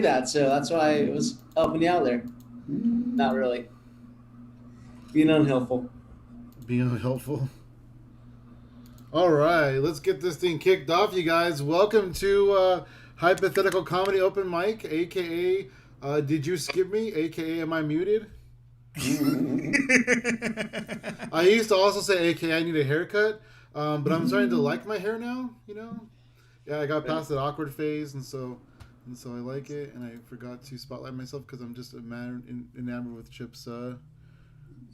that, so that's why it was helping you out there. Not really. Being unhelpful. Being unhelpful. All right, let's get this thing kicked off, you guys. Welcome to Hypothetical Comedy Open Mic, aka Did You Skip Me, aka Am I Muted? I used to also say aka I need a haircut, but I'm starting to like my hair now, you know? Yeah, I got past that awkward phase, and so I like it, and I forgot to spotlight myself because I'm just enamored with Chip's.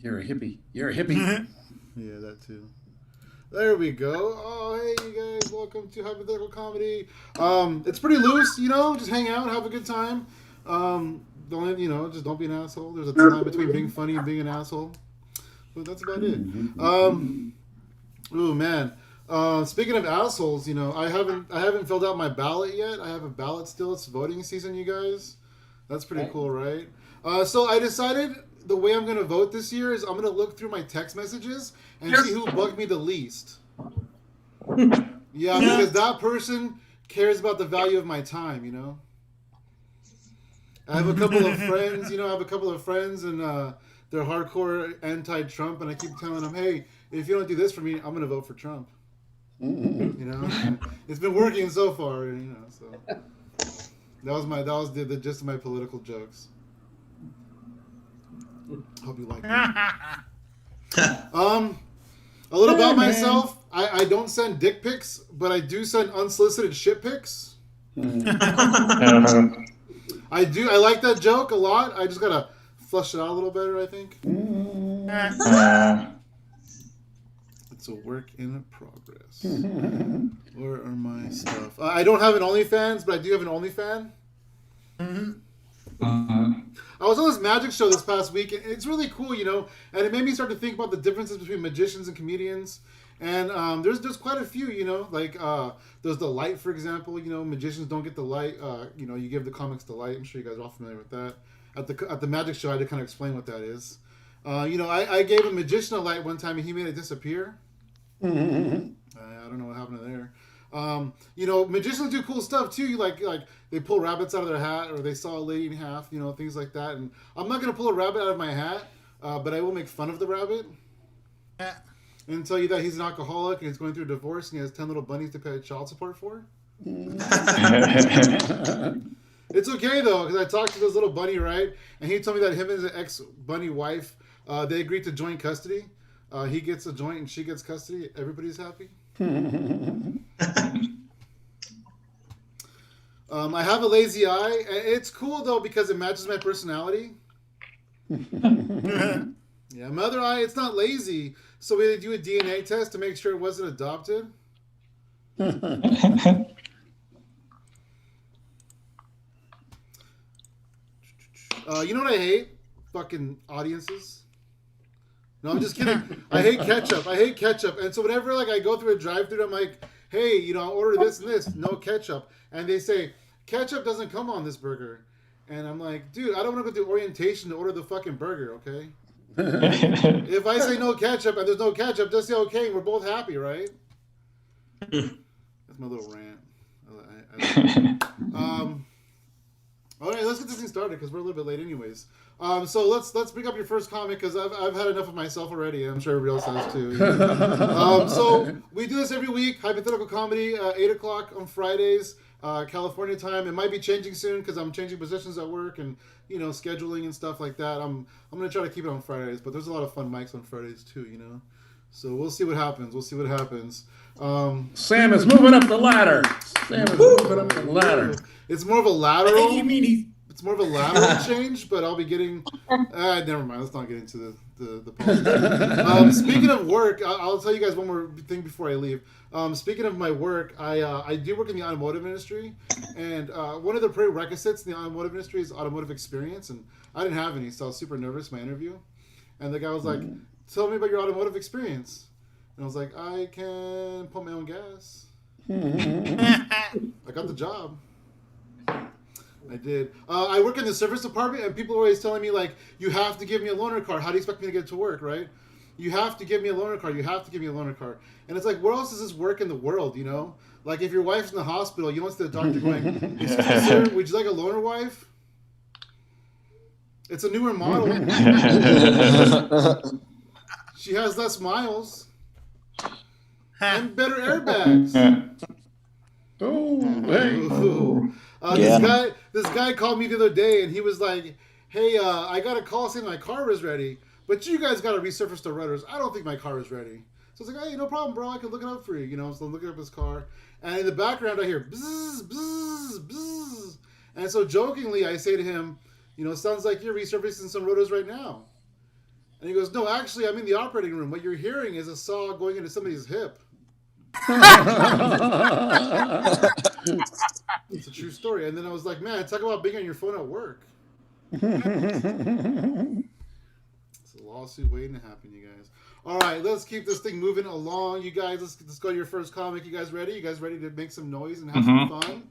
You're a hippie. You're a hippie. Yeah, that too. There we go. Oh, hey, you guys. Welcome to Hypothetical Comedy. It's pretty loose, you know. Just hang out, have a good time. Don't, just don't be an asshole. There's a line between being funny and being an asshole. But that's about it. Oh, man. Speaking of assholes, I haven't filled out my ballot yet. I have a ballot still. It's voting season, you guys. That's pretty cool, right? So I decided the way I'm going to vote this year is I'm going to look through my text messages and see who bugged me the least. Yeah, because that person cares about the value of my time, I have a couple of friends, and they're hardcore anti-Trump, and I keep telling them, hey, if you don't do this for me, I'm going to vote for Trump. It's been working so far, so that was the gist of my political jokes. Hope you like it. A little about myself. I don't send dick pics, but I do send unsolicited shit pics. I like that joke a lot. I just gotta flush it out a little better, I think. It's a work in progress. Where are my stuff? I don't have an OnlyFans, but I do have an OnlyFan. I was on this magic show this past week, and it's really cool, and it made me start to think about the differences between magicians and comedians. And there's quite a few, like there's the light, for example. Magicians don't get the light. You give the comics the light. I'm sure you guys are all familiar with that. At the magic show, I had to kind of explain what that is. I gave a magician a light one time, and he made it disappear. I don't know what happened to there. Magicians do cool stuff too. Like they pull rabbits out of their hat, or they saw a lady in half. Things like that. And I'm not gonna pull a rabbit out of my hat, but I will make fun of the rabbit. And tell you that he's an alcoholic and he's going through a divorce and he has 10 little bunnies to pay child support for. It's okay though, because I talked to this little bunny, right? And he told me that him and his ex-bunny wife, they agreed to joint custody. He gets a joint and she gets custody. Everybody's happy. I have a lazy eye. It's cool though because it matches my personality. Yeah, my other eye, it's not lazy. So we had to do a DNA test to make sure it wasn't adopted. You know what I hate? Fucking audiences. No, I'm just kidding. I hate ketchup. And so whenever I go through a drive-thru, I'm like, hey, I'll order this and this, no ketchup. And they say, ketchup doesn't come on this burger. And I'm like, dude, I don't want to go through orientation to order the fucking burger, okay? If I say no ketchup and there's no ketchup, just say okay, and we're both happy, right? That's my little rant. All right, let's get this thing started because we're a little bit late, anyways. So let's bring up your first comic because I've had enough of myself already. I'm sure everybody else has too. So we do this every week. Hypothetical comedy, 8:00 on Fridays, California time. It might be changing soon because I'm changing positions at work and scheduling and stuff like that. I'm gonna try to keep it on Fridays, but there's a lot of fun mics on Fridays too. So we'll see what happens. Sam is moving up the ladder. It's more of a lateral. It's more of a lateral change, but I'll be getting. Never mind. Let's not get into the politics. Speaking of work, I'll tell you guys one more thing before I leave. Speaking of my work, I do work in the automotive industry, and one of the prerequisites in the automotive industry is automotive experience, and I didn't have any, so I was super nervous in my interview. And the guy was like, "Tell me about your automotive experience," and I was like, "I can pump my own gas." I got the job. I did. I work in the service department, and people are always telling me, you have to give me a loaner car. How do you expect me to get to work, right? You have to give me a loaner card. You have to give me a loaner card. And it's like, what else does this work in the world, you know? Like, if your wife's in the hospital, you went to the doctor going, excuse me, sir, would you like a loaner wife? It's a newer model. She has less miles. And better airbags. Oh, hey. Ooh. This guy called me the other day, and he was like, hey, I got a call saying my car was ready, but you guys got to resurface the rudders. I don't think my car is ready. So I was like, hey, no problem, bro. I can look it up for you. You know, so I'm looking up his car. And in the background, I hear bzzz, bzzz, bzzz. And so jokingly, I say to him, you know, it sounds like you're resurfacing some rudders right now. And he goes, no, actually, I'm in the operating room. What you're hearing is a saw going into somebody's hip. It's a true story. And then I was like, man, talk about being on your phone at work. It's a lawsuit waiting to happen, you guys. All right, let's keep this thing moving along. You guys, let's go to your first comic. You guys ready? You guys ready to make some noise and have some fun?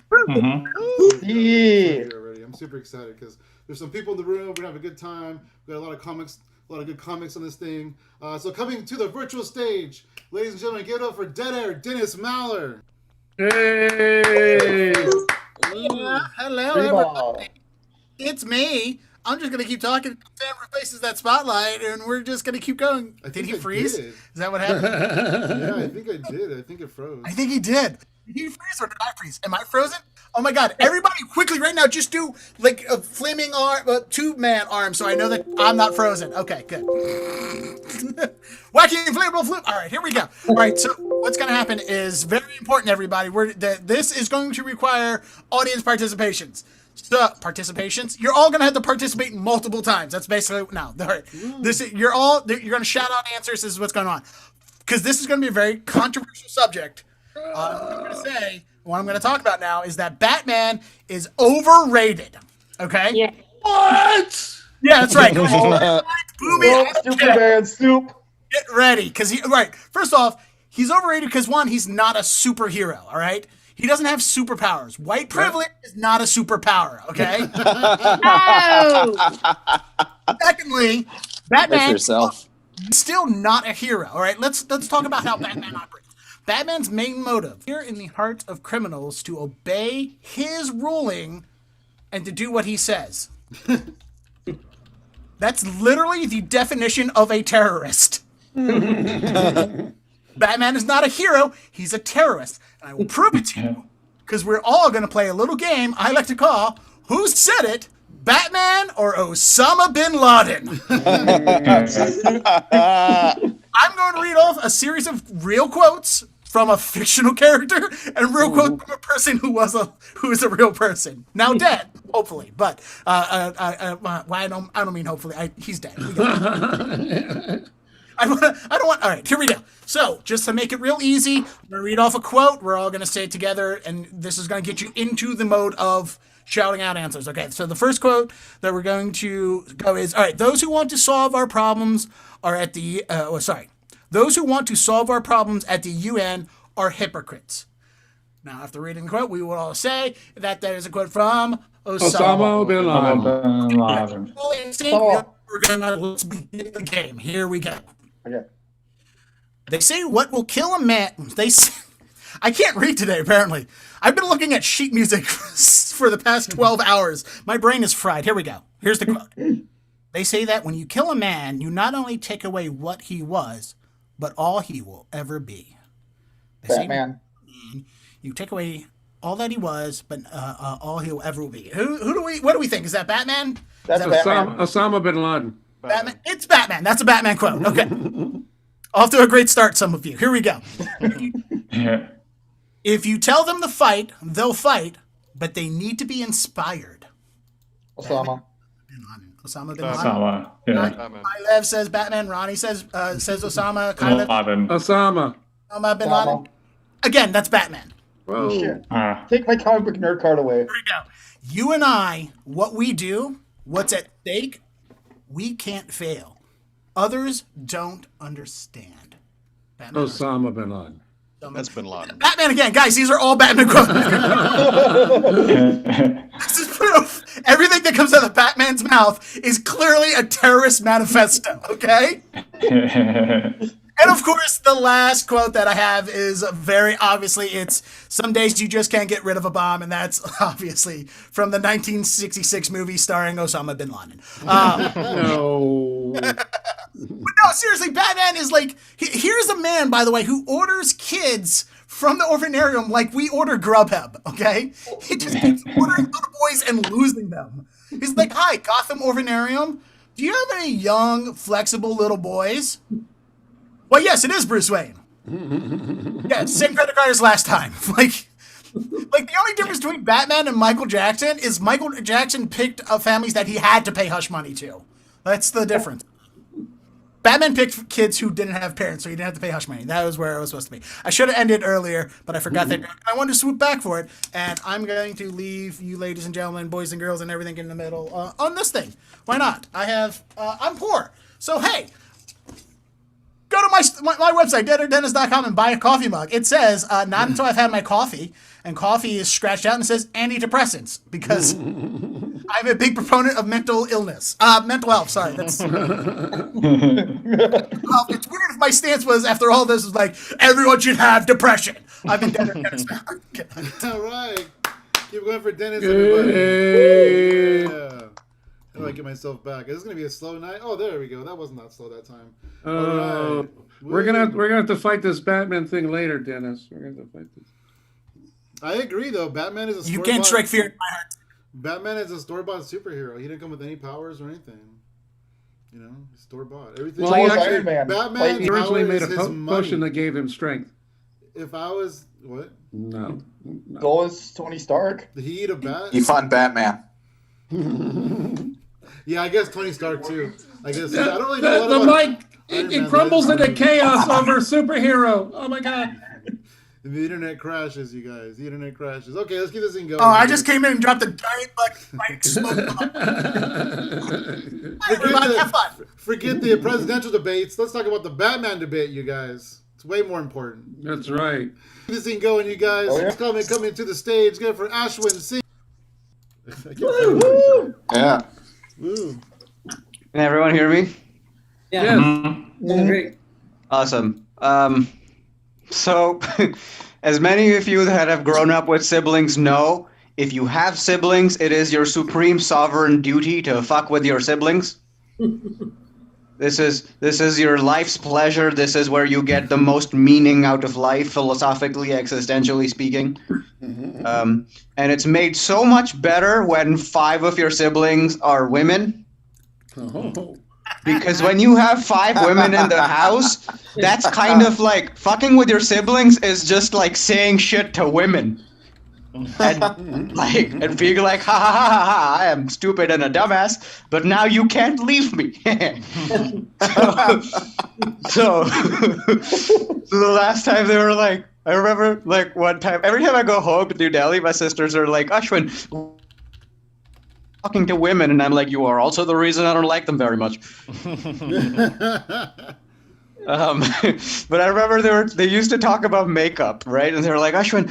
Yeah. I'm super excited because there's some people in the room. We're gonna have a good time. We got a lot of comics, a lot of good comics on this thing. So coming to the virtual stage, ladies and gentlemen, give it up for Dead Air Dennis Maller. Hey. Hello, everybody. It's me. I'm just going to keep talking. Sam replaces that spotlight, and we're just going to keep going. Did he freeze? Is that what happened? Yeah, I think I did. I think it froze. I think he did. Did he freeze or did I freeze? Am I frozen? Oh, my God. Everybody, quickly, right now, just do, like, a flaming arm, a two-man arm, so I know that I'm not frozen. Okay, good. Wacky inflatable flip. All right, here we go. All right, so what's going to happen is very important, everybody. This is going to require audience participations. So, participations. You're all gonna have to participate multiple times. That's basically no. All right. You're gonna shout out answers. This is what's going on, because this is gonna be a very controversial subject. What I'm gonna talk about now is that Batman is overrated. Okay. Yeah. What? Yeah, that's right. Superman soup. Get ready, because First off, he's overrated because one, he's not a superhero. All right. He doesn't have superpowers. White privilege is not a superpower, okay? Secondly, Batman is still not a hero, all right? Let's talk about how Batman operates. Batman's main motive here in the heart of criminals to obey his ruling and to do what he says. That's literally the definition of a terrorist. Batman is not a hero, he's a terrorist. And I will prove it to you, because we're all going to play a little game I like to call Who Said It, Batman or Osama Bin Laden? I'm going to read off a series of real quotes from a fictional character and real quotes from a person who is a real person. Now dead, hopefully, but I don't mean hopefully. He's dead. I don't want. All right, here we go. So, just to make it real easy, I'm going to read off a quote. We're all going to say it together, and this is going to get you into the mode of shouting out answers. Okay, so the first quote that we're going to go is, all right, those who want to solve our problems are at the, those who want to solve our problems at the UN are hypocrites. Now, after reading the quote, we will all say that is a quote from Osama Bin Laden. We're going to let's begin the game. Here we go. Okay. They say what will kill a man. I can't read today, apparently. I've been looking at sheet music for the past 12 hours. My brain is fried. Here we go. Here's the quote. They say that when you kill a man, you not only take away what he was, but all he will ever be. Batman. You take away all that he was, but all he'll ever be. What do we think? Is that Batman? That's Batman. Osama Bin Laden. Batman. It's Batman. That's a Batman quote. Okay. Off to a great start, some of you. Here we go. If you tell them to fight, they'll fight, but they need to be inspired. Osama. Osama Bin Laden. Lev says Batman. Ronnie says Osama. Osama Bin Laden. Again, that's Batman. Whoa. Shit. Take my comic book nerd card away. Here we go. You and I, what we do, what's at stake, we can't fail. Others don't understand. Batman Osama Bin Laden. That's Bin Laden. Batman again. Guys, these are all Batman quotes. This is proof. Everything that comes out of Batman's mouth is clearly a terrorist manifesto, okay? And of course, the last quote that I have is very obviously it's some days you just can't get rid of a bomb, and that's obviously from the 1966 movie starring Osama bin Laden. No. But no, seriously, Batman is like, here's a man, by the way, who orders kids from the orphanarium like we order Grubhub, okay? He just keeps ordering little boys and losing them. He's like, hi, Gotham Orphanarium, do you have any young, flexible little boys? Well, yes, it is Bruce Wayne. Yeah, same credit card as last time. Like the only difference between Batman and Michael Jackson is Michael Jackson picked families that he had to pay hush money to. That's the difference. Batman picked kids who didn't have parents, so he didn't have to pay hush money. That was where it was supposed to be. I should have ended earlier, but I forgot that. I wanted to swoop back for it, and I'm going to leave you, ladies and gentlemen, boys and girls, and everything in the middle on this thing. Why not? I'm poor, so hey. Go to my website, deaderdennis.com, and buy a coffee mug. It says, not until I've had my coffee, and coffee is scratched out and says antidepressants, because I'm a big proponent of mental illness. Mental health, sorry. That's it's weird if my stance was, after all this, was like, everyone should have depression. I've been Deader Dennis. All right. Keep going for Dennis, everybody. Yeah. How do I get myself back? Is this gonna be a slow night? Oh, there we go. That wasn't that slow that time. All right. We're gonna have to fight this Batman thing later, Dennis. We're gonna have to fight this. I agree, though. Batman is a You can't strike fear in my heart. Batman is a store-bought superhero. He didn't come with any powers or anything. You know, he's store-bought. Everything. Well, So he was actually- Iron Man. Batman He originally power made is a his potion money. that gave him strength. If I was what? No. So was Tony Stark. Did he eat a bat? You find Batman. Yeah, I guess Tony Stark too. I guess I don't really know what The about mic Iron it Man, crumbles but into chaos over superhero. Oh my god. the internet crashes, you guys. The internet crashes. Okay, let's keep this thing going. Oh, I just came in and dropped a giant like smoke bomb. Everybody, have fun. Forget the presidential debates. Let's talk about the Batman debate, you guys. It's way more important. That's right. Keep this thing going, you guys. Oh, yeah? It's coming to the stage. Get it for Ashwin Singh. Yeah. Woo. Can everyone hear me? Yeah. Yes. Great. Awesome. So, as many of you that have grown up with siblings know, if you have siblings, it is your supreme sovereign duty to fuck with your siblings. This is your life's pleasure. This is where you get the most meaning out of life, philosophically, existentially speaking. And it's made so much better when 5 of your siblings are women. Oh. Because when you have 5 women in the house, that's kind of like fucking with your siblings is just like saying shit to women. And being like, ha ha ha ha ha, I am stupid and a dumbass, but now you can't leave me. so the last time they were like, I remember like one time, every time I go home to New Delhi, my sisters are like, Ashwin, talking to women, and I'm like, you are also the reason I don't like them very much. But I remember they used to talk about makeup, right? And they were like, Ashwin,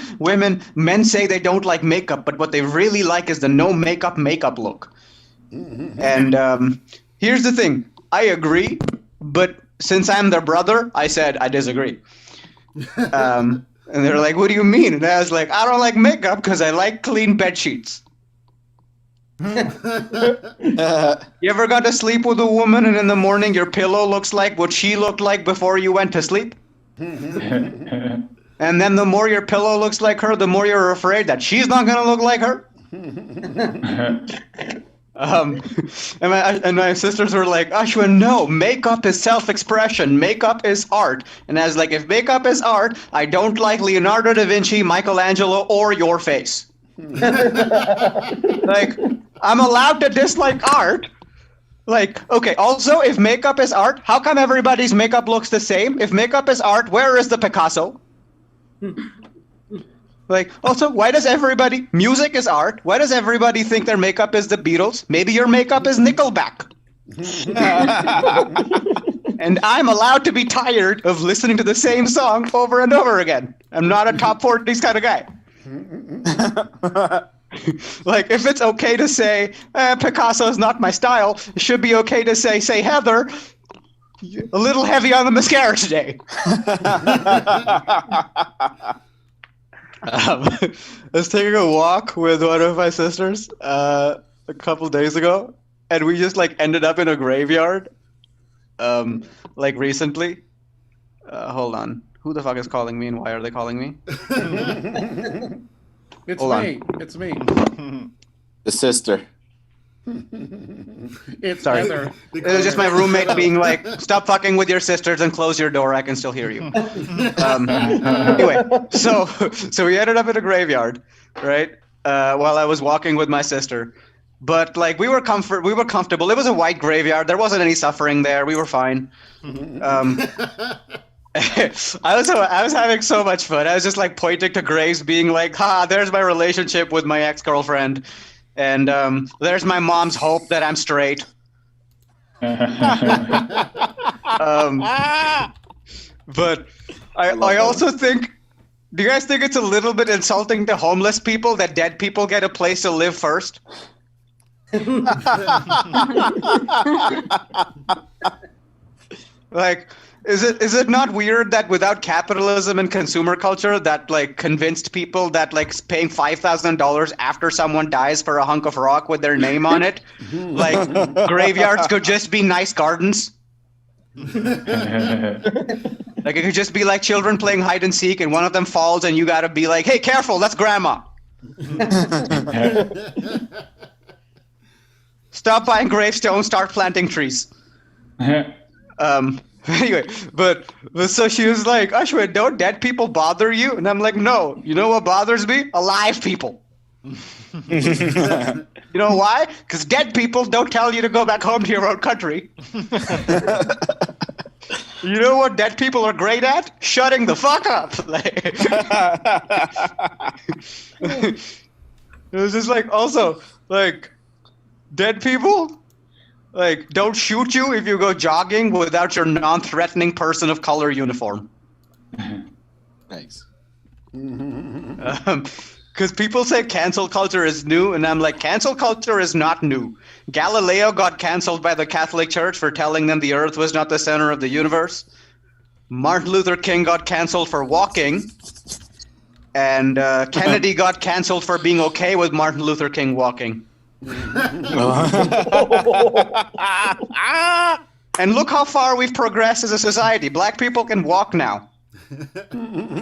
men say they don't like makeup, but what they really like is the no makeup look. And here's the thing, I agree, but since I'm their brother, I said I disagree. And they're like, what do you mean? And I was like, I don't like makeup because I like clean bed sheets. You ever got to sleep with a woman and in the morning your pillow looks like what she looked like before you went to sleep? And then the more your pillow looks like her, the more you're afraid that she's not going to look like her? And my sisters were like, Ashwin, no, makeup is self-expression. Makeup is art. And I was like, if makeup is art, I don't like Leonardo da Vinci, Michelangelo, or your face. Like, I'm allowed to dislike art. Like, okay, also, if makeup is art, how come everybody's makeup looks the same? If makeup is art, where is the Picasso? Like, also, why does everybody... Music is art. Why does everybody think their makeup is the Beatles? Maybe your makeup is Nickelback. And I'm allowed to be tired of listening to the same song over and over again. I'm not a top 40s kind of guy. Like, if it's okay to say, Picasso is not my style, it should be okay to say Heather, A little heavy on the mascara today. I was taking a walk with one of my sisters a couple days ago, and we just like ended up in a graveyard. Like recently. Hold on. Who the fuck is calling me, and why are they calling me? It's Hold on. me. It's me. The sister. It's Sorry. Heather. It was just my roommate being like, "Stop fucking with your sisters and close your door. I can still hear you." Anyway, so we ended up in a graveyard, right? While I was walking with my sister, but like we were comfortable. It was a white graveyard. There wasn't any suffering there. We were fine. I was having so much fun. I was just like pointing to graves, being like, "Ha! There's my relationship with my ex-girlfriend, and there's my mom's hope that I'm straight." But I also think. Do you guys think it's a little bit insulting to homeless people that dead people get a place to live first? Like, is it not weird that without capitalism and consumer culture that like convinced people that like paying $5,000 after someone dies for a hunk of rock with their name on it, like graveyards could just be nice gardens? Like it could just be like children playing hide and seek and one of them falls and you gotta be like, "Hey, careful, that's grandma." Stop buying gravestones, start planting trees. Anyway, but so she was like, "Ashwin, don't dead people bother you?" And I'm like, "No, you know what bothers me? Alive people." You know why? Because dead people don't tell you to go back home to your own country. You know what dead people are great at? Shutting the fuck up. It was just like, also, like, dead people, like, don't shoot you if you go jogging without your non-threatening person of color uniform. Thanks. Because people say cancel culture is new, and I'm like, cancel culture is not new. Galileo got canceled by the Catholic Church for telling them the earth was not the center of the universe. Martin Luther King got canceled for walking. And Kennedy got canceled for being okay with Martin Luther King walking. And look how far we've progressed as a society. Black people can walk now.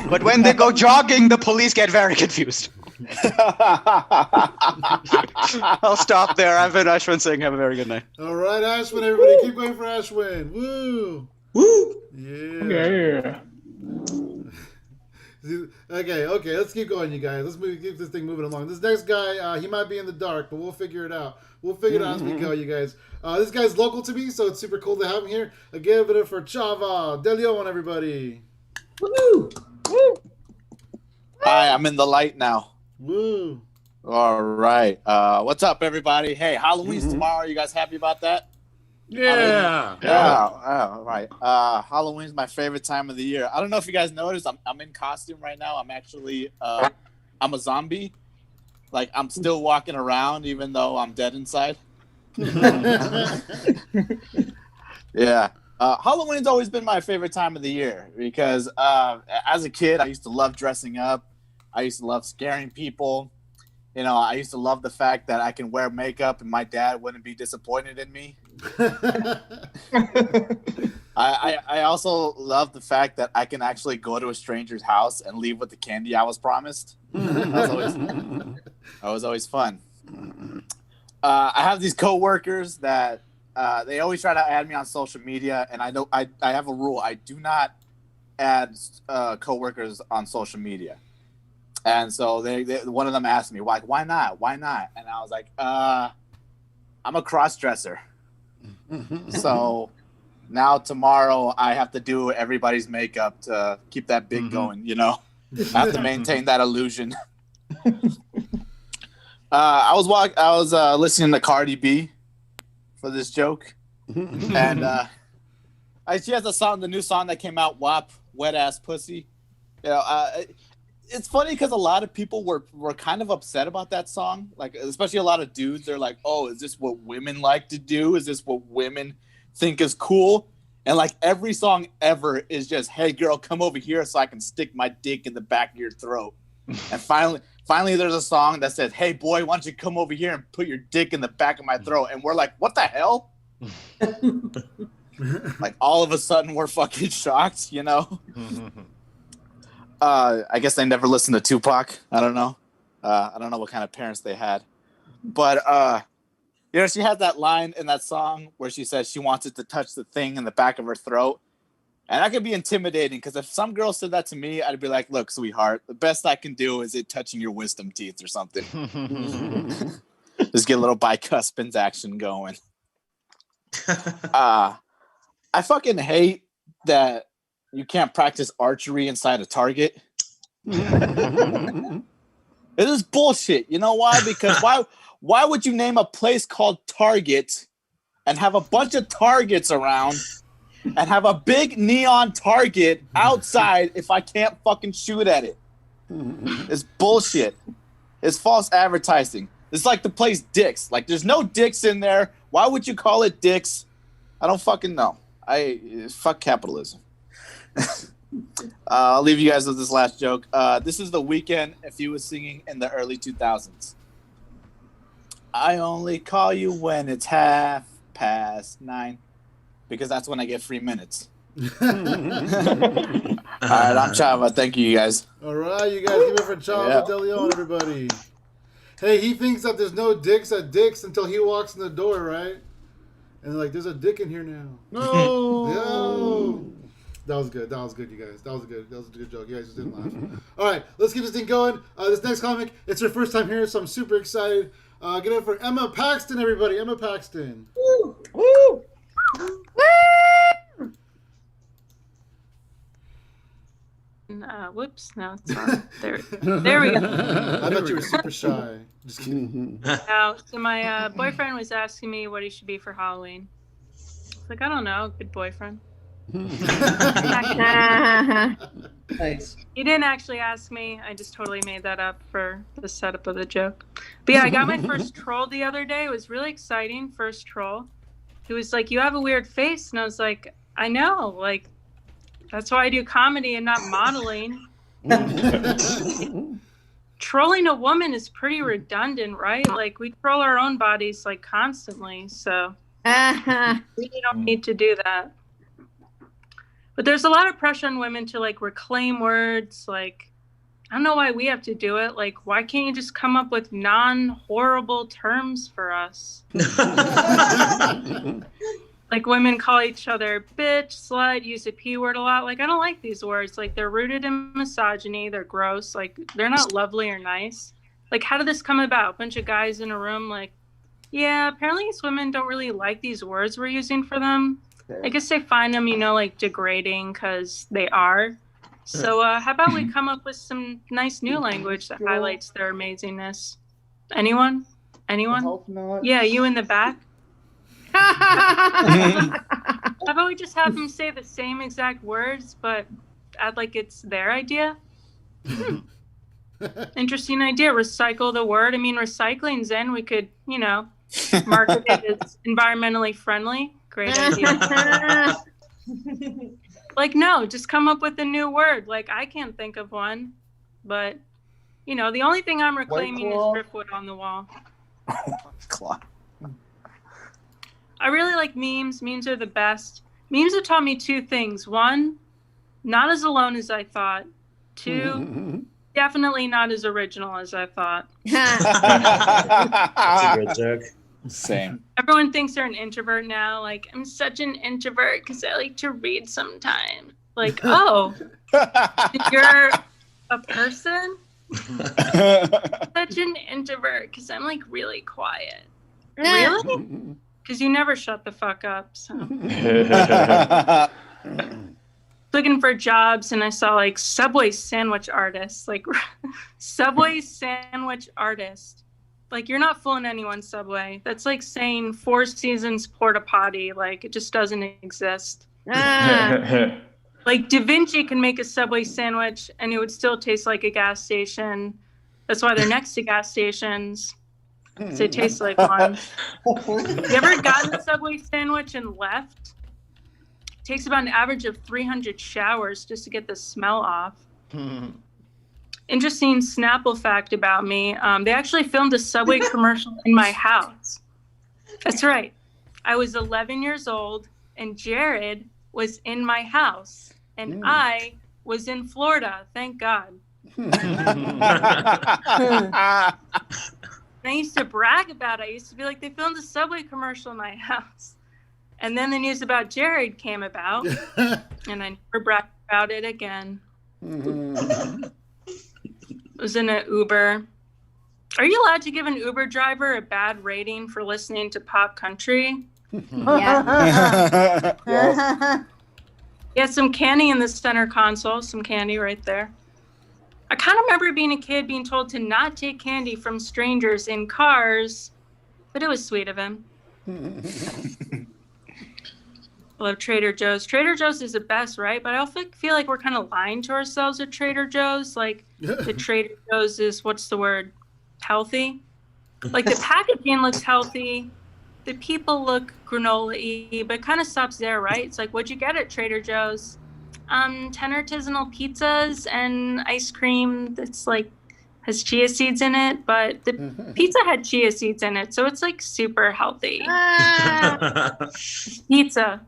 But when they go jogging, the police get very confused. I'll stop there. I've been Ashwin Singh. Have a very good night. All right, Ashwin, everybody. Keep going for Ashwin. Woo! Woo! Yeah. Okay, let's keep going, you guys. Let's keep this thing moving along. This next guy, he might be in the dark, but we'll figure it out. We'll figure it out as we go, you guys. This guy's local to me, so it's super cool to have him here. Give it up for Chava De Leon, everybody. Woo! Woo! Hi, I'm in the light now. Woo! All right. What's up, everybody? Hey, Halloween's tomorrow. You guys happy about that? Yeah. All right. Halloween's my favorite time of the year. I don't know if you guys noticed. I'm in costume right now. I'm actually I'm a zombie. Like I'm still walking around even though I'm dead inside. Yeah. Halloween's always been my favorite time of the year because as a kid I used to love dressing up. I used to love scaring people. You know, I used to love the fact that I can wear makeup and my dad wouldn't be disappointed in me. I also love the fact that I can actually go to a stranger's house and leave with the candy I was promised. That was always fun. I have these coworkers that they always try to add me on social media, and I have a rule: I do not add coworkers on social media. And so they one of them asked me, like, why not? And I was like, I'm a cross-dresser. So now tomorrow I have to do everybody's makeup to keep that big going, you know? I have to maintain that illusion. I was listening to Cardi B for this joke. And she has the new song that came out, WAP, Wet Ass Pussy. You know, it's funny because a lot of people were kind of upset about that song, like especially a lot of dudes. They're like, "Oh, is this what women like to do? Is this what women think is cool?" And like every song ever is just, hey girl, come over here so I can stick my dick in the back of your throat. And finally there's a song that says, hey boy, why don't you come over here and put your dick in the back of my throat? And we're like, what the hell? Like all of a sudden we're fucking shocked, you know? I guess they never listened to Tupac. I don't know. I don't know what kind of parents they had. But you know, she had that line in that song where she says she wants it to touch the thing in the back of her throat. And that could be intimidating because if some girl said that to me, I'd be like, look, sweetheart, the best I can do is it touching your wisdom teeth or something. Just get a little bicuspid action going. I fucking hate that you can't practice archery inside a Target. It is bullshit. You know why? Because why would you name a place called Target and have a bunch of targets around and have a big neon target outside if I can't fucking shoot at it? It's bullshit. It's false advertising. It's like the place Dick's. Like, there's no Dick's in there. Why would you call it Dick's? I don't fucking know. Fuck capitalism. I'll leave you guys with this last joke. This is The Weeknd if he was singing in the early 2000s. I only call you when it's 9:30 because that's when I get 3 minutes. All right, I'm Chava. Thank you, guys. All right, you guys give it for Chava De Leon, everybody. Hey, he thinks that there's no dicks at Dick's until he walks in the door, right? And like, there's a dick in here now. No. That was good. That was good, you guys. That was good. That was a good joke. You guys just didn't laugh. All right, let's keep this thing going. This next comic, it's her first time here, so I'm super excited. Get it for Emma Paxton, everybody. Emma Paxton. Woo! Woo! Woo! Whoops, no, it's not. There we go. I bet you were super shy. Just kidding. So my boyfriend was asking me what he should be for Halloween. I was like, I don't know, good boyfriend. Nice. He didn't actually ask me. I just totally made that up for the setup of the joke. But yeah, I got my first troll the other day. It was really exciting. First troll. He was like, you have a weird face. And I was like, I know. Like, that's why I do comedy and not modeling. Trolling a woman is pretty redundant, right? Like, we troll our own bodies, like, constantly. So we don't need to do that. But there's a lot of pressure on women to like reclaim words. Like, I don't know why we have to do it. Like, why can't you just come up with non-horrible terms for us? Like, women call each other bitch, slut, use the P word a lot. Like, I don't like these words. Like, they're rooted in misogyny. They're gross. Like, they're not lovely or nice. Like, how did this come about? A bunch of guys in a room like, yeah, apparently these women don't really like these words we're using for them. I guess they find them, you know, like degrading because they are. So how about we come up with some nice new language that highlights their amazingness? Anyone? Anyone? I hope not. Yeah, you in the back. How about we just have them say the same exact words, but add like it's their idea? Interesting idea. Recycle the word. I mean, recycling's in. We could, you know, market it as environmentally friendly. Great idea. Like, no, just come up with a new word. Like, I can't think of one, but, you know, the only thing I'm reclaiming is driftwood on the wall. I really like memes. Memes are the best. Memes have taught me two things. One, not as alone as I thought. Two, definitely not as original as I thought. That's a good joke. Same. Everyone thinks they're an introvert now. Like, I'm such an introvert because I like to read sometimes. Like, oh, you're a person? Such an introvert because I'm like really quiet. Really? Because you never shut the fuck up. So. Looking for jobs and I saw like Subway sandwich artists. Like, Subway sandwich artist. Like, you're not fooling anyone, Subway. That's like saying Four Seasons porta potty. Like, it just doesn't exist. Like, Da Vinci can make a Subway sandwich and it would still taste like a gas station. That's why they're next to gas stations. So it tastes like one. You ever gotten a Subway sandwich and left? takes about an average of 300 showers just to get the smell off. Interesting Snapple fact about me. They actually filmed a Subway commercial in my house. That's right. I was 11 years old, and Jared was in my house, and I was in Florida. Thank God. And I used to brag about it. I used to be like, they filmed a Subway commercial in my house. And then the news about Jared came about, and I never bragged about it again. I was in an Uber. Are you allowed to give an Uber driver a bad rating for listening to pop country? Yeah. Yes. Yeah, some candy in the center console, some candy right there. I kind of remember being a kid being told to not take candy from strangers in cars, but it was sweet of him. I love Trader Joe's. Trader Joe's is the best, right? But I also feel like we're kind of lying to ourselves at Trader Joe's. Like, the Trader Joe's is, what's the word? Healthy? Like, the packaging looks healthy. The people look granola-y, but it kind of stops there, right? It's like, what'd you get at Trader Joe's? 10 artisanal pizzas and ice cream that's like has chia seeds in it, but the pizza had chia seeds in it, so it's like super healthy. Pizza.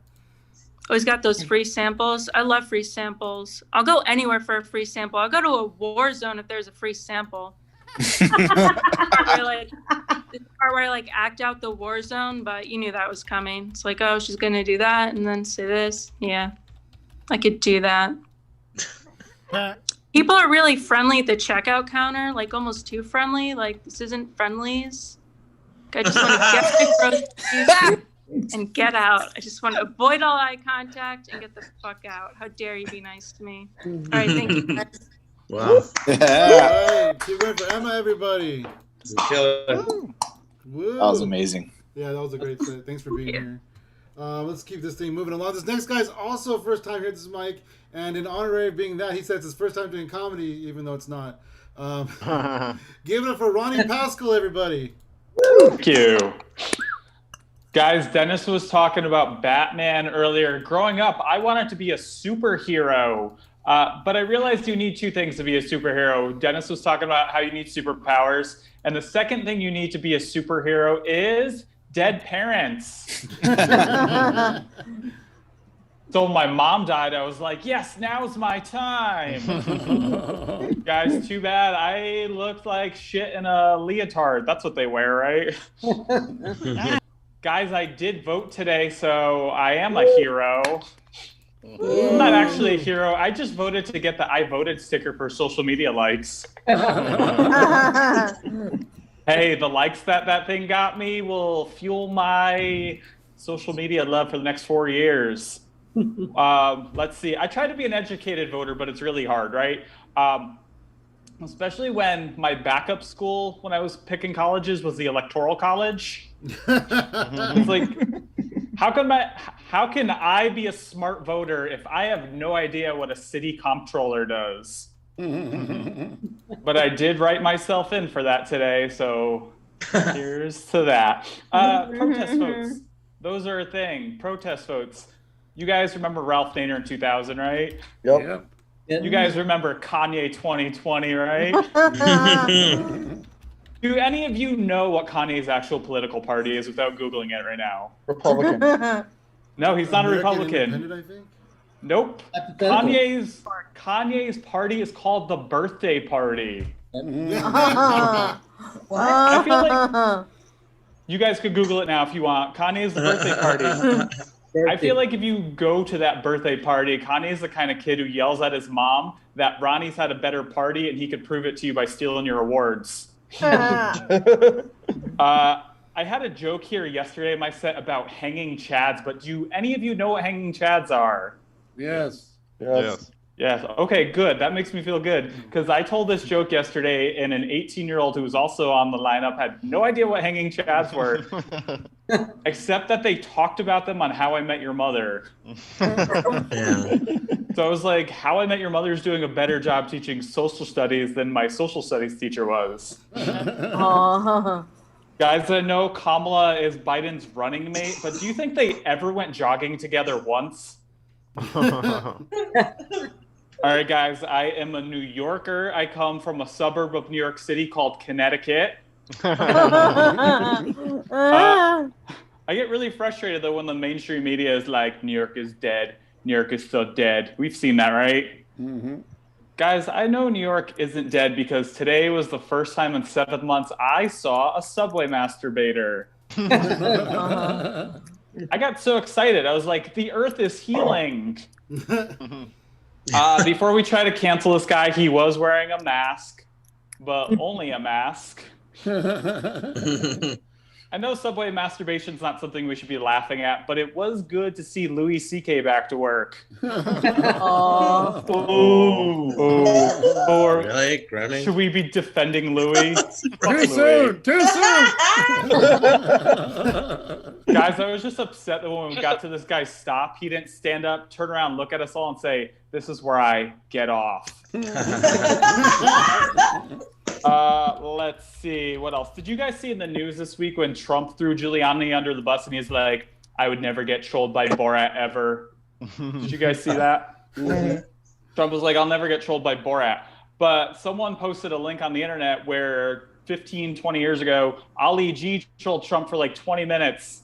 Always got those free samples. I love free samples. I'll go anywhere for a free sample. I'll go to a war zone if there's a free sample. Where, like, the part where I like act out the war zone, but you knew that was coming. It's like, oh, she's gonna do that and then say this. Yeah. I could do that. People are really friendly at the checkout counter, like almost too friendly. Like, this isn't Friendlies. I just want to get my groceries and get out. I just want to avoid all eye contact and get the fuck out. How dare you be nice to me? All right, thank you, guys. Wow. All right, keep going for Emma, everybody. That was amazing. Yeah, that was a great set. Thanks for being here. Let's keep this thing moving along. This next guy's also first time here. This is Mike, and in honorary of being that, he said it's his first time doing comedy, even though it's not. Give it up for Ronnie Pascal, everybody. Thank you. Guys, Dennis was talking about Batman earlier. Growing up, I wanted to be a superhero, but I realized you need two things to be a superhero. Dennis was talking about how you need superpowers, and the second thing you need to be a superhero is dead parents. So my mom died. I was like, yes, now's my time. Guys, too bad. I looked like shit in a leotard. That's what they wear, right? Guys, I did vote today, so I am a hero. I'm not actually a hero. I just voted to get the I voted sticker for social media likes. Hey, the likes that thing got me will fuel my social media love for the next 4 years. Let's see. I try to be an educated voter, but it's really hard, right? Especially when my backup school, when I was picking colleges, was the Electoral College. It's like, how can I be a smart voter if I have no idea what a city comptroller does? But I did write myself in for that today, so here's to that. Protest votes. Those are a thing. Protest votes. You guys remember Ralph Nader in 2000, right? Yep. You guys remember Kanye 2020, right? Do any of you know what Kanye's actual political party is without Googling it right now? Republican. No, he's not American a Republican. Independent, I think. Nope. Kanye's party is called the Birthday Party. I feel like you guys could Google it now if you want. Kanye's the birthday party. I feel like if you go to that birthday party, Kanye's the kind of kid who yells at his mom that Ronnie's had a better party and he could prove it to you by stealing your awards. I had a joke here yesterday in my set about hanging chads, but do any of you know what hanging chads are? Yes. Yes. Yes. Okay, good. That makes me feel good because I told this joke yesterday and an 18-year-old who was also on the lineup had no idea what hanging chads were, except that they talked about them on How I Met Your Mother. Yeah. So I was like, How I Met Your Mother is doing a better job teaching social studies than my social studies teacher was. Guys, I know Kamala is Biden's running mate, but do you think they ever went jogging together once? All right, guys. I am a New Yorker. I come from a suburb of New York City called Connecticut. I get really frustrated though when the mainstream media is like, New York is dead. New York is so dead. We've seen that, right? Mm-hmm. Guys, I know New York isn't dead because today was the first time in 7 months I saw a subway masturbator. I got so excited. I was like, the earth is healing. Before we try to cancel this guy, he was wearing a mask, but only a mask. I know subway masturbation's not something we should be laughing at, but it was good to see Louis C.K. back to work. Or Really? Groaning? should we be defending Louis? Too soon! Too soon! Guys, I was just upset that when we got to this guy's stop, he didn't stand up, turn around, look at us all, and say, "This is where I get off." Let's see. What else? Did you guys see in the news this week when Trump threw Giuliani under the bus and he's like, "I would never get trolled by Borat ever." Did you guys see that? Trump was like, "I'll never get trolled by Borat." But someone posted a link on the internet where 15, 20 years ago, Ali G trolled Trump for like 20 minutes.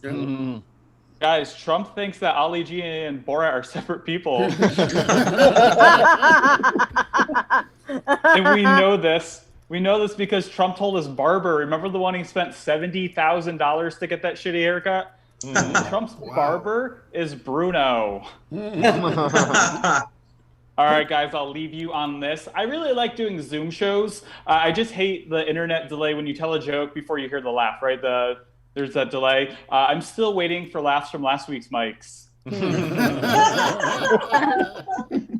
Guys, Trump thinks that Ali G and Borat are separate people. And we know this. We know this because Trump told his barber, remember the one he spent $70,000 to get that shitty haircut? Trump's barber is Bruno. All right, guys, I'll leave you on this. I really like doing Zoom shows. I just hate the internet delay when you tell a joke before you hear the laugh, right? There's that delay. I'm still waiting for laughs from last week's mics.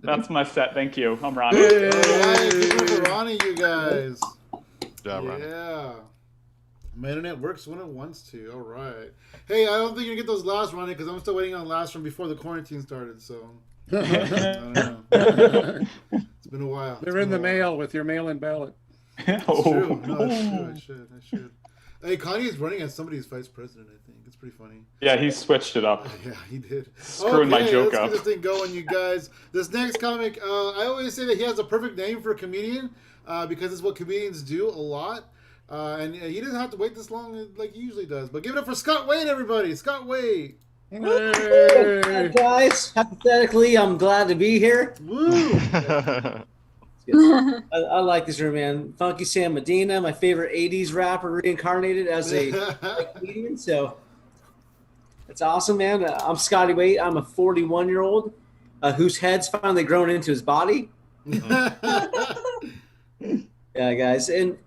That's my set. Thank you. I'm Ronnie. All right, give it up for Ronnie, you guys. Good job, Ronnie. Yeah. My internet works when it wants to. All right. Hey, I don't think you're going to get those laughs, Ronnie, because I'm still waiting on laughs from before the quarantine started, so... I don't know. It's been a while. They're in the mail with your mail-in ballot. It's true. No, it's true. I should. Hey, Kanye's running as somebody's vice president, I think. It's pretty funny. Yeah, he switched it up. Yeah, he did. Screwing my joke let's up. get this thing going, you guys. This next comic, I always say that he has a perfect name for a comedian because it's what comedians do a lot. And he doesn't have to wait this long like he usually does. But give it up for Scott Wade, everybody. Scott Wade. Hey, guys, hypothetically, I'm glad to be here. Woo! I like this room, man. Funky Sam Medina, my favorite 80s rapper reincarnated as a comedian. So it's awesome, man. I'm Scotty Wade. I'm a 41-year-old whose head's finally grown into his body. Yeah, guys. And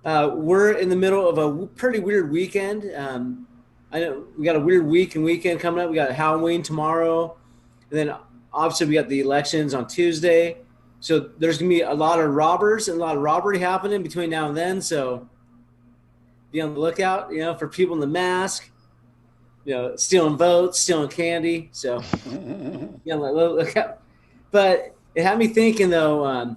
we're in the middle of a pretty weird weekend. I know we got a weird week and weekend coming up. We got Halloween tomorrow. And then obviously we got the elections on Tuesday. So there's going to be a lot of robbers and a lot of robbery happening between now and then. So be on the lookout, for people in the mask, stealing votes, stealing candy. So be on the lookout. But it had me thinking, though,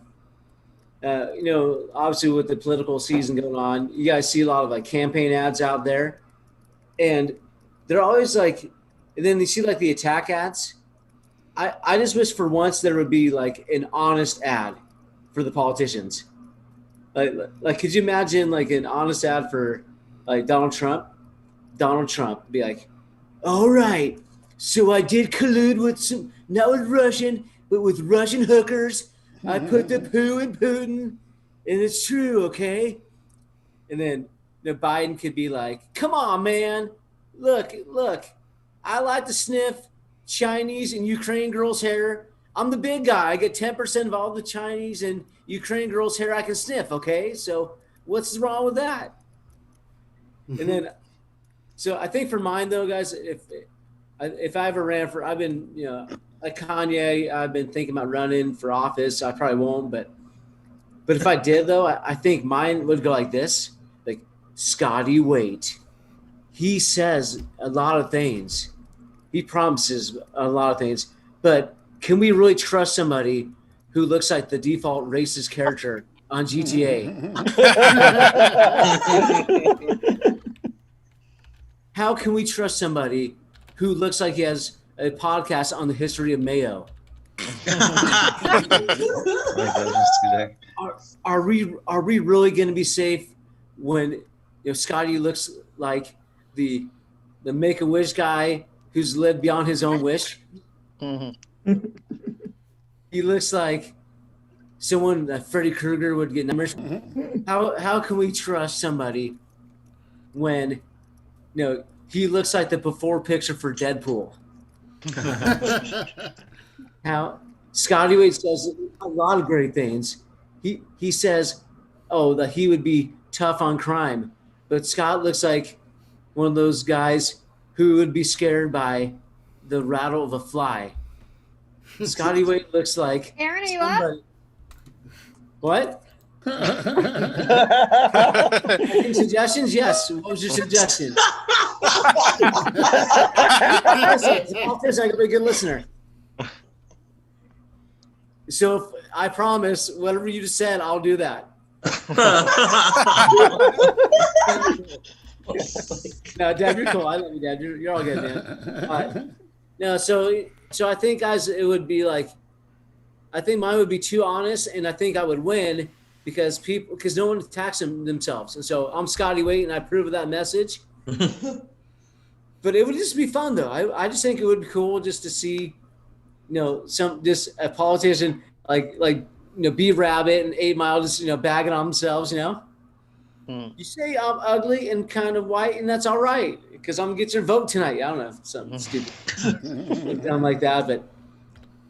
obviously with the political season going on, you guys see a lot of like campaign ads out there. And they're always like, and then you see like the attack ads. I just wish for once there would be like an honest ad for the politicians. Like could you imagine like an honest ad for like Donald Trump? Donald Trump would be like, all right, so I did collude with some, not with Russian, but with Russian hookers. I put the poo in Putin, and it's true, okay? And then Biden could be like, come on, man. Look, I like to sniff Chinese and Ukraine girls' hair. I'm the big guy. I get 10% of all the Chinese and Ukraine girls' hair I can sniff, okay? So what's wrong with that? And then, so I think for mine, though, guys, if I ever ran for, I've been, like Kanye, I've been thinking about running for office. I probably won't, but if I did, though, I think mine would go like this. Like, Scotty Wait. He says a lot of things. He promises a lot of things. But can we really trust somebody who looks like the default racist character on GTA? How can we trust somebody who looks like he has a podcast on the history of mayo. Are we really going to be safe when Scotty looks like the Make-A-Wish guy who's lived beyond his own wish? He looks like someone that Freddy Krueger would get numbers. How can we trust somebody when he looks like the before picture for Deadpool? How Scotty Wade says a lot of great things. He says, that he would be tough on crime, but Scott looks like one of those guys who would be scared by the rattle of a fly. Scotty Wade looks like Aaron, are you up? What? Any suggestions? Yes. What was your suggestion? I can be a good listener. So if I promise, whatever you just said, I'll do that. No, Dad, you're cool. I love you, Dad. You're all good, man. No, so I think, guys, it would be like, I think mine would be too honest, and I think I would win because no one attacks themselves. And so I'm Scotty Wade, and I approve of that message. But it would just be fun, though. I just think it would be cool just to see, just a politician like B Rabbit and 8 Mile just bagging on themselves. You say I'm ugly and kind of white, and that's all right because I'm gonna get your vote tonight. I don't know, something stupid, something like that. But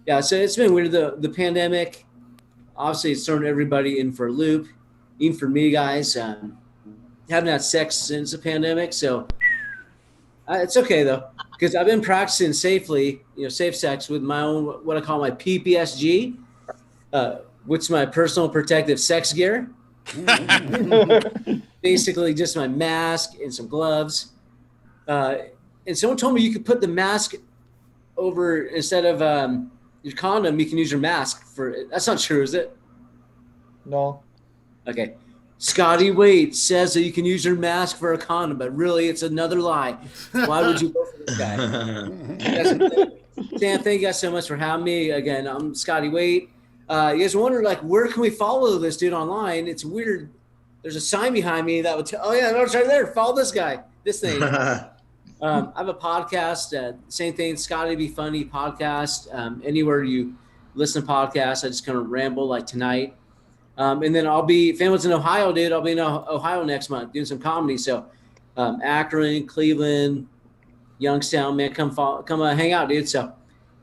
yeah, so it's been weird. The pandemic, obviously, it's thrown everybody in for a loop, even for me, guys. Haven't had sex since the pandemic, so it's okay though because I've been practicing safely, safe sex with my own what I call my PPSG, which is my personal protective sex gear. Basically just my mask and some gloves, and someone told me you could put the mask over instead of your condom. You can use your mask for it. That's not true, is it? No. Okay. Scotty Wade says that you can use your mask for a condom, but really it's another lie. Why would you go for this guy? Sam, thank you guys so much for having me. Again, I'm Scotty Wade. You guys wonder, where can we follow this dude online? It's weird. There's a sign behind me that would tell, no, it's right there. Follow this guy, this thing. I have a podcast, same thing, Scotty Be Funny podcast. Anywhere you listen to podcasts, I just kind of ramble like tonight. And then if anyone's in Ohio, dude, I'll be in Ohio next month doing some comedy. So Akron, Cleveland, Youngstown, man, come hang out, dude. So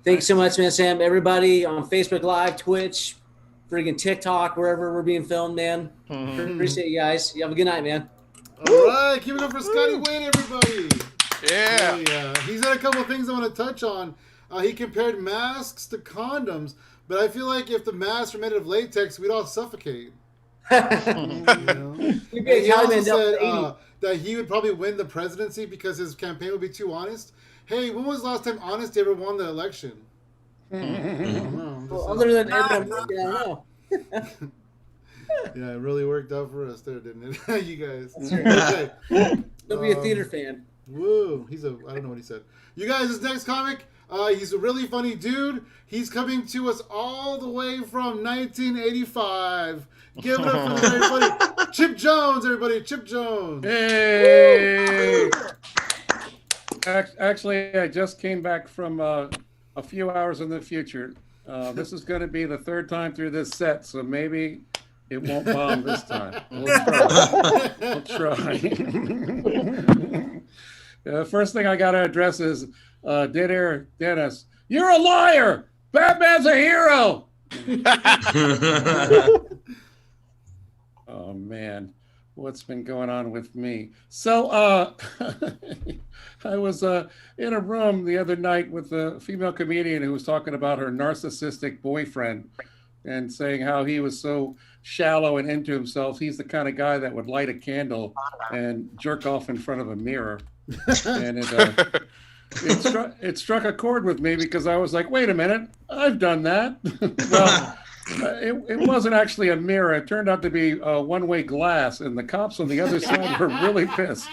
thank you so much, man, Sam. Everybody on Facebook Live, Twitch, freaking TikTok, wherever we're being filmed, man. Appreciate you guys. You have a good night, man. All right, keep it up for Scotty Wade, everybody. Yeah. Oh, yeah. He's had a couple of things I want to touch on. He compared masks to condoms, but I feel like if the masks were made of latex, we'd all suffocate. He also said that he would probably win the presidency because his campaign would be too honest. Hey, when was the last time Honesty ever won the election? Well, other than everyone, I don't know. Yeah, it really worked out for us there, didn't it? You guys. Okay. Don't be a theater fan. Woo. I don't know what he said. You guys, this next comic, he's a really funny dude. He's coming to us all the way from 1985. Give it up for the very funny Chip Jones, everybody. Chip Jones. Hey! Actually, I just came back from a few hours in the future. This is going to be the third time through this set, so maybe it won't bomb this time. We'll try. The first thing I got to address is Dennis. You're a liar! Batman's a hero! Oh, man. What's been going on with me? So I was in a room the other night with a female comedian who was talking about her narcissistic boyfriend and saying how he was so shallow and into himself. He's the kind of guy that would light a candle and jerk off in front of a mirror. And it struck a chord with me because I was like, wait a minute, I've done that. Well, it wasn't actually a mirror. It turned out to be a one-way glass, and the cops on the other side were really pissed.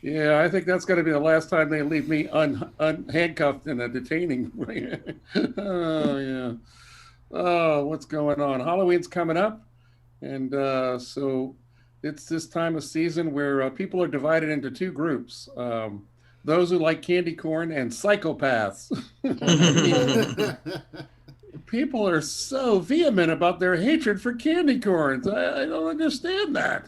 Yeah, I think that's going to be the last time they leave me unhandcuffed in a detaining ring. Oh, yeah. Oh, what's going on? Halloween's coming up. And so it's this time of season where people are divided into two groups, those who like candy corn and psychopaths. I mean, people are so vehement about their hatred for candy corns. I don't understand that.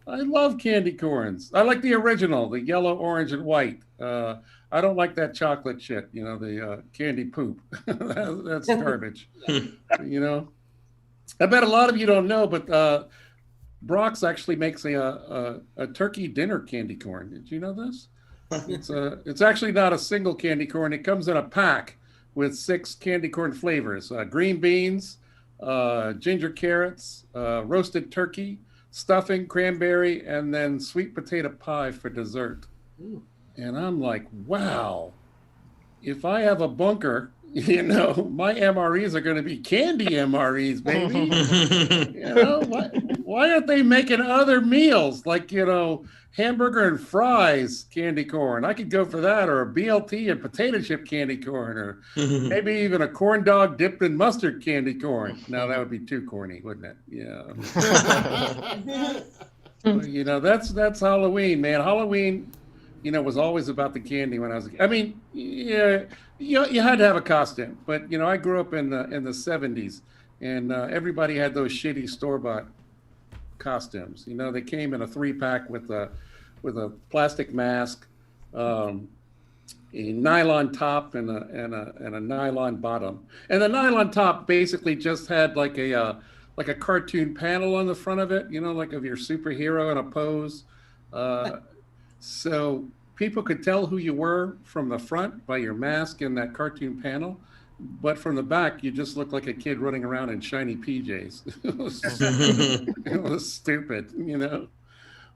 I love candy corns. I like the original, the yellow, orange, and white. I don't like that chocolate shit, the candy poop. That's garbage. You know, I bet a lot of you don't know, but Brock's actually makes a turkey dinner candy corn. Did you know this? It's actually not a single candy corn. It comes in a pack with 6 candy corn flavors: green beans, ginger carrots, roasted turkey, stuffing, cranberry, and then sweet potato pie for dessert. Ooh. And I'm like, wow, if I have a bunker, my MREs are going to be candy MREs, baby. Why aren't they making other meals like, hamburger and fries candy corn? I could go for that, or a BLT and potato chip candy corn, or maybe even a corn dog dipped in mustard candy corn. No, that would be too corny, wouldn't it? Yeah. That's Halloween, man. Halloween, was always about the candy when I was. I mean, yeah, you had to have a costume, but I grew up in the '70s, and everybody had those shitty store-bought costumes. They came in a 3-pack with a plastic mask, a nylon top, and a nylon bottom. And the nylon top basically just had like a cartoon panel on the front of it, like of your superhero in a pose. So people could tell who you were from the front by your mask and that cartoon panel, but from the back, you just looked like a kid running around in shiny PJs. It was stupid,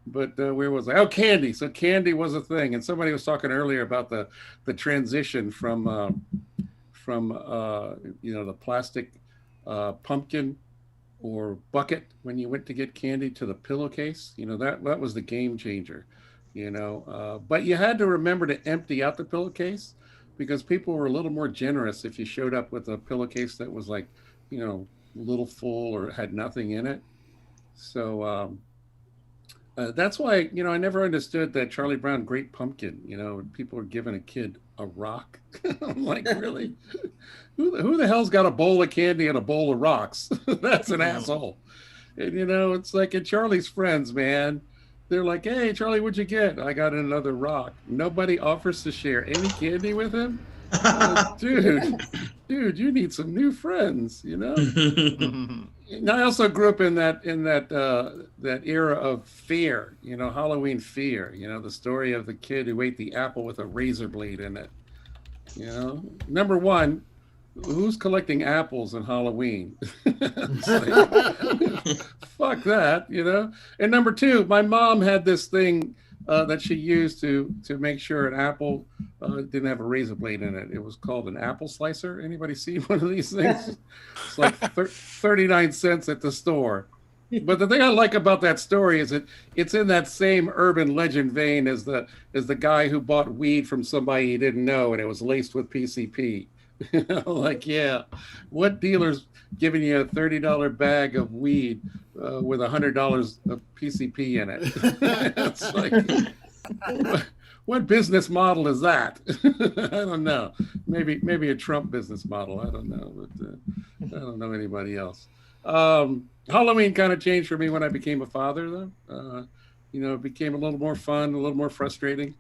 But where was I? Oh, candy. So candy was a thing, and somebody was talking earlier about the transition from the plastic pumpkin or bucket when you went to get candy to the pillowcase. That was the game changer. But you had to remember to empty out the pillowcase, because people were a little more generous if you showed up with a pillowcase that was like, a little full or had nothing in it. So that's why, I never understood that Charlie Brown Great Pumpkin, people were giving a kid a rock. I'm like, really? Who the hell's got a bowl of candy and a bowl of rocks? That's an asshole. And, it's like in Charlie's Friends, man. They're like, hey, Charlie, what'd you get? I got another rock. Nobody offers to share any candy with him? Dude, you need some new friends, And I also grew up in that era of fear, Halloween fear, the story of the kid who ate the apple with a razor blade in it. Number one, who's collecting apples on Halloween? Fuck that, And number two, my mom had this thing that she used to make sure an apple didn't have a razor blade in it. It was called an apple slicer. Anybody seen one of these things? It's like 39 cents at the store. But the thing I like about that story is it's in that same urban legend vein as the guy who bought weed from somebody he didn't know, and it was laced with PCP. Like, yeah, what dealer's giving you a $30 bag of weed with $100 of PCP in it? It's like, what business model is that? I don't know. Maybe a Trump business model. I don't know, but I don't know anybody else. Halloween kind of changed for me when I became a father, though. It became a little more fun, a little more frustrating.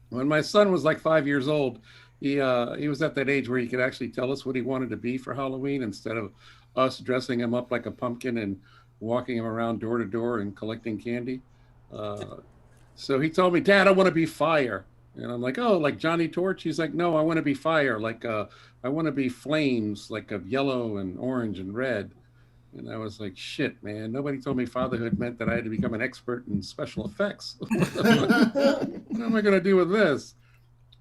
When my son was like 5 years old, he was at that age where he could actually tell us what he wanted to be for Halloween, instead of us dressing him up like a pumpkin and walking him around door to door and collecting candy. So he told me, Dad, I want to be fire. And I'm like, oh, like Johnny Torch? He's like, no, I want to be fire. Like, I want to be flames, like of yellow and orange and red. And I was like, shit, man, nobody told me fatherhood meant that I had to become an expert in special effects. What am I going to do with this?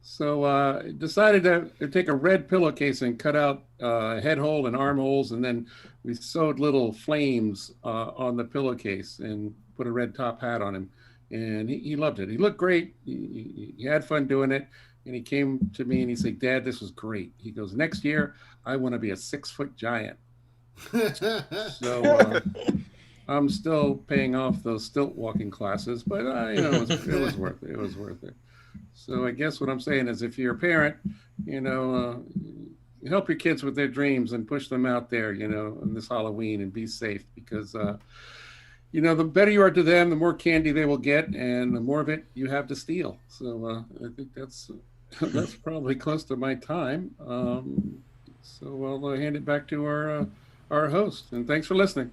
So I decided to take a red pillowcase and cut out head hole and arm holes, and then we sewed little flames on the pillowcase and put a red top hat on him. and he loved it. He looked great. He had fun doing it. And he came to me and he said, "Dad, this was great." He goes, "Next year, I want to be a 6-foot giant." So I'm still paying off those stilt walking classes, but it was worth it. It was worth it. So I guess what I'm saying is, if you're a parent, help your kids with their dreams and push them out there, on this Halloween, and be safe, because the better you are to them, the more candy they will get, and the more of it you have to steal. So I think that's probably close to my time. So I'll hand it back to our host, and thanks for listening.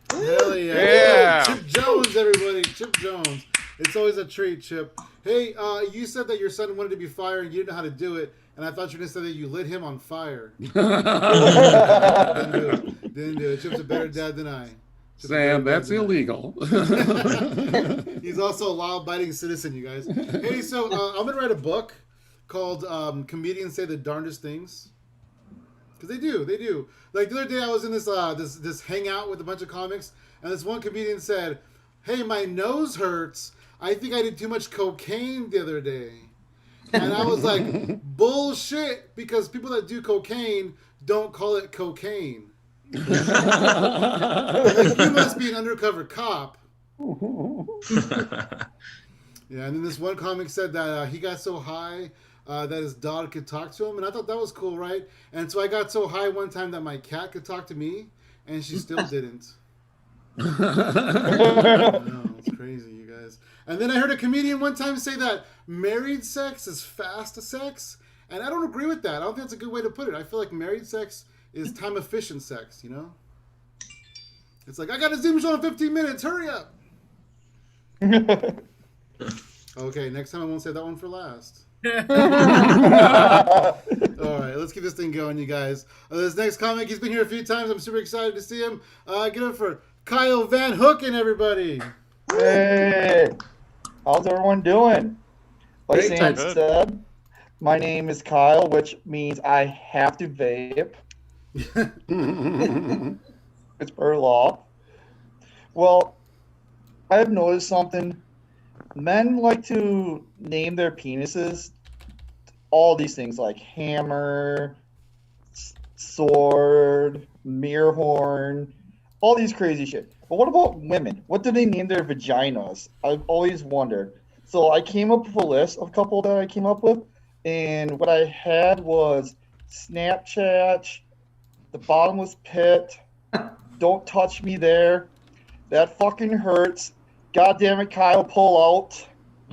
Hell yeah. Chip Jones, everybody. Chip Jones. It's always a treat, Chip. Hey, you said that your son wanted to be fire and you didn't know how to do it, and I thought you were going to say that you lit him on fire. Didn't do it. Chip's a better dad than I. Sam, that's illegal. He's also a law-abiding citizen, you guys. Hey, so I'm going to write a book called Comedians Say the Darndest Things. Because they do. Like the other day I was in this hangout with a bunch of comics, and this one comedian said, "Hey, my nose hurts. I think I did too much cocaine the other day." And I was like, bullshit, because people that do cocaine don't call it cocaine. Like, you must be an undercover cop. Yeah, and then this one comic said that he got so high that his dog could talk to him, and I thought that was cool, right? And so I got so high one time that my cat could talk to me, and she still didn't. I know, it's crazy, you guys. And then I heard a comedian one time say that married sex is fast sex, and I don't agree with that. I don't think that's a good way to put it. I feel like married sex is time efficient sex, It's like, I got a Zoom show in 15 minutes, hurry up. Okay, next time I won't say that one for last. All right, let's keep this thing going, you guys. This next comic, he's been here a few times. I'm super excited to see him. Get up for Kyle Van Hooken, everybody. Hey, how's everyone doing? Like Sam said, my name is Kyle, which means I have to vape. It's per law. Well, I have noticed something. Men like to name their penises all these things like hammer, sword, mirror horn, all these crazy shit. But what about women? What do they name their vaginas? I've always wondered. So I came up with a list of a couple that I came up with, and what I had was Snapchat, the bottomless pit, don't touch me there, that fucking hurts, God damn it, Kyle, pull out.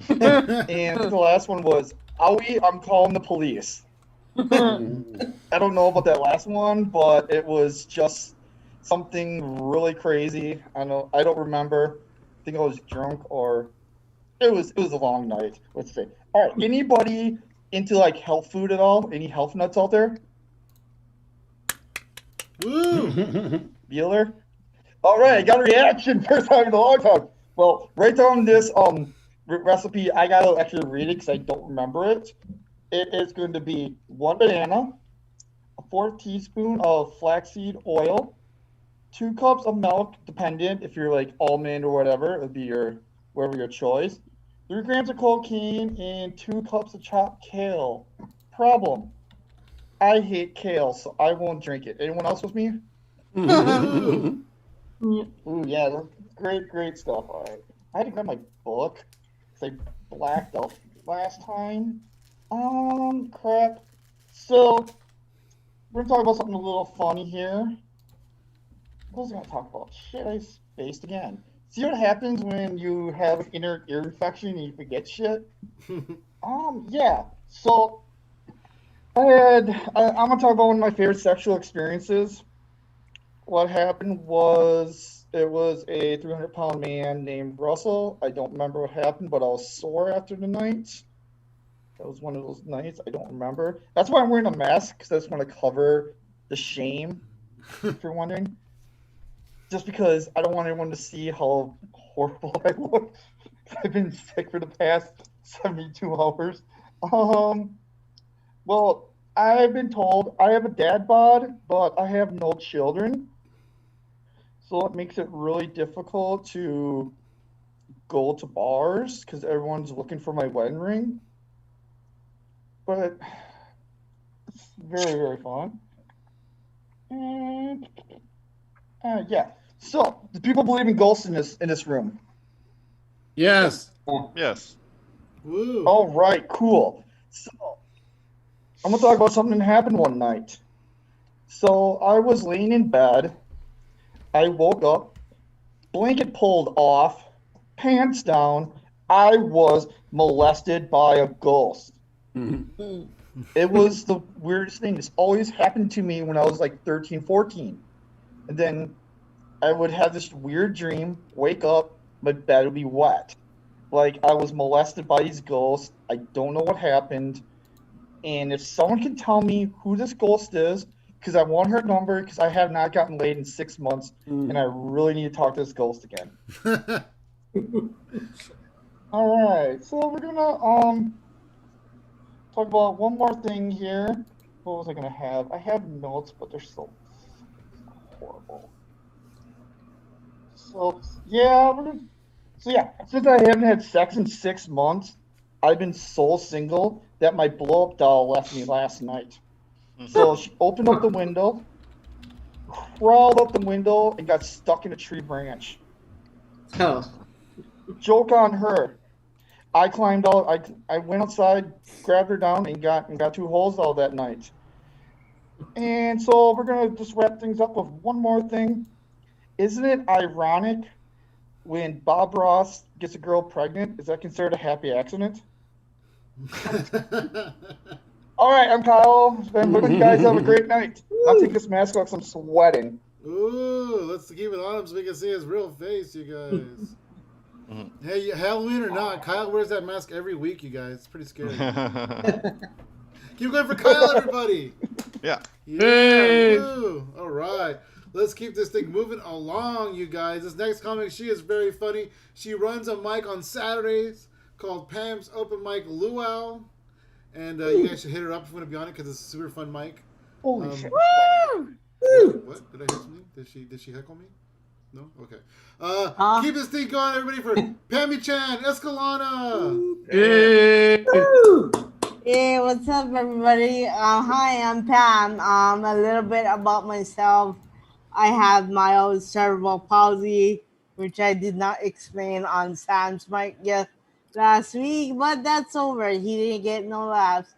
And the last one was, owie, I'm calling the police. I don't know about that last one, but it was just something really crazy. I don't remember. I think I was drunk, or it was a long night. Let's say. All right, anybody into like health food at all? Any health nuts out there? Woo! Bueller? All right, I got a reaction. First time in a long time. Well, right down this recipe, I gotta actually read it because I don't remember it. It is going to be 1 banana, a 4th teaspoon of flaxseed oil, 2 cups of milk, dependent if you're like almond or whatever, it would be whatever your choice. 3 grams of cocaine and 2 cups of chopped kale. Problem: I hate kale, so I won't drink it. Anyone else with me? Ooh, yeah, that's great stuff. All right, I had to grab my book because I blacked out last time. Crap. So we're gonna talk about something a little funny here. What was I gonna talk about? Shit, I spaced again. See what happens when you have an inner ear infection and you forget shit? Yeah. So I'm gonna talk about one of my favorite sexual experiences. What happened was, it was a 300-pound man named Russell. I don't remember what happened, but I was sore after the night. That was one of those nights. I don't remember. That's why I'm wearing a mask, because I just want to cover the shame, if you're wondering. Just because I don't want anyone to see how horrible I look. I've been sick for the past 72 hours. Well, I've been told I have a dad bod, but I have no children. So it makes it really difficult to go to bars because everyone's looking for my wedding ring. But it's very, very fun. And yeah. So, do people believe in ghosts in this room? Yes. Yes. Woo. All right, cool. So, I'm gonna talk about something that happened one night. So, I was laying in bed. I woke up, blanket pulled off, pants down. I was molested by a ghost. It was the weirdest thing. This always happened to me when I was like 13, 14. And then I would have this weird dream, wake up, my bed would be wet. Like I was molested by these ghosts. I don't know what happened. And if someone can tell me who this ghost is, because I want her number, because I have not gotten laid in 6 months, and I really need to talk to this ghost again. All right, so we're gonna talk about one more thing here. What was I gonna have? I have notes, but they're so horrible. So yeah, since I haven't had sex in 6 months, I've been so single that my blow up doll left me last night. So she opened up the window, crawled up the window, and got stuck in a tree branch. Oh, Joke on her. I climbed out. I went outside, grabbed her down, and got 2 holes out that night. And so we're gonna just wrap things up with one more thing. Isn't it ironic when Bob Ross gets a girl pregnant? Is that considered a happy accident? All right, I'm Kyle. Hope you guys have a great night. I'll take this mask off 'cause I'm sweating. Ooh, let's keep it on him so we can see his real face, you guys. Hey, Halloween or not, Kyle wears that mask every week, you guys. It's pretty scary. Keep going for Kyle, everybody. Yeah. Hey. Woo. All right. Let's keep this thing moving along, you guys. This next comic, she is very funny. She runs a mic on Saturdays called Pam's Open Mic Luau. And you guys should hit her up if you want to be on it because it's a super fun mic. Holy shit. What? Did I hear something? Did she heckle me? No? Okay. Keep this thing going, everybody, for Pammy Chan, Escalana. Hey. Hey, what's up, everybody? Hi, I'm Pam. A little bit about myself. I have my own cerebral palsy, which I did not explain on Sam's mic yet last week, but that's over. He didn't get no laughs.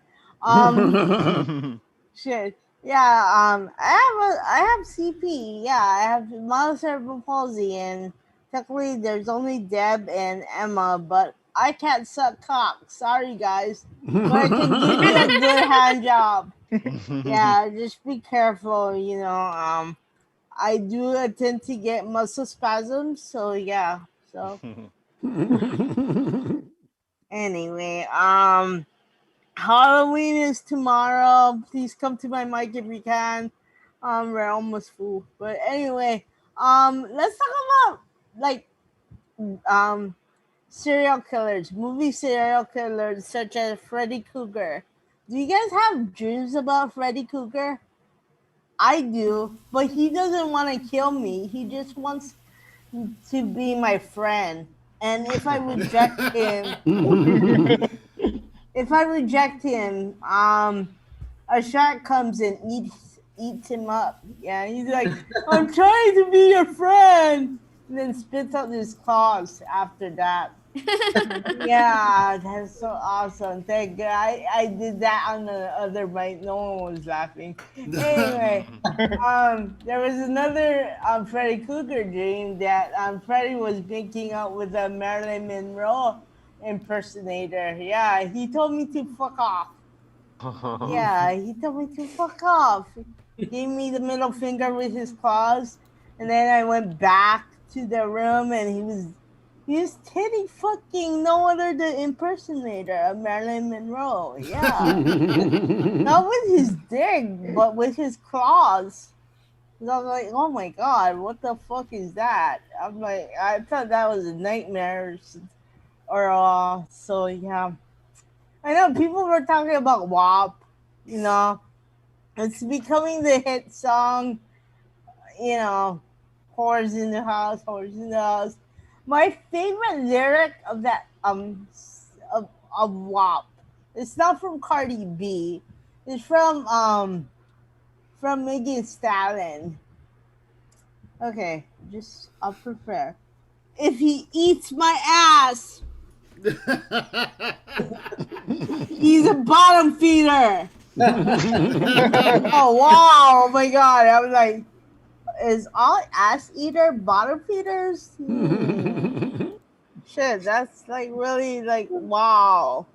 Shit. Yeah, I have CP. Yeah, I have mild cerebral palsy, and technically there's only Deb and Emma, but I can't suck cock. Sorry, guys, but I can give you a good hand job. Yeah, just be careful. I do tend to get muscle spasms, so yeah. So anyway, Halloween is tomorrow. Please come to my mic if you can. We're almost full. But anyway, let's talk about like serial killers, movie serial killers such as Freddy Krueger. Do you guys have dreams about Freddy Krueger? I do, but he doesn't want to kill me. He just wants to be my friend. And if I reject him, a shark comes and eats him up. Yeah, he's like, I'm trying to be your friend, and then spits out his claws after that. Yeah, that's so awesome. Thank God. I did that on the other mic. No one was laughing. Anyway, there was another Freddy Krueger dream that Freddy was making out with a Marilyn Monroe impersonator. Yeah, he told me to fuck off. Yeah, he told me to fuck off. Gave me the middle finger with his claws, and then I went back to the room, and he was titty fucking no other than impersonator of Marilyn Monroe. Yeah, not with his dick, but with his claws. So I was like, oh my god, what the fuck is that? I'm like, I thought that was a nightmare, so yeah. I know people were talking about WAP. It's becoming the hit song. Whores in the house, whores in the house. My favorite lyric of that of WAP. It's not from Cardi B. It's from Megan Stallion. Okay, just I'll prepare. If he eats my ass, he's a bottom feeder. Oh wow! Oh my god! I was like, is all ass eater bottom feeders? Shit, that's like really like wow.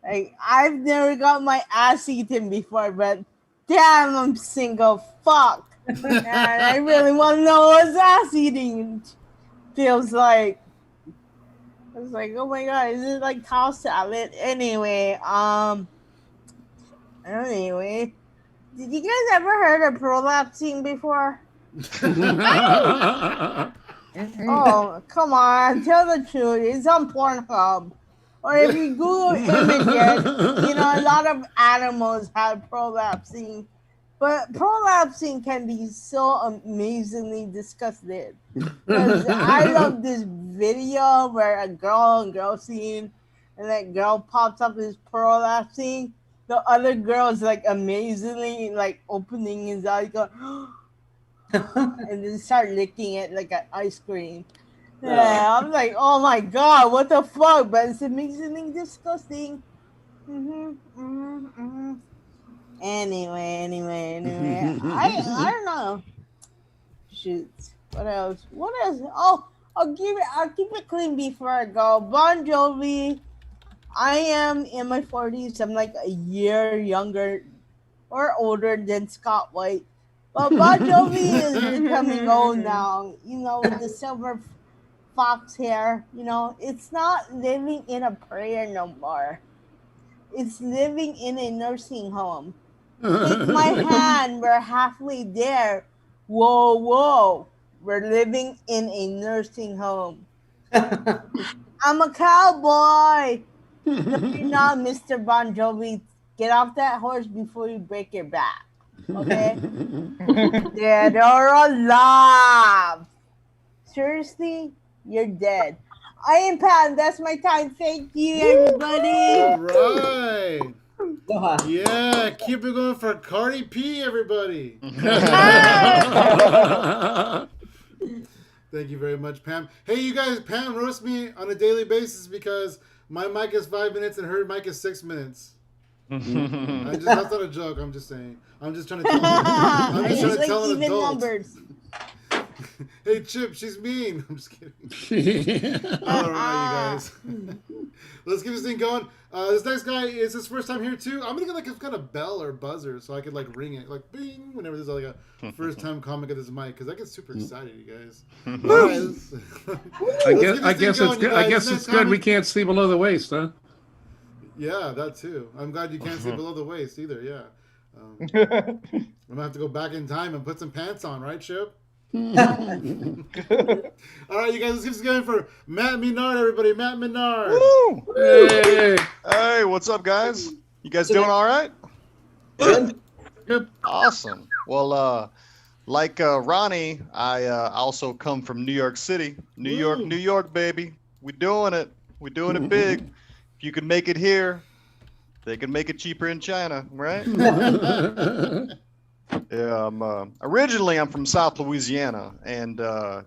Like I've never got my ass eaten before, but damn, I'm single. Fuck. And I really want to know what ass eating feels like. I was like, oh my god, is it like tossed salad? Anyway, did you guys ever heard of prolapsing before? Oh, come on, tell the truth. It's on Pornhub. Or if you Google images, a lot of animals have prolapsing. But prolapsing can be so amazingly disgusting. Because I love this video where a girl scene, and that girl pops up his prolapsing. The other girl is like amazingly like opening his eyes, going, and then start licking it like an ice cream. Yeah, I'm like, oh my god, what the fuck? But it's amazingly disgusting. Anyway. I don't know. Shoot. What else? Oh, I'll keep it clean before I go. Bon Jovi. I am in my 40s. I'm like a year younger or older than Scott White. But Bon Jovi is becoming old now. With the silver fox hair. It's not living in a prayer no more. It's living in a nursing home. Take my hand, we're halfway there. Whoa, we're living in a nursing home. I'm a cowboy. No, you're not, Mr. Bon Jovi. Get off that horse before you break your back. Okay? Dead or alive. Seriously, you're dead. I am Pat. That's my time. Thank you, everybody. All right. Yeah, keep it going for Cardi P, everybody. Thank you very much, Pam. Hey, you guys, Pam roasts me on a daily basis because my mic is 5 minutes and her mic is 6 minutes. That's not a joke. I'm just saying. I'm just trying to tell. I'm just trying to tell an adult. Numbers. Hey, Chip, she's mean. I'm just kidding. All right, you guys. Let's get this thing going. This next guy is his first time here too. I'm gonna get like a kind of bell or buzzer so I could like ring it, like bing, whenever there's like a first time comic at this mic, because I get super excited, you guys. I guess it's good we can't see below the waist, huh? Yeah, that too. I'm glad you can't see below the waist either. Yeah. I'm gonna have to go back in time and put some pants on, right, Chip? All right, you guys, let's get this going for Matt Menard, everybody. Matt Menard. Woo! Hey. Hey, what's up, guys? You guys doing all right? Good. Awesome. Well, like Ronnie, I also come from New York City. New York, baby. We're doing it. We're doing it big. If you can make it here, they can make it cheaper in China, right? Yeah, originally I'm from South Louisiana, and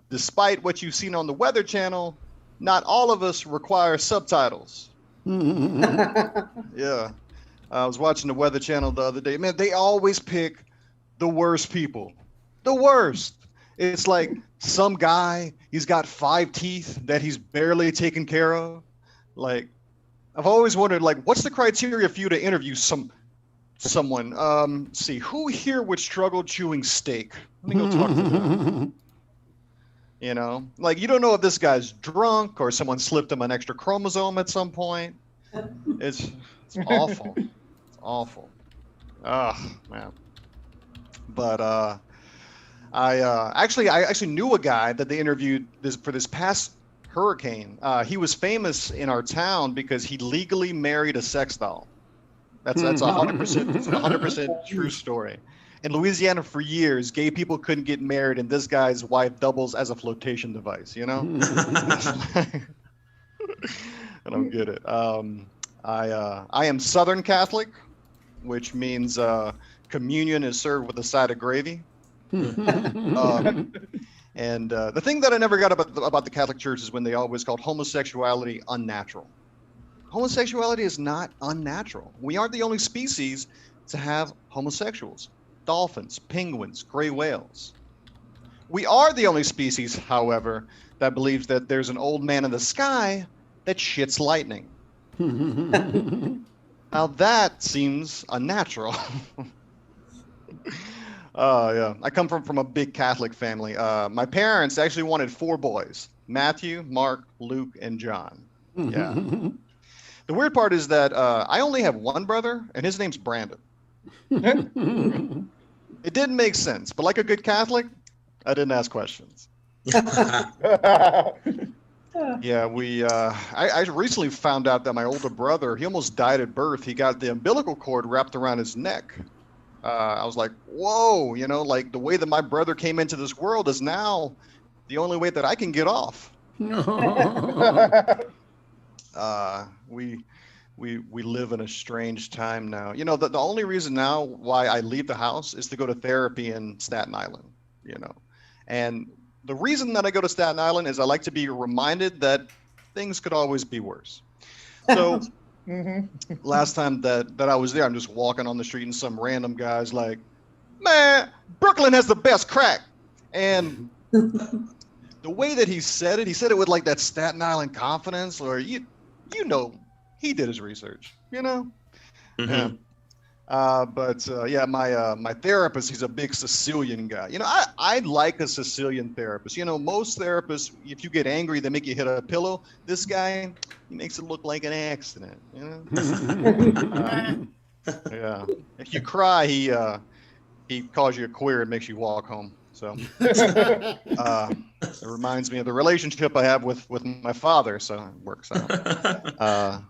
despite what you've seen on the Weather Channel, not all of us require subtitles. Yeah, I was watching the Weather Channel the other day. Man, they always pick the worst people. The worst. It's like some guy, he's got 5 teeth that he's barely taken care of. Like, I've always wondered, like, what's the criteria for you to interview someone? See, who here would struggle chewing steak? Let me go talk to them. You know, like, you don't know if this guy's drunk or someone slipped him an extra chromosome at some point. It's awful. It's awful. Oh, man. But I actually knew a guy that they interviewed for this past hurricane. He was famous in our town because he legally married a sex doll. That's 100%. It's a 100% true story. In Louisiana, for years, gay people couldn't get married, and this guy's wife doubles as a flotation device. You know, I don't get it. I am Southern Catholic, which means communion is served with a side of gravy. And the thing that I never got about the Catholic Church is when they always called homosexuality unnatural. Homosexuality is not unnatural. We aren't the only species to have homosexuals. Dolphins, penguins, gray whales. We are the only species, however, that believes that there's an old man in the sky that shits lightning. Now that seems unnatural. Yeah, I come from a big Catholic family. My parents actually wanted 4 boys: Matthew, Mark, Luke, and John. Yeah. The weird part is that I only have one brother, and his name's Brandon. It didn't make sense, but like a good Catholic, I didn't ask questions. Yeah, I recently found out that my older brother, he almost died at birth. He got the umbilical cord wrapped around his neck. I was like, whoa, you know, like the way that my brother came into this world is now the only way that I can get off. We live in a strange time now. You know, the only reason now why I leave the house is to go to therapy in Staten Island, you know. And the reason that I go to Staten Island is I like to be reminded that things could always be worse. So last time that I was there, I'm just walking on the street and some random guy's like, man, Brooklyn has the best crack. And the way that he said it with like that Staten Island confidence, or you know, he did his research, you know? Yeah. Yeah, my therapist, he's a big Sicilian guy. You know, I like a Sicilian therapist. You know, most therapists, if you get angry, they make you hit a pillow. This guy, he makes it look like an accident, you know? Yeah. If you cry, he calls you a queer and makes you walk home. So it reminds me of the relationship I have with my father, so it works out.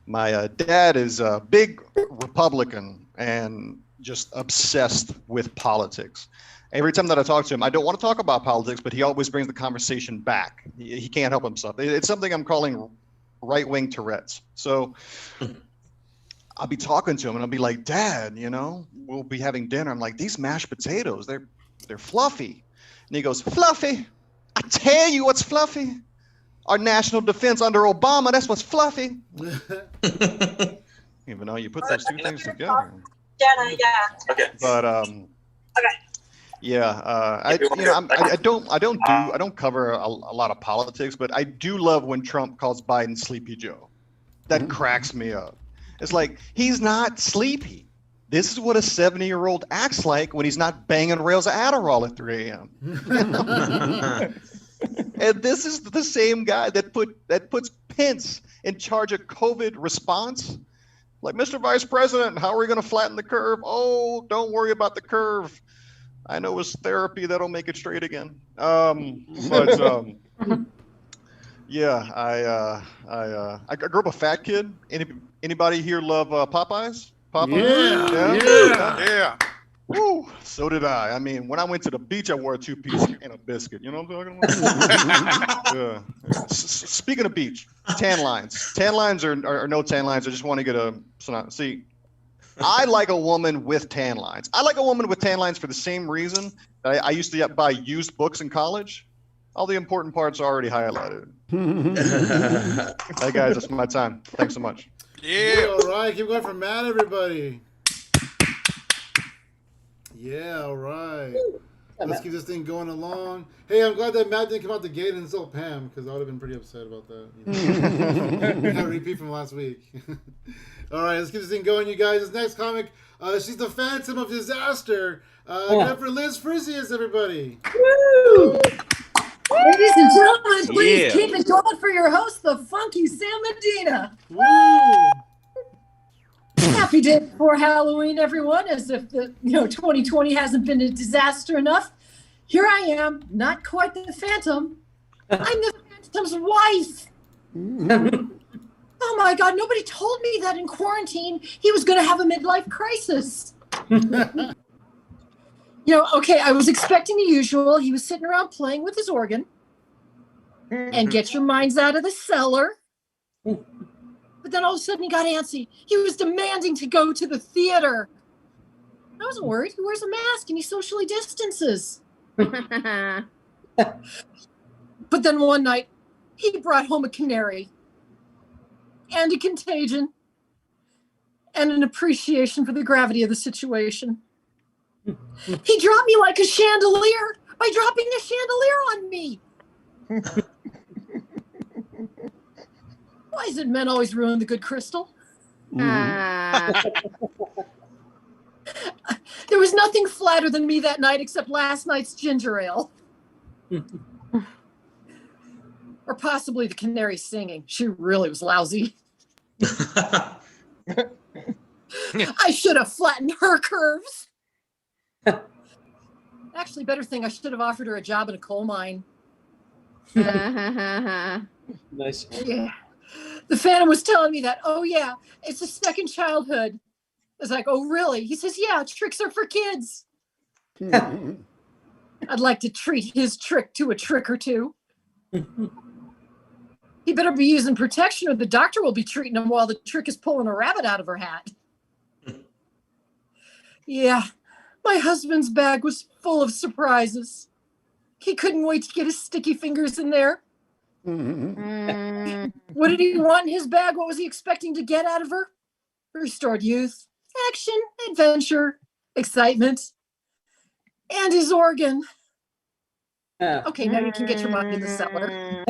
My dad is a big Republican and just obsessed with politics. Every time that I talk to him, I don't want to talk about politics, but he always brings the conversation back. He can't help himself. It's something I'm calling right-wing Tourette's. So I'll be talking to him and I'll be like, Dad, you know, we'll be having dinner. I'm like, these mashed potatoes, they're fluffy. And he goes, fluffy? I tell you what's fluffy. Our national defense under Obama, that's what's fluffy. Even though you put those two things together. Jenna, yeah. Okay. But Okay. yeah, I don't cover a lot of politics, but I do love when Trump calls Biden Sleepy Joe. That cracks me up. It's like, he's not sleepy. This is what a 70-year-old acts like when he's not banging rails of Adderall at 3 a.m. And this is the same guy that puts Pence in charge of COVID response. Like, Mr. Vice President, how are we going to flatten the curve? Oh, don't worry about the curve. I know it's therapy that'll make it straight again. Yeah, I grew up a fat kid. Anybody here love Popeyes? Popeyes? Yeah. Woo, so did I. I mean, when I went to the beach, I wore a 2-piece and a biscuit. You know what I'm talking about? Yeah. Speaking of beach, tan lines. Tan lines or no tan lines. I just want to get a see. I like a woman with tan lines. I like a woman with tan lines for the same reason that I used to buy used books in college. All the important parts are already highlighted. Hey guys, that's my time. Thanks so much. Yeah. All right, keep going for Matt, everybody. Yeah, all right. Let's keep this thing going along. Hey, I'm glad that Matt didn't come out the gate and insult Pam, because I would have been pretty upset about that. You know? Repeat from last week. All right, let's keep this thing going, you guys. This next comic, she's the Phantom of Disaster. Except for Liz Frisius, everybody. Woo! Ladies and gentlemen, please keep it going for your host, the funky Sam Medina. Woo! Happy day before Halloween, everyone. As if 2020 hasn't been a disaster enough. Here I am, not quite the Phantom. I'm the Phantom's wife. Oh my God! Nobody told me that in quarantine he was going to have a midlife crisis. Okay, I was expecting the usual. He was sitting around playing with his organ. And get your minds out of the cellar. But then all of a sudden he got antsy. He was demanding to go to the theater. I wasn't worried. He wears a mask and he socially distances. But then one night, he brought home a canary and a contagion and an appreciation for the gravity of the situation. He dropped me like a chandelier by dropping a chandelier on me. Why is it men always ruin the good crystal? There was nothing flatter than me that night except last night's ginger ale. Or possibly the canary singing. She really was lousy. I should have flattened her curves. Actually, better thing, I should have offered her a job in a coal mine. Nice. Yeah. The Phantom was telling me that, oh yeah, it's a second childhood. I was like, oh really? He says, yeah, tricks are for kids. I'd like to treat his trick to a trick or two. He better be using protection or the doctor will be treating him while the trick is pulling a rabbit out of her hat. Yeah, my husband's bag was full of surprises. He couldn't wait to get his sticky fingers in there. What did he want in his bag? What was he expecting to get out of her? Restored youth, action, adventure, excitement, and his organ. Okay, now you can get your mind in the cellar.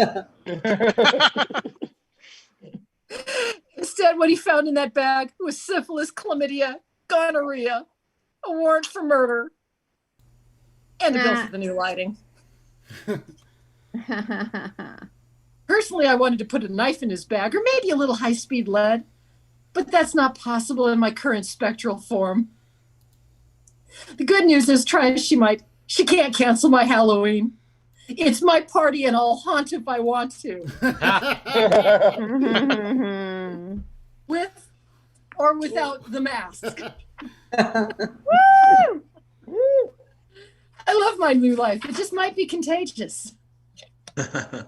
Instead, what he found in that bag was syphilis, chlamydia, gonorrhea, a warrant for murder, and the bill for the new lighting. Personally, I wanted to put a knife in his bag, or maybe a little high-speed lead, but that's not possible in my current spectral form. The good news is, try as she might, she can't cancel my Halloween. It's my party, and I'll haunt if I want to. With or without the mask. Woo! I love my new life. It just might be contagious. Of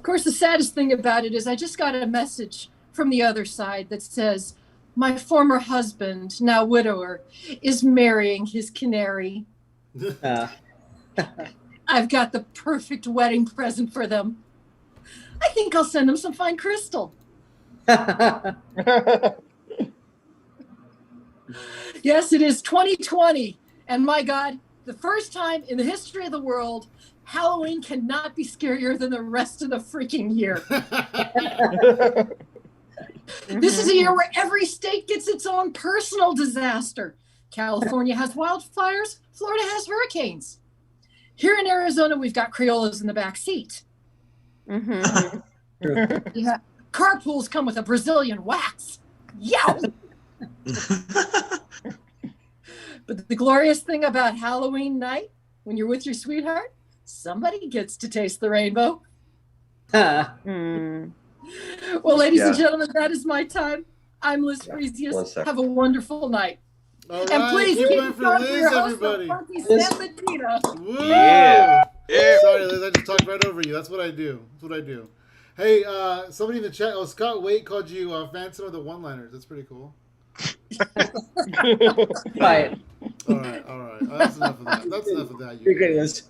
course, the saddest thing about it is I just got a message from the other side that says, my former husband, now widower, is marrying his canary. I've got the perfect wedding present for them. I think I'll send them some fine crystal. Yes, it is 2020. And my God, the first time in the history of the world, Halloween cannot be scarier than the rest of the freaking year. This is a year where every state gets its own personal disaster. California has wildfires. Florida has hurricanes. Here in Arizona, we've got Crayolas in the back seat. Yeah. Carpools come with a Brazilian wax. Yow! But the glorious thing about Halloween night, when you're with your sweetheart, somebody gets to taste the rainbow. Well, ladies and gentlemen, that is my time. I'm Liz Fresius. Have a wonderful night. All right, and please keep keep going for going Liz, for your host, everybody. Woo! Yeah. Sorry, Liz, I just talked right over you. That's what I do. That's what I do. Hey, somebody in the chat, Scott Waite called you Phantom of the One-Liners. That's pretty cool. Right. All right. That's enough of that. That's enough of that. You're great, Liz.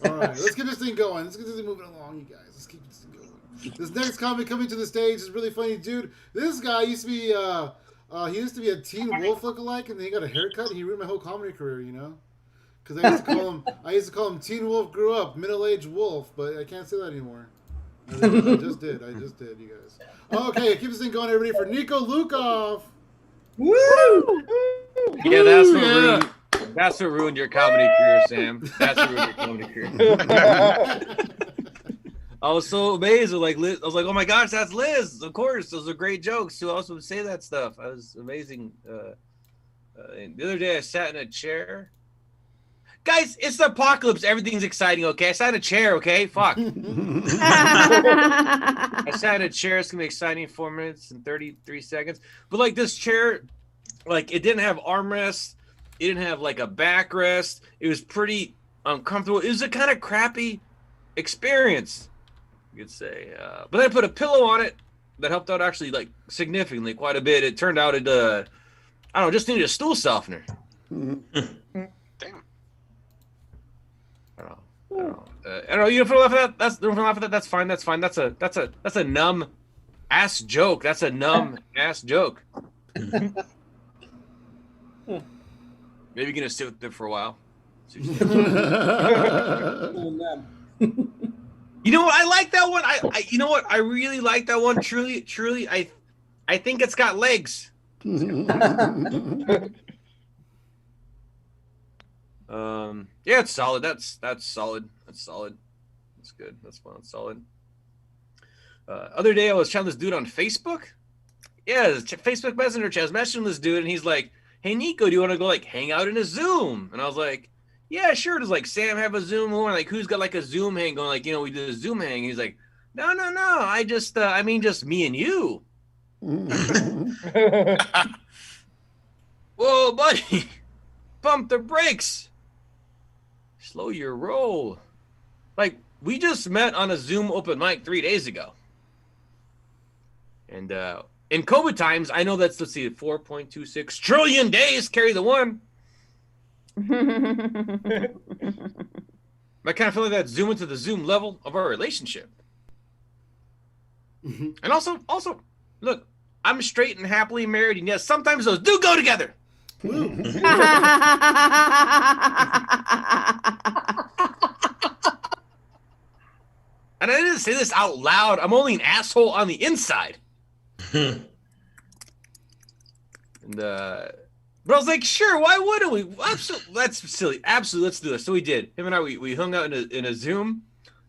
All right, let's get this thing going. Let's get this thing moving along, you guys. Let's keep this thing going. This next comic coming to the stage is really funny, dude. This guy used to be, he used to be a Teen Wolf lookalike, and then he got a haircut, and he ruined my whole comedy career, you know? Because I used to call him Teen Wolf grew up, middle-aged wolf, but I can't say that anymore. I just did, you guys. Okay, keep this thing going, everybody, for Nico Lukov. Woo! Yeah, that's what ruined your comedy career, Sam. That's what ruined your comedy career. I was so amazed with Liz. I was like, oh my gosh, that's Liz. Of course, those are great jokes. Who else would say that stuff? I was amazing. And the other day I sat in a chair. Guys, it's the apocalypse. Everything's exciting, okay? I sat in a chair, okay? Fuck. I sat in a chair. It's going to be exciting 4 minutes and 33 seconds. But this chair, Like, it didn't have armrests. It didn't have like a backrest. It was pretty uncomfortable. It was a kind of crappy experience, you could say. But then I put a pillow on it that helped out actually like significantly, quite a bit. It turned out it, I don't know, just needed a stool softener. Damn. I don't know. You don't laugh at that. Don't laugh at that. That's fine. That's fine. That's a numb ass joke. That's a numb ass joke. Maybe you're gonna sit with it for a while. You know what? I like that one. I you know what? I really like that one. Truly, I think it's got legs. Yeah, it's solid. That's solid. That's solid. That's good. That's fun. That's solid. Other day I was chatting this dude on Facebook. Yeah, Facebook Messenger chat. I was messaging this dude, and he's like, "Hey Nico, do you want to go like hang out in a Zoom?" And I was like, "Yeah, sure." Does like Sam have a Zoom? Or like, who's got like a Zoom hang going? Like, we did a Zoom hang. And he's like, No. I mean, just me and you. Whoa, buddy, pump the brakes. Slow your roll. Like, we just met on a Zoom open mic 3 days ago. And in COVID times, I know that's, let's see, 4.26 trillion days, carry the one. I kind of feel like that Zoom into the Zoom level of our relationship. And also, look, I'm straight and happily married, and yes, sometimes those do go together. And I didn't say this out loud. I'm only an asshole on the inside. And but I was like, sure, why wouldn't we? Absolutely, that's silly. Absolutely, let's do this. So we did. Him and I, we hung out in a Zoom,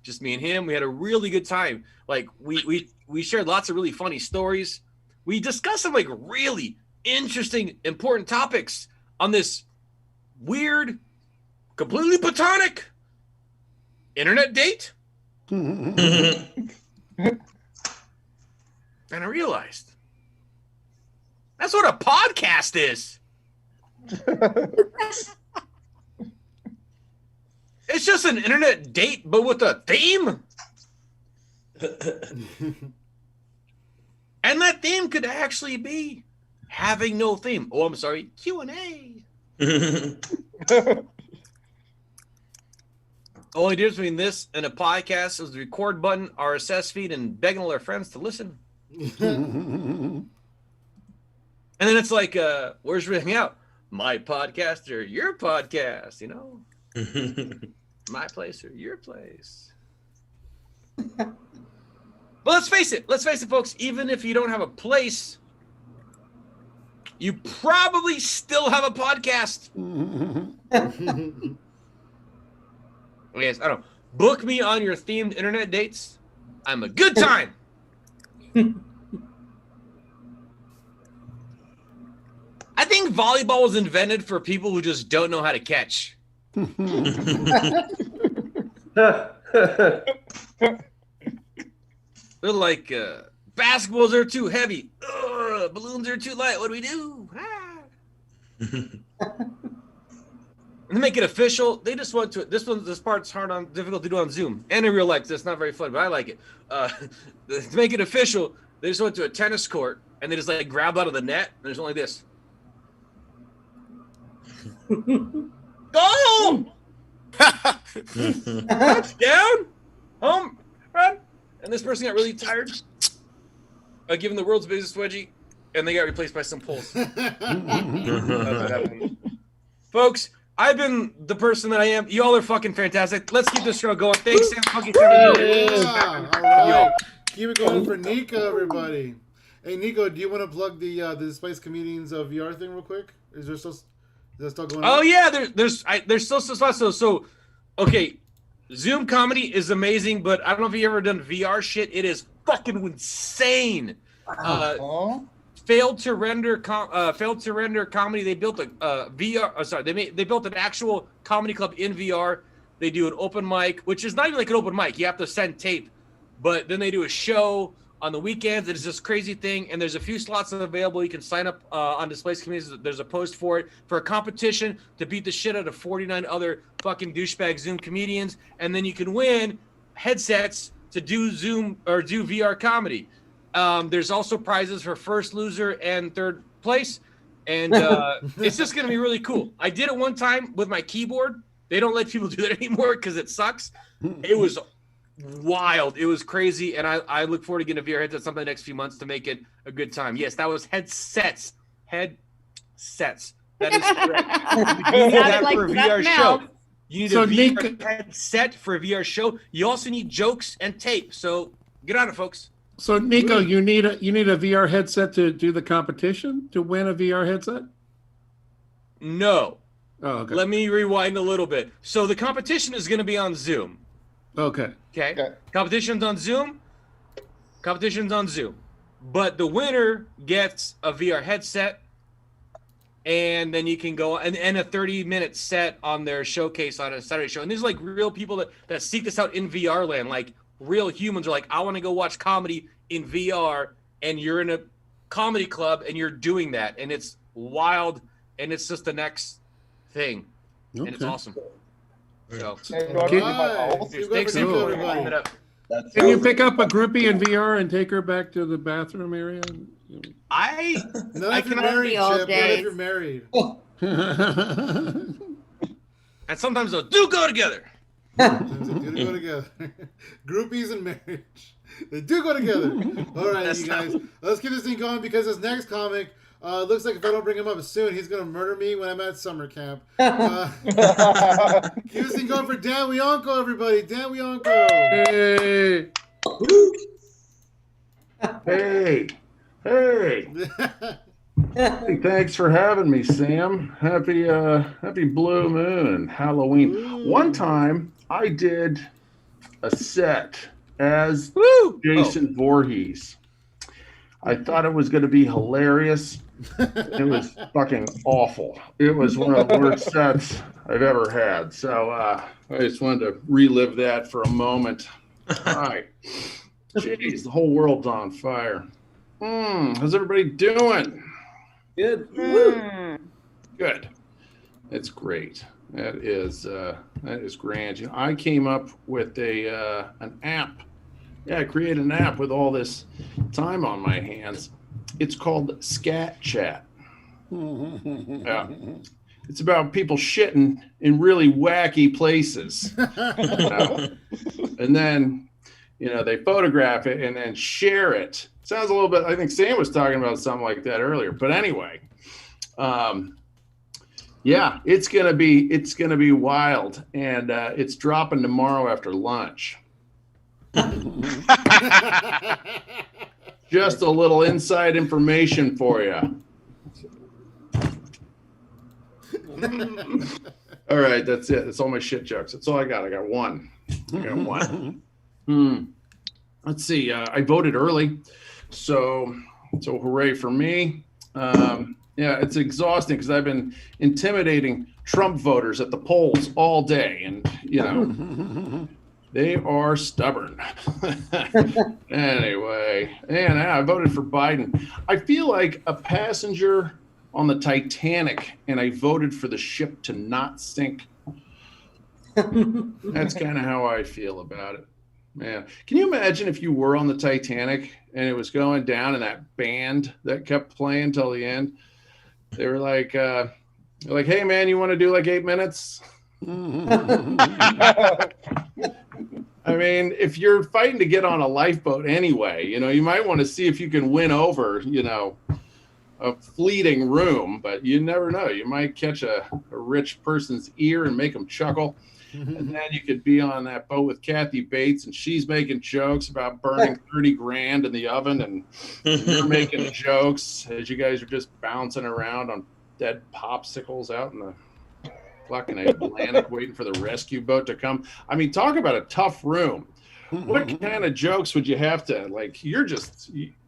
just me and him. We had a really good time. Like, we shared lots of really funny stories. We discussed some like really interesting, important topics on this weird, completely platonic internet date. And I realized that's what a podcast is. It's just an internet date, but with a theme. And that theme could actually be having no theme. Oh, I'm sorry, Q&A. Only difference between this and a podcast is the record button, RSS feed, and begging all our friends to listen. And then it's like, where's we hang out? My podcast or your podcast, My place or your place. But let's face it, folks. Even if you don't have a place, you probably still have a podcast. Yes, I don't know. Book me on your themed internet dates. I'm a good time. I think volleyball was invented for people who just don't know how to catch. They're like, basketballs are too heavy. Balloons are too light. What do we do? And to make it official, they just went to this part's difficult to do on Zoom and in real life. That's not very fun, but I like it. To make it official, they just went to a tennis court and they just like grabbed out of the net and there's only this. Go! Touchdown! Home run! And this person got really tired of giving the world's biggest wedgie, and they got replaced by some poles. Folks, I've been the person that I am. You all are fucking fantastic. Let's keep this show going. Thanks, Sam. Fucking Yeah. All right. Keep it going for Nico, everybody. Hey, Nico, do you want to plug the Spice Comedians of VR thing real quick? Is that still going on? Oh yeah, there's still so okay. Zoom comedy is amazing, but I don't know if you've ever done VR shit. It is fucking insane. Failed to render comedy. They built a VR. They built an actual comedy club in VR. They do an open mic, which is not even like an open mic. You have to send tape, but then they do a show On the weekends, it's this crazy thing, and there's a few slots available. You can sign up on Displaced Communities. There's a post for it for a competition to beat the shit out of 49 other fucking douchebag Zoom comedians, and then you can win headsets to do Zoom or do VR comedy. There's also prizes for first loser and third place, and it's just gonna be really cool. I did it one time with my keyboard. They don't let people do that anymore because it sucks. It was wild. It was crazy, and I look forward to getting a VR headset sometime the next few months to make it a good time. Yes, that was headsets. Headsets. That is correct. You need that for a VR show. You need a VR headset for a VR show. You also need jokes and tape. So get on it, folks. So Nico, you need a VR headset to do the competition to win a VR headset? No. Oh, okay. Let me rewind a little bit. So the competition is going to be on Zoom. Okay. Competition's on Zoom. But the winner gets a VR headset, and then you can go and a 30-minute set on their showcase on a Saturday show. And there's like real people that seek this out in VR land. Like real humans are like, I want to go watch comedy in VR, and you're in a comedy club and you're doing that, and it's wild, and it's just the next thing, and it's awesome. So, thanks everyone. Can you pick up a groupie in VR and take her back to the bathroom area? I can married, Chip. Not if you're married. And sometimes they'll go together. Do go together. Groupies and marriage. They do go together. All right, you guys. Let's keep this thing going because this next comic looks like if I don't bring him up soon, he's going to murder me when I'm at summer camp. Keep this thing going for Dan Wianco, everybody. Dan Wianco. Hey. Hey. Hey, thanks for having me, Sam. Happy Blue Moon and Halloween. Ooh. One time I did a set as Jason Voorhees. I thought it was going to be hilarious. It was fucking awful. It was one of the worst sets I've ever had. So I just wanted to relive that for a moment. All right. Jeez, the whole world's on fire. How's everybody doing? Good. Good. That's great. That is grand. You know, I came up with an app. Yeah, I created an app with all this time on my hands. It's called Scat Chat. Yeah. It's about people shitting in really wacky places. And then, they photograph it and then share it. Sounds a little bit, I think Sam was talking about something like that earlier. But anyway, yeah, it's gonna be wild. And it's dropping tomorrow after lunch. Just a little inside information for you. All right, that's it. That's all my shit jokes. That's all I got. I got one. Let's see. I voted early, so hooray for me. Yeah, it's exhausting because I've been intimidating Trump voters at the polls all day, and they are stubborn. Anyway, and I voted for Biden. I feel like a passenger on the Titanic, and I voted for the ship to not sink. That's kind of how I feel about it. Man, can you imagine if you were on the Titanic and it was going down and that band that kept playing till the end? They were like, hey, man, you want to do like 8 minutes? I mean, if you're fighting to get on a lifeboat anyway, you might want to see if you can win over, a fleeting room, but you never know. You might catch a rich person's ear and make them chuckle. And then you could be on that boat with Kathy Bates, and she's making jokes about burning 30 grand in the oven, and you're making jokes as you guys are just bouncing around on dead popsicles out in the fucking Atlantic waiting for the rescue boat to come. I mean, talk about a tough room. What kind of jokes would you have to,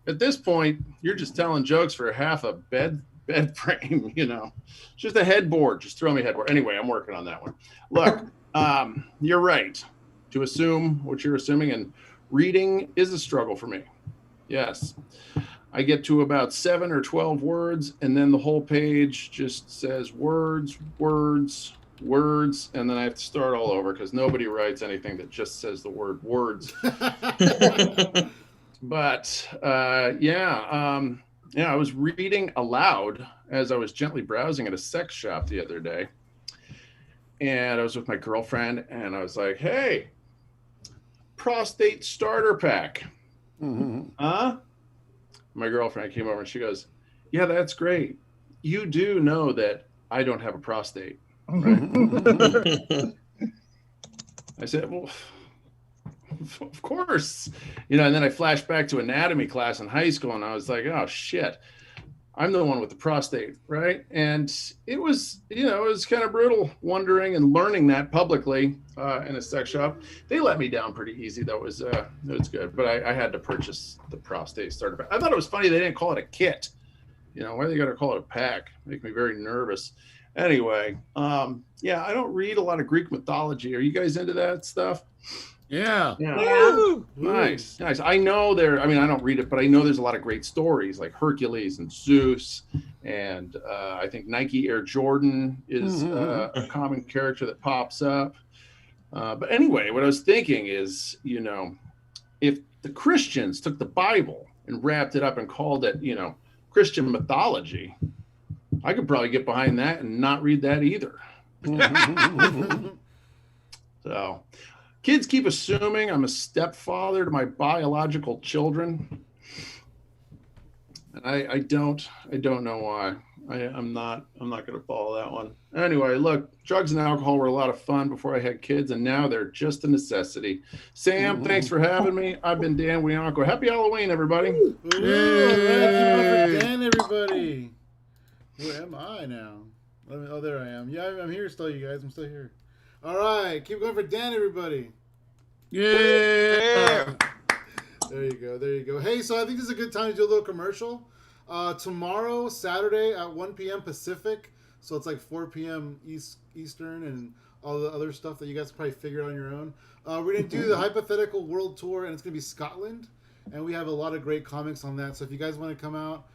at this point, you're just telling jokes for half a bed frame, just a headboard. Just throw me a headboard. Anyway, I'm working on that one. Look, you're right to assume what you're assuming, and reading is a struggle for me. Yes. I get to about 7 or 12 words, and then the whole page just says words, words, words, and then I have to start all over because nobody writes anything that just says the word words. But I was reading aloud as I was gently browsing at a sex shop the other day, and I was with my girlfriend, and I was like, "Hey, prostate starter pack, huh?" My girlfriend came over and she goes, "Yeah, that's great. You do know that I don't have a prostate, right?" I said, "Well, of course." And then I flashed back to anatomy class in high school and I was like, "Oh shit, I'm the one with the prostate," right? And it was kind of brutal wondering and learning that publicly in a sex shop. They let me down pretty easy. That was good. But I had to purchase the prostate starter pack. I thought it was funny they didn't call it a kit. Why they got to call it a pack? Make me very nervous. Anyway, I don't read a lot of Greek mythology. Are you guys into that stuff? Yeah. Nice. I know I don't read it, but I know there's a lot of great stories like Hercules and Zeus. And I think Nike Air Jordan is a common character that pops up. But anyway, what I was thinking is, if the Christians took the Bible and wrapped it up and called it, Christian mythology, I could probably get behind that and not read that either. So kids keep assuming I'm a stepfather to my biological children. And I don't know why. I'm not going to follow that one. Anyway, look, drugs and alcohol were a lot of fun before I had kids, and now they're just a necessity. Sam, thanks for having me. I've been Dan Wianco. Happy Halloween, everybody. Ooh, all right, keep on for Dan, everybody. Where am I now? Oh, there I am. Yeah, I'm here still, you guys. I'm still here. All right, keep going for Dan, everybody. Yeah. There you go. Hey, so I think this is a good time to do a little commercial. Tomorrow, Saturday at 1 p.m. Pacific, so it's like 4 p.m. Eastern and all the other stuff that you guys probably figure out on your own. We're going to do the Hypothetical World Tour, and it's going to be Scotland, and we have a lot of great comics on that. So if you guys want to come out,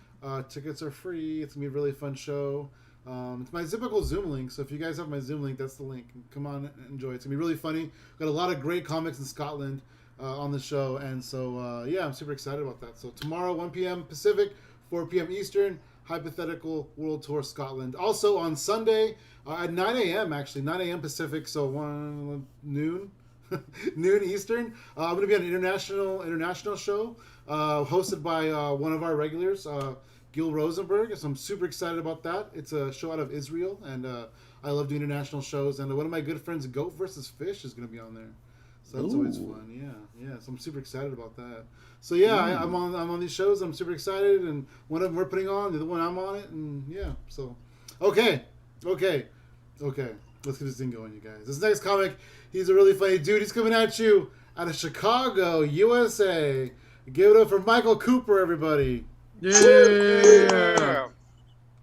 tickets are free. It's going to be a really fun show. It's my typical Zoom link, so if you guys have my Zoom link, that's the link. Come on and enjoy it. It's going to be really funny. Got a lot of great comics in Scotland on the show, and so, I'm super excited about that. So tomorrow, 1 p.m. Pacific, 4 p.m. Eastern, Hypothetical World Tour Scotland. Also on Sunday at 9 a.m. actually, 9 a.m. Pacific, so noon Eastern. I'm going to be on an international show hosted by one of our regulars, Gil Rosenberg. So I'm super excited about that. It's a show out of Israel, and I love doing international shows. And one of my good friends, Goat versus Fish, is going to be on there. So that's always fun. Yeah. So I'm super excited about that. So I'm on these shows. I'm super excited, and one of them we're putting on, the other one I'm on it, and yeah. So, okay. Let's get this thing going, you guys. This next comic, he's a really funny dude. He's coming at you out of Chicago, USA. Give it up for Michael Cooper, everybody. Yeah.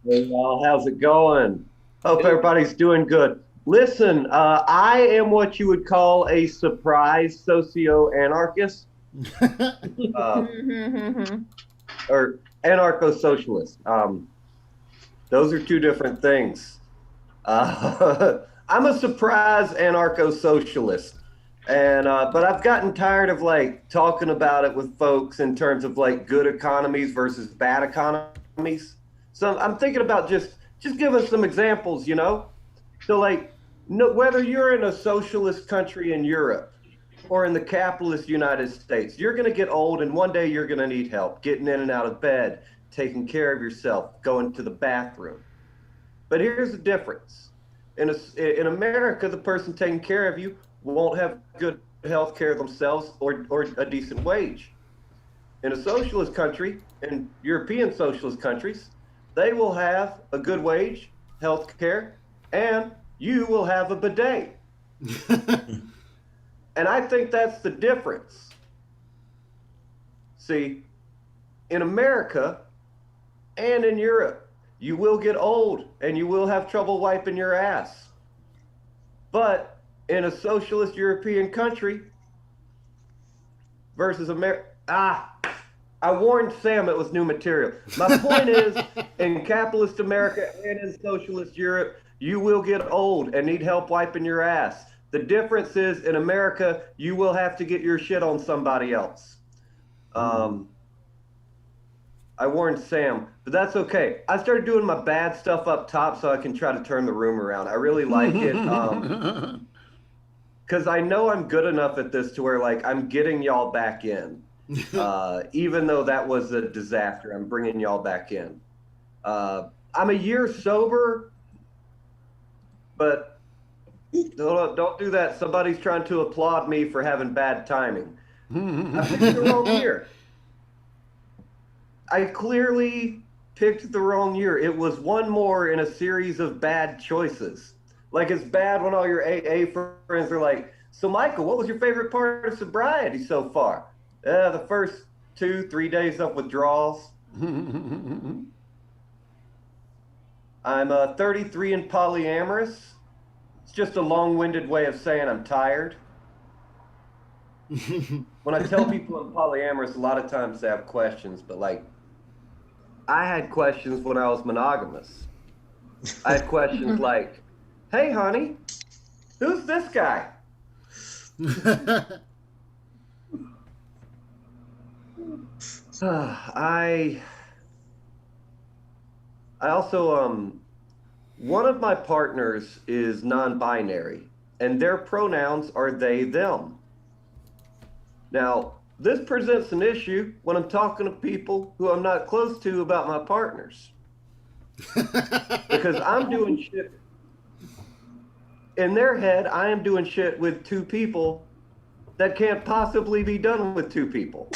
Hey, y'all, how's it going? Hope everybody's doing good. Listen, I am what you would call a surprise socio-anarchist. Or anarcho-socialist. Those are two different things. I'm a surprise anarcho-socialist. And but I've gotten tired of talking about it with folks in terms of good economies versus bad economies. So I'm thinking about just giving some examples, So whether you're in a socialist country in Europe or in the capitalist United States, you're going to get old, and one day you're going to need help getting in and out of bed, taking care of yourself, going to the bathroom. But here's the difference. In America, the person taking care of you won't have good health care themselves or a decent wage. In a socialist country, in European socialist countries, they will have a good wage, health care, and you will have a bidet. And I think that's the difference. See, in America and in Europe, you will get old and you will have trouble wiping your ass. But in a socialist European country versus America, I warned Sam it was new material. My point is, in capitalist America and in socialist Europe, you will get old and need help wiping your ass. The difference is, in America, you will have to get your shit on somebody else. I warned Sam, but that's okay. I started doing my bad stuff up top so I can try to turn the room around. I really like it. Because I know I'm good enough at this to where, like, I'm getting y'all back in. Even though that was a disaster, I'm bringing y'all back in. I'm a year sober, but don't do that. Somebody's trying to applaud me for having bad timing. I picked the wrong year. I clearly picked the wrong year. It was one more in a series of bad choices. Like, it's bad when all your AA friends are like, so Michael, what was your favorite part of sobriety so far? The first 2-3 days of withdrawals. I'm 33 and polyamorous. It's just a long-winded way of saying I'm tired. When I tell people I'm polyamorous, a lot of times they have questions, but like, I had questions when I was monogamous. I had questions like, hey, honey, who's this guy? I also, one of my partners is non-binary, and their pronouns are they, them. Now, this presents an issue when I'm talking to people who I'm not close to about my partners. Because I'm doing shit. In their head, I am doing shit with two people that can't possibly be done with two people.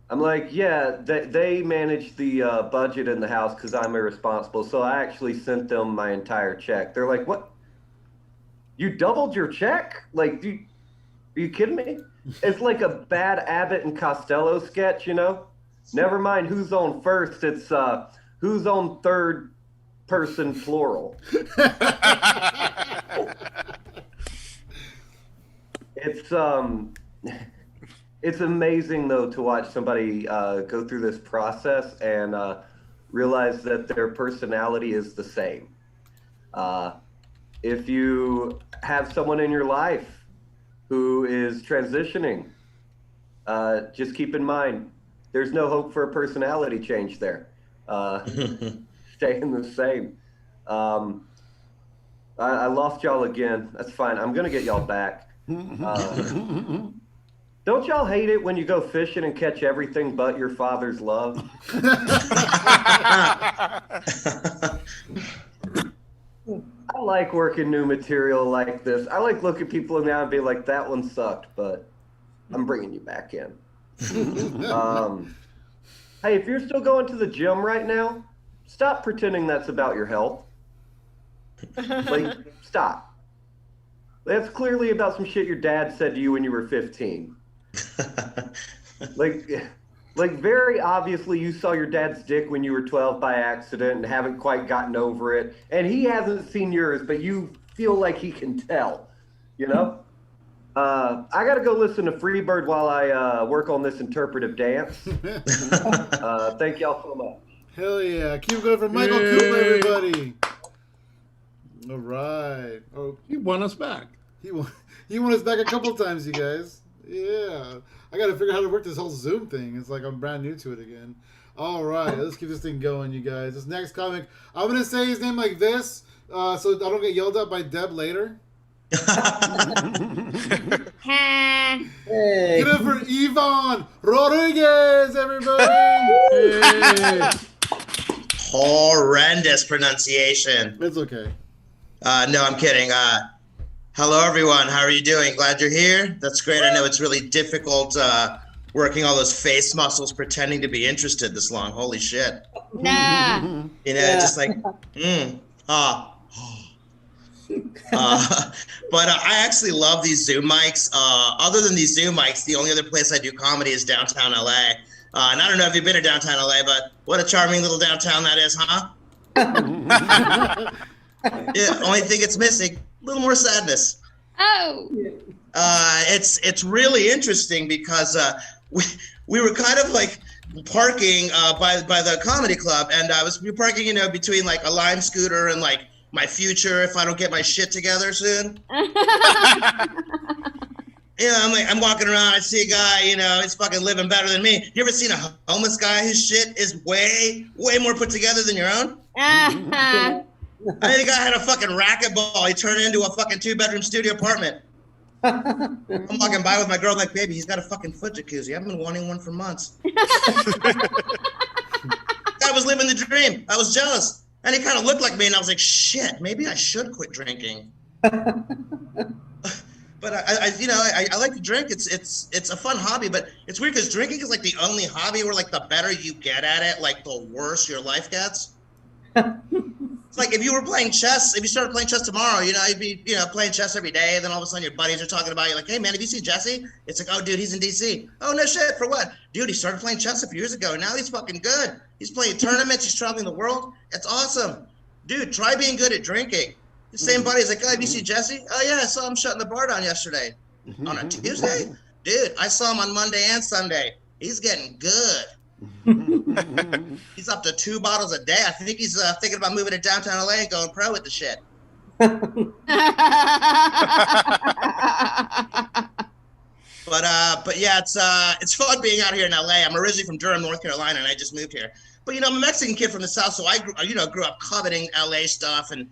I'm like, yeah, they manage the budget in the house because I'm irresponsible. So I actually sent them my entire check. They're like, what? You doubled your check? Like, are you kidding me? It's like a bad Abbott and Costello sketch, you know? Never mind who's on first. It's who's on third person plural. It's amazing though to watch somebody go through this process and realize that their personality is the same. If you have someone in your life who is transitioning, just keep in mind there's no hope for a personality change there. Staying the same. I lost y'all again. That's fine. I'm gonna get y'all back. Don't y'all hate it when you go fishing and catch everything but your father's love? I like working new material like this. I like looking people in the eye and be like, that one sucked, but I'm bringing you back in. Hey, if you're still going to the gym right now, stop pretending that's about your health. Like, stop. That's clearly about some shit your dad said to you when you were 15. Like very obviously you saw your dad's dick when you were 12 by accident and haven't quite gotten over it. And he hasn't seen yours, but you feel like he can tell, you know? I got to go listen to Freebird while I work on this interpretive dance. Thank y'all so much. Hell yeah. Keep going for Michael Cooper, everybody. All right. Oh, he won us back. He won us back a couple times, you guys. Yeah. I got to figure out how to work this whole Zoom thing. It's like I'm brand new to it again. All right. Let's keep this thing going, you guys. This next comic, I'm going to say his name like this so I don't get yelled at by Deb later. Hey. Get it for Ivan Rodriguez, everybody. Hey. Horrendous pronunciation. It's okay. No, I'm kidding. Hello, everyone. How are you doing? Glad you're here. That's great. I know it's really difficult working all those face muscles, pretending to be interested this long. Holy shit. Nah. You know, just like, But I actually love these Zoom mics. Other than these Zoom mics, the only other place I do comedy is downtown LA. And I don't know if you've been to downtown LA, but what a charming little downtown that is, huh? Yeah, only thing it's missing, a little more sadness. Oh. It's really interesting because we were kind of like parking by the comedy club, and we were parking, between like a Lime scooter and like my future if I don't get my shit together soon. I'm walking around, I see a guy, he's fucking living better than me. You ever seen a homeless guy whose shit is way more put together than your own? I mean, the guy had a fucking racquetball. He turned it into a fucking 2-bedroom studio apartment. I'm walking by with my girl, like, baby, he's got a fucking foot jacuzzi. I've been wanting one for months. I was living the dream. I was jealous. And he kind of looked like me, and I was like, shit, maybe I should quit drinking. But I like to drink. It's a fun hobby, but it's weird because drinking is like the only hobby where like the better you get at it, like the worse your life gets. It's like if you were playing chess, if you started playing chess tomorrow, you'd be playing chess every day. Then all of a sudden your buddies are talking about you, like, hey man, have you seen Jesse? It's like, oh dude, he's in DC. Oh no shit, for what? Dude, he started playing chess a few years ago. Now he's fucking good. He's playing tournaments. He's traveling the world. It's awesome, dude. Try being good at drinking. The same buddy's like, oh, have you seen Jesse? Oh yeah, I saw him shutting the bar down yesterday. On a Tuesday? Dude, I saw him on Monday and Sunday. He's getting good. He's up to 2 bottles a day. I think he's thinking about moving to downtown LA and going pro with the shit. But yeah, it's fun being out here in LA. I'm originally from Durham, North Carolina, and I just moved here. But I'm a Mexican kid from the South, so I grew up coveting LA stuff and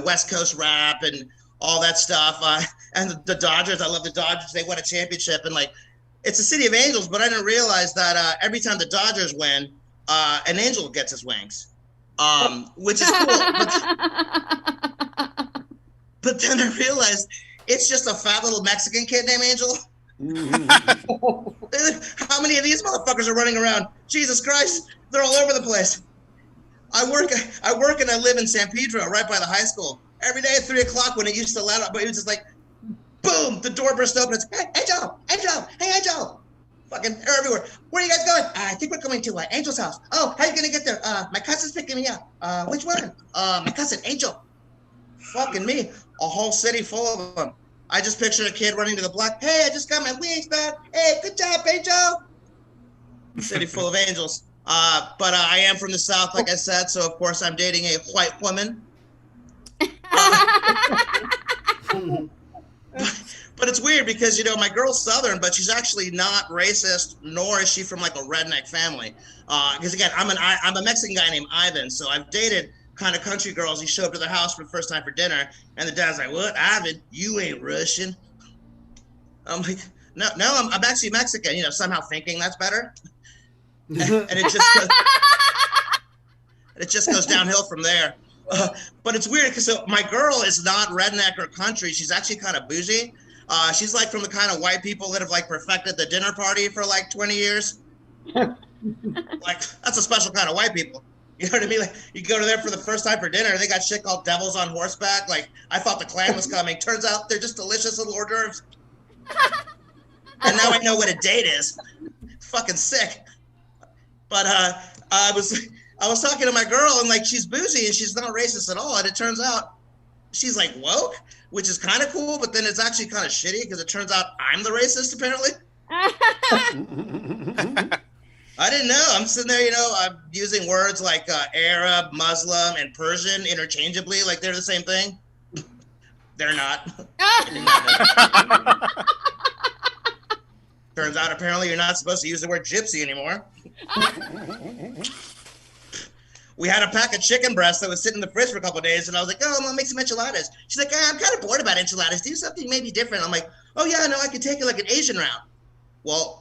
West Coast rap and all that stuff. And the Dodgers, I love the Dodgers. They won a championship, and like it's a city of angels. But I didn't realize that every time the Dodgers win, an angel gets his wings, which is cool. But then I realized it's just a fat little Mexican kid named Angel. How many of these motherfuckers are running around? Jesus Christ, they're all over the place. I work and I live in San Pedro, right by the high school. Every day at 3 o'clock when it used to let up, but it was just like, boom, the door burst open. It's, hey, Angel, hey, Angel. Fucking, they're everywhere. Where are you guys going? I think we're going to Angel's house. Oh, how are you going to get there? My cousin's picking me up. Which one? My cousin, Angel. Fucking me. A whole city full of them. I just pictured a kid running to the block. Hey, I just got my wings back. Hey, good job, Angel. City full of angels. But I am from the South, like I said, so of course I'm dating a white woman. But it's weird because, my girl's Southern, but she's actually not racist, nor is she from like a redneck family. Because again, I'm a Mexican guy named Ivan, so I've dated kind of country girls. You show up to their house for the first time for dinner, and the dad's like, "What, Ivan? You ain't Russian." I'm like, "No, I'm actually Mexican." Somehow thinking that's better, and it just goes downhill from there. But it's weird because my girl is not redneck or country. She's actually kind of bougie. She's like from the kind of white people that have like perfected the dinner party for like 20 years. Like that's a special kind of white people. You know what I mean? Like you go to there for the first time for dinner, they got shit called devils on horseback. Like I thought the Klan was coming. Turns out they're just delicious little hors d'oeuvres. And now I know what a date is. Fucking sick. But I was talking to my girl and like she's bougie and she's not racist at all. And it turns out she's like woke, which is kind of cool, but then it's actually kind of shitty because it turns out I'm the racist apparently. I didn't know. I'm sitting there, I'm using words like Arab, Muslim, and Persian interchangeably, like they're the same thing. They're not. Turns out, apparently, you're not supposed to use the word gypsy anymore. We had a pack of chicken breasts that was sitting in the fridge for a couple of days, and I was like, oh, I'm going to make some enchiladas. She's like, I'm kind of bored about enchiladas. Do something maybe different. I'm like, oh, yeah, no, I could take it like an Asian route. Well,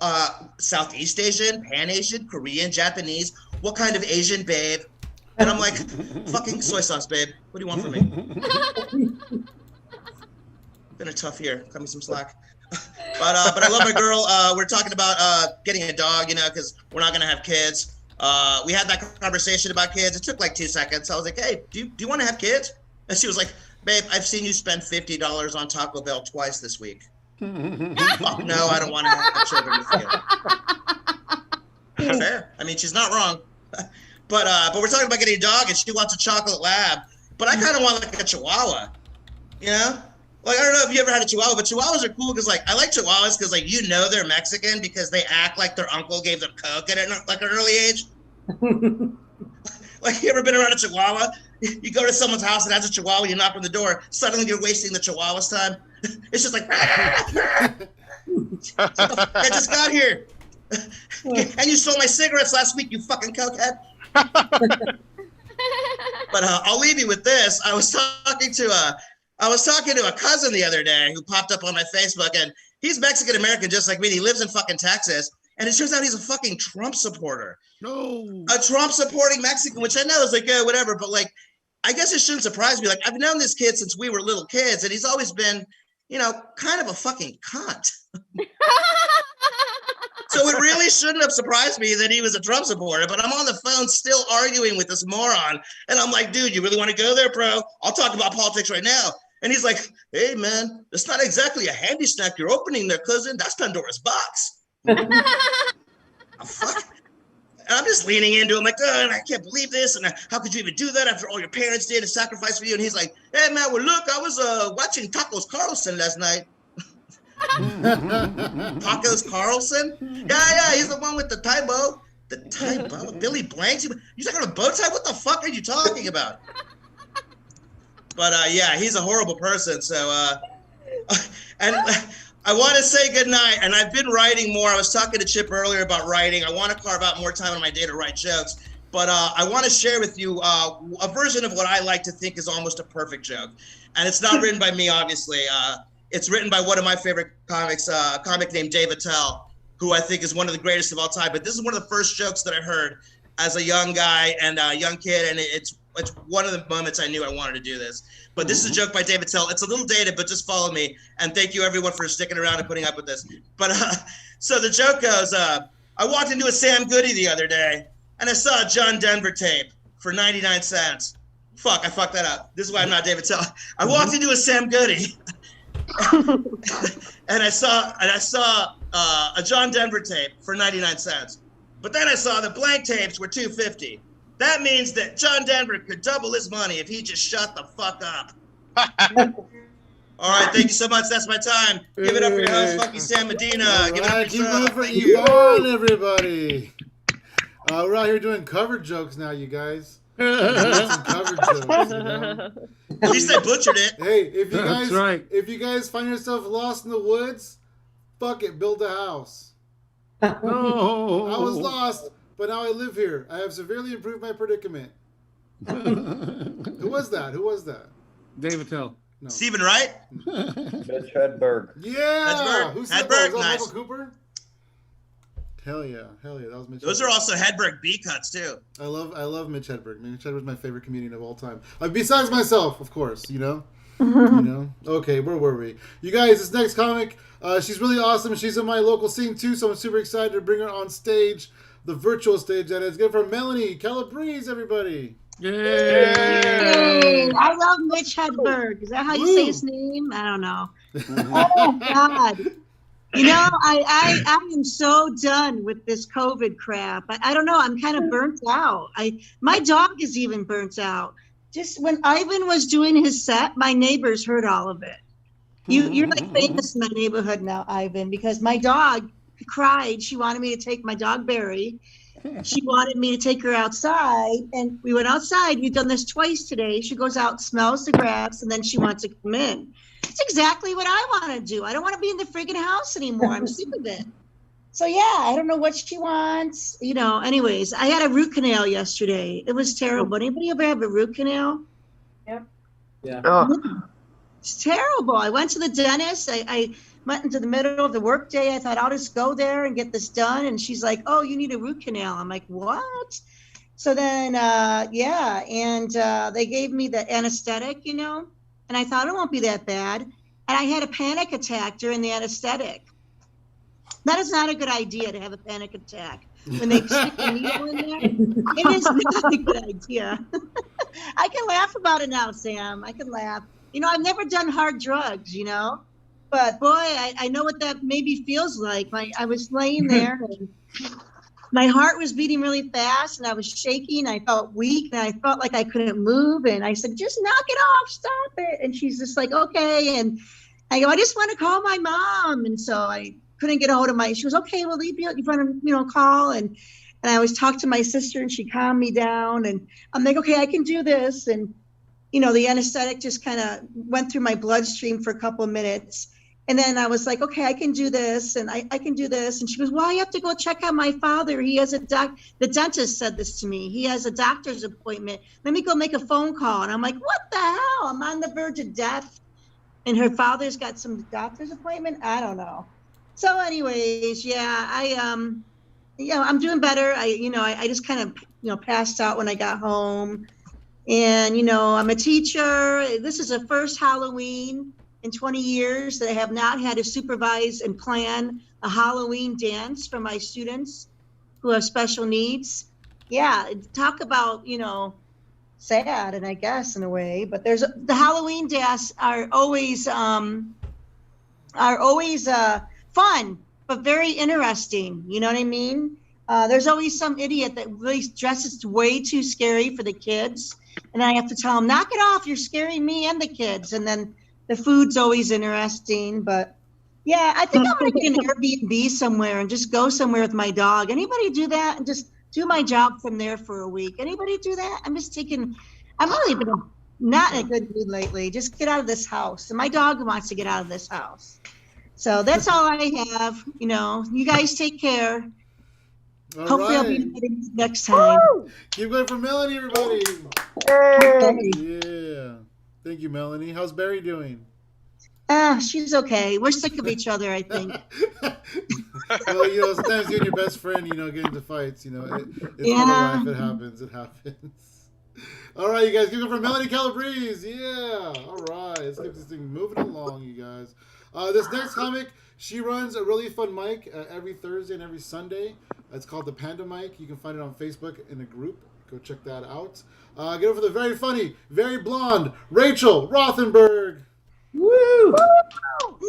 Southeast Asian, Pan-Asian, Korean, Japanese. What kind of Asian, babe? And I'm like, fucking soy sauce, babe. What do you want from me? Been a tough year. Cut me some slack. But I love my girl. We're talking about getting a dog, because we're not going to have kids. We had that conversation about kids. It took like 2 seconds. I was like, hey, do you want to have kids? And she was like, babe, I've seen you spend $50 on Taco Bell twice this week. Fuck no, I don't want to have children with you. Fair. I mean, she's not wrong. But we're talking about getting a dog, and she wants a chocolate lab. But I kind of want like a Chihuahua, Like, I don't know if you ever had a Chihuahua, but Chihuahuas are cool because, like, I like Chihuahuas because, like, you know they're Mexican because they act like their uncle gave them Coke at like an early age. Like, you ever been around a Chihuahua? You go to someone's house and has a Chihuahua, you knock on the door, suddenly you're wasting the Chihuahua's time. It's just like, I just got here. And you stole my cigarettes last week, you fucking cokehead. But I'll leave you with this. I was talking to a cousin the other day who popped up on my Facebook, and he's Mexican American just like me. He lives in fucking Texas, and it turns out he's a fucking Trump supporter. No. A Trump supporting Mexican, which I know is like, yeah, whatever, but like, I guess it shouldn't surprise me. Like, I've known this kid since we were little kids, and he's always been, you know, kind of a fucking cunt. So it really shouldn't have surprised me that he was a Trump supporter, but I'm on the phone still arguing with this moron. And I'm like, dude, you really want to go there, bro? I'll talk about politics right now. And he's like, hey, man, it's not exactly a handy snack you're opening there, cousin. That's Pandora's box. Oh, fuck. And I'm just leaning into him like, oh, I can't believe this. And how could you even do that after all your parents did and sacrificed for you? And he's like, hey, man, well, look, I was watching Tacos Carlson last night. Tacos Carlson? Yeah, he's the one with the tie bow. The tie bow? Billy Blanks? You talking about a bow tie? What the fuck are you talking about? But yeah, he's a horrible person. So, and I want to say goodnight. And I've been writing more. I was talking to Chip earlier about writing. I want to carve out more time in my day to write jokes. But I want to share with you a version of what I like to think is almost a perfect joke. And it's not written by me, obviously. It's written by one of my favorite comics, a comic named Dave Attell, who I think is one of the greatest of all time. But this is one of the first jokes that I heard as a young guy and a young kid, and it's one of the moments I knew I wanted to do this. But this is a joke by Dave Attell. It's a little dated, but just follow me. And thank you, everyone, for sticking around and putting up with this. But so the joke goes, I walked into a Sam Goody the other day, and I saw a John Denver tape for 99 cents. Fuck, I fucked that up. This is why I'm not Dave Attell. I walked into a Sam Goody. and I saw a John Denver tape for 99 cents. But then I saw the blank tapes were $2.50. That means that John Denver could double his money if he just shut the fuck up. All right, thank you so much. That's my time. Give it up for your host, Funky Sam Medina. All Give it up right, for keep yourself. it for Yvonne, everybody. We're out here doing cover jokes now, you guys. Some cover jokes, you know? At least I butchered it. Hey, if you guys, That's right. if you guys find yourself lost in the woods, fuck it, build a house. No. I was lost, but now I live here. I have severely improved my predicament. Who was that? David Tell. No. Stephen Wright? Mitch Hedberg. Yeah. Hedberg. Who said Hedberg, that? Was that nice. Michael Cooper? Hell yeah. That was Mitch. Those Hedberg. are also Hedberg B cuts too. I love Mitch Hedberg. Mitch Hedberg's my favorite comedian of all time. Besides myself, of course, you know? Okay, where were we? You guys, this next comic, she's really awesome. She's in my local scene too, so I'm super excited to bring her on stage, the virtual stage, that is. Good for Melanie Calabrese, everybody. Yay! I love Mitch Hedberg. Is that how you say his name? I don't know. Oh God! You know, I am so done with this COVID crap. I don't know. I'm kind of burnt out. My dog is even burnt out. Just when Ivan was doing his set, my neighbors heard all of it. You're like famous in my neighborhood now, Ivan, because my dog cried. She wanted me to take my dog Barry. She wanted me to take her outside, and we went outside. We've done this twice today. She goes out, smells the grass, and then she wants to come in. It's exactly what I want to do. I don't want to be in the friggin' house anymore. I'm sick of it. So yeah, I don't know what she wants. You know, anyways, I had a root canal yesterday. It was terrible. Anybody ever have a root canal? Yep. Yeah. Oh. It's terrible. I went to the dentist. I went into the middle of the workday. I thought I'll just go there and get this done. And she's like, "Oh, you need a root canal." I'm like, "What?" So then, they gave me the anesthetic, you know, and I thought it won't be that bad. And I had a panic attack during the anesthetic. That is not a good idea to have a panic attack when they stick a needle in there. It is not a good idea. I can laugh about it now, Sam. I can laugh. You know, I've never done hard drugs, you know, but boy, I know what that maybe feels like. I was laying there and my heart was beating really fast, and I was shaking. I felt weak, and I felt like I couldn't move. And I said, "Just knock it off, stop it." And she's just like, "Okay." And I go, "I just want to call my mom." And so I couldn't get a hold of she was, "Okay, we'll leave you want to, call." And I always talked to my sister, and she calmed me down. And I'm like, "Okay, I can do this." And, the anesthetic just kind of went through my bloodstream for a couple of minutes. And then I was like, "Okay, I can do this, and I can do this." And she goes, "Well, I have to go check out my father. He has the dentist said this to me. He has a doctor's appointment. Let me go make a phone call." And I'm like, "What the hell? I'm on the verge of death. And her father's got some doctor's appointment? I don't know." So anyways, yeah, I'm doing better. I just kind of, passed out when I got home. And, I'm a teacher. This is the first Halloween in 20 years that I have not had to supervise and plan a Halloween dance for my students who have special needs. Yeah, talk about, sad, and I guess in a way, but the Halloween dance are always fun, but very interesting. You know what I mean? There's always some idiot that really dresses way too scary for the kids. And I have to tell them, "Knock it off. You're scaring me and the kids." And then the food's always interesting. But yeah, I think I'm going to get an Airbnb somewhere and just go somewhere with my dog. Anybody do that? And just do my job from there for a week. Anybody do that? I'm really been not in a good mood lately. Just get out of this house. And my dog wants to get out of this house. So that's all I have. You guys take care. Hopefully I'll be invited next time. Woo! Keep going for Melanie, everybody. Hey. Yeah. Thank you, Melanie. How's Barry doing? She's okay. We're sick of each other, I think. Well, sometimes you and your best friend, get into fights. It's part of life. It happens. It happens. All right, you guys. Keep going for Melanie Calabrese. Yeah. All right. Let's keep this thing moving along, you guys. This next comic, she runs a really fun mic every Thursday and every Sunday. It's called the Panda Mic. You can find it on Facebook in a group. Go check that out. Get over the very funny, very blonde Rachel Rothenberg. Woo!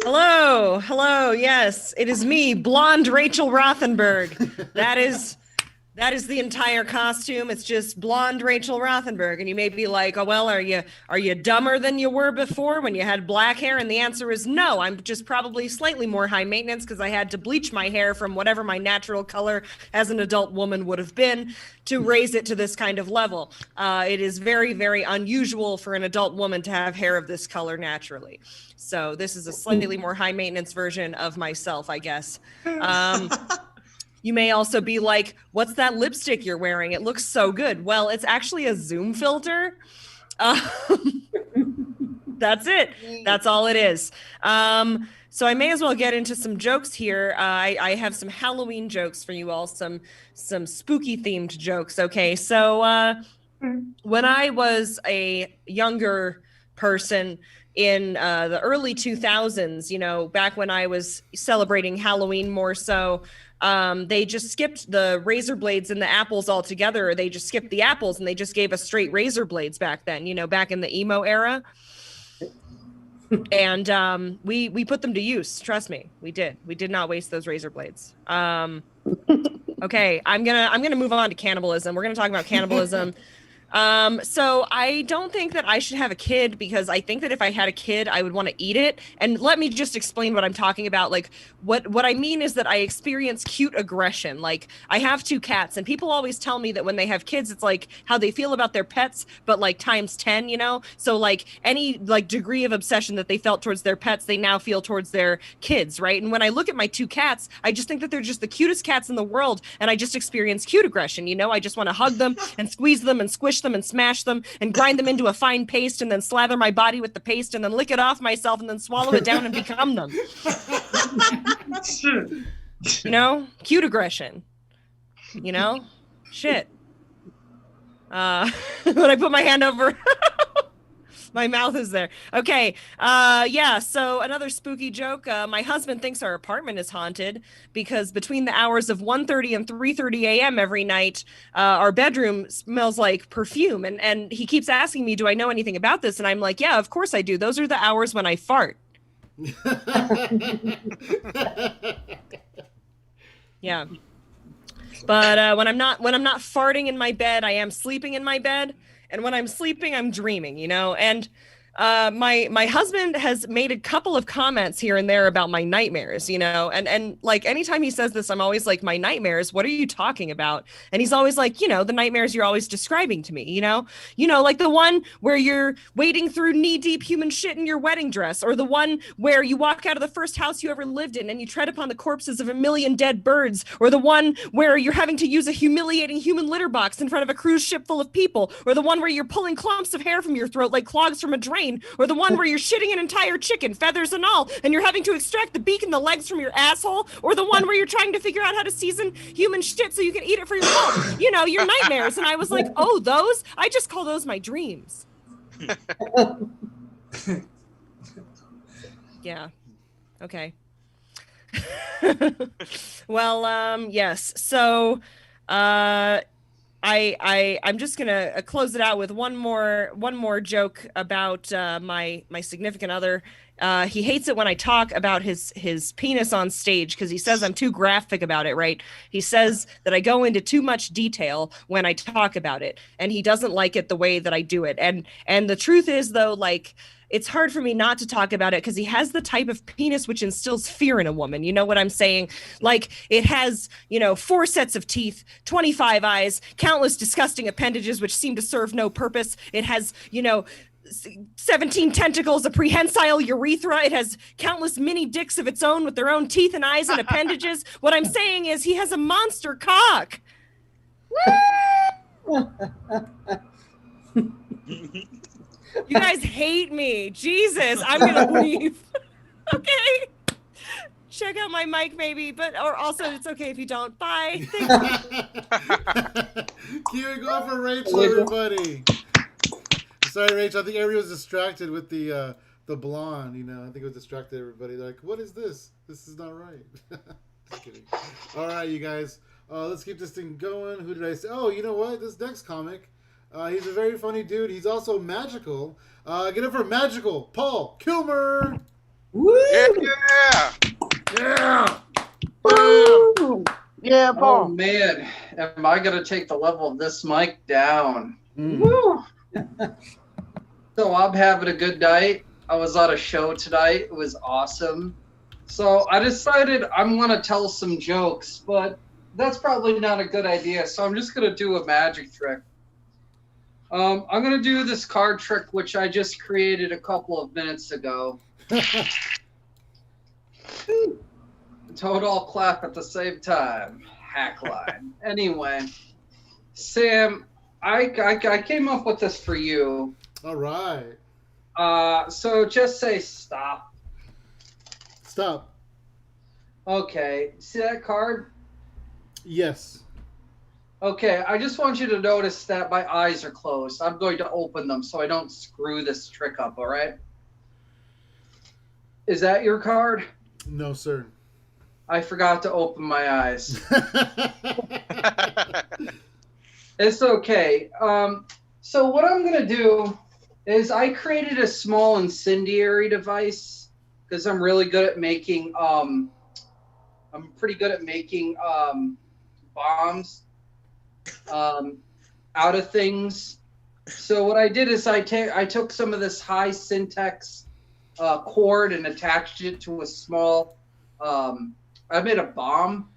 Hello. Yes, it is me, blonde Rachel Rothenberg. That is the entire costume. It's just blonde Rachel Rothenberg. And you may be like, "Oh, well, are you dumber than you were before when you had black hair?" And the answer is no. I'm just probably slightly more high maintenance because I had to bleach my hair from whatever my natural color as an adult woman would have been to raise it to this kind of level. It is very, very unusual for an adult woman to have hair of this color naturally. So this is a slightly more high maintenance version of myself, I guess. You may also be like, "What's that lipstick you're wearing? It looks so good." Well, it's actually a Zoom filter. That's it. That's all it is. So I may as well get into some jokes here. I have some Halloween jokes for you all, some spooky themed jokes. Okay, so when I was a younger person in the early 2000s, back when I was celebrating Halloween more so, they just skipped the razor blades and the apples altogether. Or they just skipped the apples and they just gave us straight razor blades back then, back in the emo era. And we put them to use. Trust me, we did. We did not waste those razor blades. Okay, I'm gonna move on to cannibalism. We're gonna talk about cannibalism. So I don't think that I should have a kid because I think that if I had a kid, I would want to eat it. And let me just explain what I'm talking about. Like what I mean is that I experience cute aggression. Like I have 2 cats and people always tell me that when they have kids, it's like how they feel about their pets, but like times 10, So like any like degree of obsession that they felt towards their pets, they now feel towards their kids, right? And when I look at my 2 cats, I just think that they're just the cutest cats in the world. And I just experience cute aggression, I just want to hug them and squeeze them and squish them and smash them and grind them into a fine paste and then slather my body with the paste and then lick it off myself and then swallow it down and become them. Cute aggression. Shit. When I put my hand over my mouth is there. Okay. Yeah. So another spooky joke. My husband thinks our apartment is haunted because between the hours of 1:30 and 3:30 a.m. every night, our bedroom smells like perfume. And he keeps asking me, "Do I know anything about this?" And I'm like, "Yeah, of course I do. Those are the hours when I fart." Yeah. But when I'm not farting in my bed, I am sleeping in my bed, and when I'm sleeping, I'm dreaming. And my husband has made a couple of comments here and there about my nightmares, and like anytime he says this, I'm always like, my nightmares, what are you talking about? And he's always like, the nightmares you're always describing to me, like the one where you're wading through knee-deep human shit in your wedding dress, or the one where you walk out of the first house you ever lived in and you tread upon the corpses of a million dead birds, or the one where you're having to use a humiliating human litter box in front of a cruise ship full of people, or the one where you're pulling clumps of hair from your throat like clogs from a drain, or the one where you're shitting an entire chicken, feathers and all, and you're having to extract the beak and the legs from your asshole, or the one where you're trying to figure out how to season human shit so you can eat it for yourself. Your nightmares. And I was like, oh, those? I just call those my dreams. Yeah. Okay. Well, yes. So, I'm just gonna close it out with one more joke about my significant other. He hates it when I talk about his penis on stage because he says I'm too graphic about it, right? He says that I go into too much detail when I talk about it, and he doesn't like it the way that I do it. And the truth is, though, like, it's hard for me not to talk about it because he has the type of penis which instills fear in a woman. You know what I'm saying? Like, it has, 4 sets of teeth, 25 eyes, countless disgusting appendages which seem to serve no purpose. It has, 17 tentacles, a prehensile urethra. It has countless mini dicks of its own with their own teeth and eyes and appendages. What I'm saying is he has a monster cock. You guys hate me. Jesus, I'm gonna leave. Okay. Check out my mic, maybe, or also it's okay if you don't. Bye. Thank you. Keep it going for Rachel, everybody. Sorry, Rachel. I think everybody was distracted with the blonde. I think it was distracted everybody. They're like, what is this? This is not right. Just kidding. All right, you guys. Let's keep this thing going. Who did I say? Oh, you know what? This next comic. He's a very funny dude. He's also magical. Get it for Magical Paul Kilmer. Woo! Yeah! Yeah! Woo! Yeah, Paul. Oh man, am I gonna take the level of this mic down? Woo! So I'm having a good night. I was on a show tonight. It was awesome. So I decided I'm gonna tell some jokes, but that's probably not a good idea. So I'm just gonna do a magic trick. I'm gonna do this card trick, which I just created a couple of minutes ago. Total clap at the same time. Hack line. Anyway, Sam, I came up with this for you. All right. So just say stop. Stop. Okay. See that card? Yes. Okay, I just want you to notice that my eyes are closed. I'm going to open them so I don't screw this trick up, all right? Is that your card? No, sir. I forgot to open my eyes. It's okay. So what I'm going to do is I created a small incendiary device because I'm really good at making, I'm pretty good at making bombs out of things. So what I did is I took some of this high syntax cord and attached it to a small, I made a bomb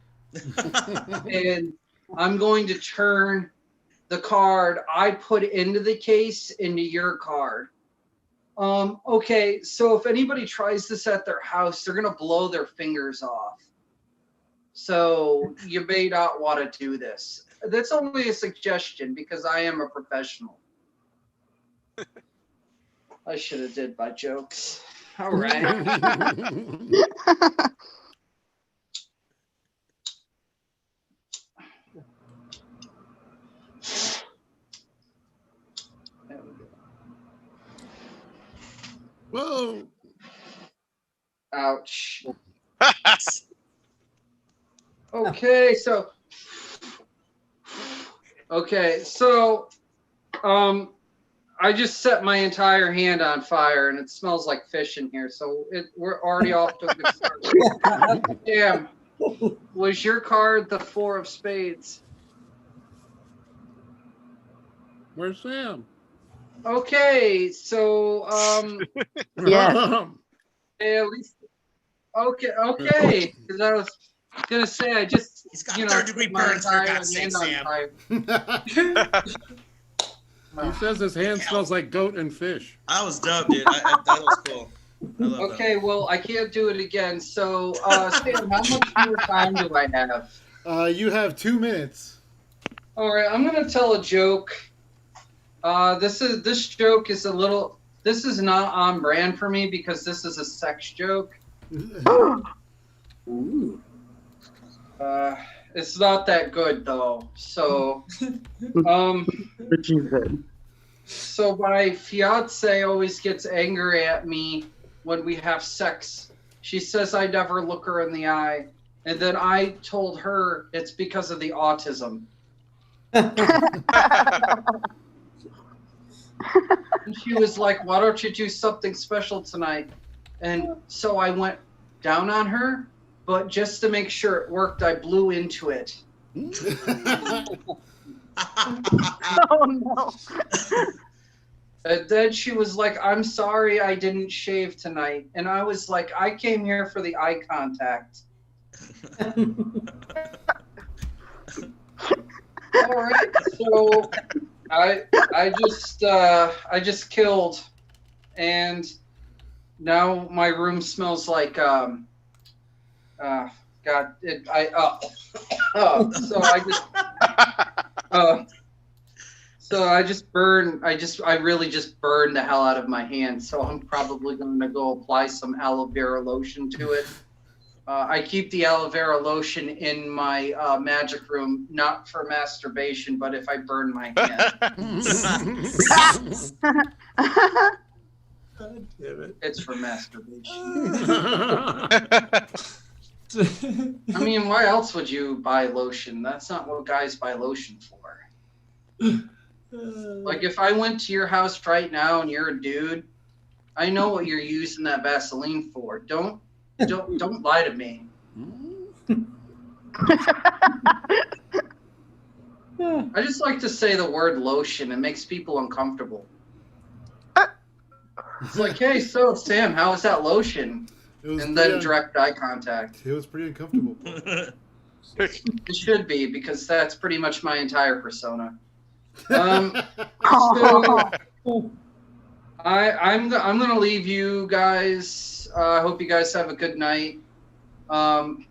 and I'm going to turn the card I put into the case into your card. Okay, so if anybody tries this at their house, they're gonna blow their fingers off. So you may not want to do this. That's only a suggestion because I am a professional. I should have did my jokes. All right. Whoa. Ouch. Okay, so I just set my entire hand on fire and it smells like fish in here, so we're already off to a good start. Damn. Was your card the 4 of spades? Where's Sam? Okay, so Yeah. at least okay. Because I was gonna say I just He's got third-degree burns, for God's sake, Sam. He says his hand smells like goat and fish. That was dope, dude. That was cool. I love Okay, well I can't do it again. So Sam, how much more time do I have? You have 2 minutes. All right, I'm gonna tell a joke. This joke is a little. This is not on brand for me because this is a sex joke. It's not that good though. So, so my fiance always gets angry at me when we have sex. She says I never look her in the eye, and then I told her it's because of the autism. And she was like, "Why don't you do something special tonight?" And so I went down on her, but just to make sure it worked, I blew into it. Oh no. And then she was like, "I'm sorry I didn't shave tonight." And I was like, "I came here for the eye contact." All right, so I just killed, and now my room smells like God. I really just burned the hell out of my hand. So I'm probably going to go apply some aloe vera lotion to it. I keep the aloe vera lotion in my magic room, not for masturbation, but if I burn my hand. God damn it. It's for masturbation. I mean, why else would you buy lotion? That's not what guys buy lotion for. Like, if I went to your house right now and you're a dude, I know what you're using that Vaseline for. Don't lie to me. I just like to say the word lotion. It makes people uncomfortable. It's like, hey, so Sam, how was that lotion? And then direct eye contact. It was pretty uncomfortable. It should be, because that's pretty much my entire persona. So I'm gonna leave you guys. I hope you guys have a good night. I'm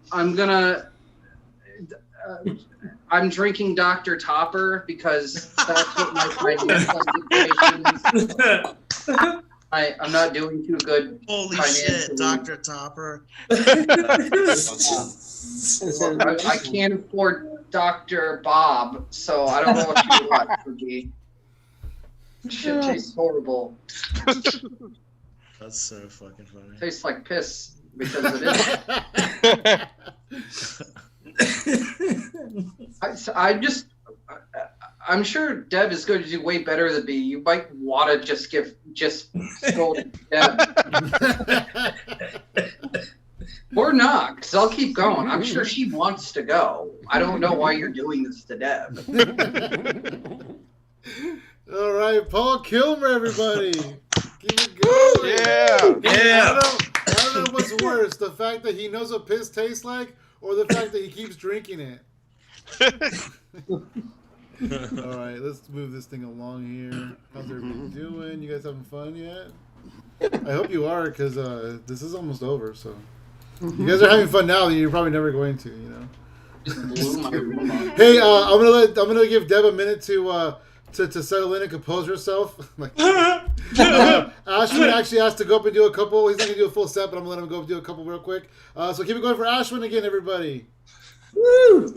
drinking Dr. Topper because that's what my financial situation is. I'm not doing too good. Holy shit, Dr. Topper. I can't afford Dr. Bob, so I don't know what you want, Fuji. Shit tastes horrible. That's so fucking funny. Tastes like piss because it is. I'm sure Deb is going to do way better than me. You might want to just scold Deb. Or not, because I'll keep going. I'm sure she wants to go. I don't know why you're doing this to Deb. All right, Paul Kilmer, everybody. Keep it going. Yeah. I don't know what's worse, the fact that he knows what piss tastes like, or the fact that he keeps drinking it. All right, let's move this thing along here. How's everybody doing? You guys having fun yet? I hope you are, because this is almost over. So you guys are having fun now, then you're probably never going to. You know. Hey, I'm gonna give Deb a minute to settle in and compose herself. Ashwin actually has to go up and do a couple. He's not gonna do a full set, but I'm gonna let him go do a couple real quick. So keep it going for Ashwin again, everybody. Woo!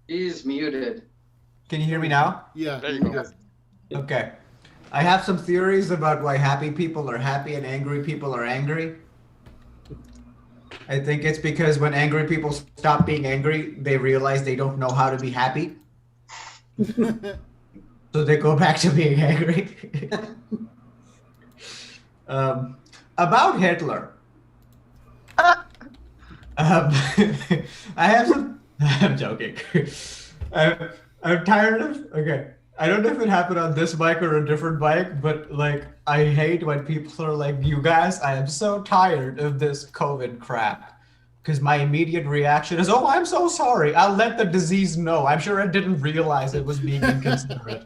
He's muted. Can you hear me now? Yeah. There you go. Okay. I have some theories about why happy people are happy and angry people are angry. I think it's because when angry people stop being angry, they realize they don't know how to be happy. So they go back to being angry. About Hitler. I have some. I'm joking. I'm tired of. Okay. I don't know if it happened on this mic or a different mic, but like, I hate when people are like, you guys, I am so tired of this COVID crap. Because my immediate reaction is, oh, I'm so sorry. I'll let the disease know. I'm sure I didn't realize it was being inconsiderate.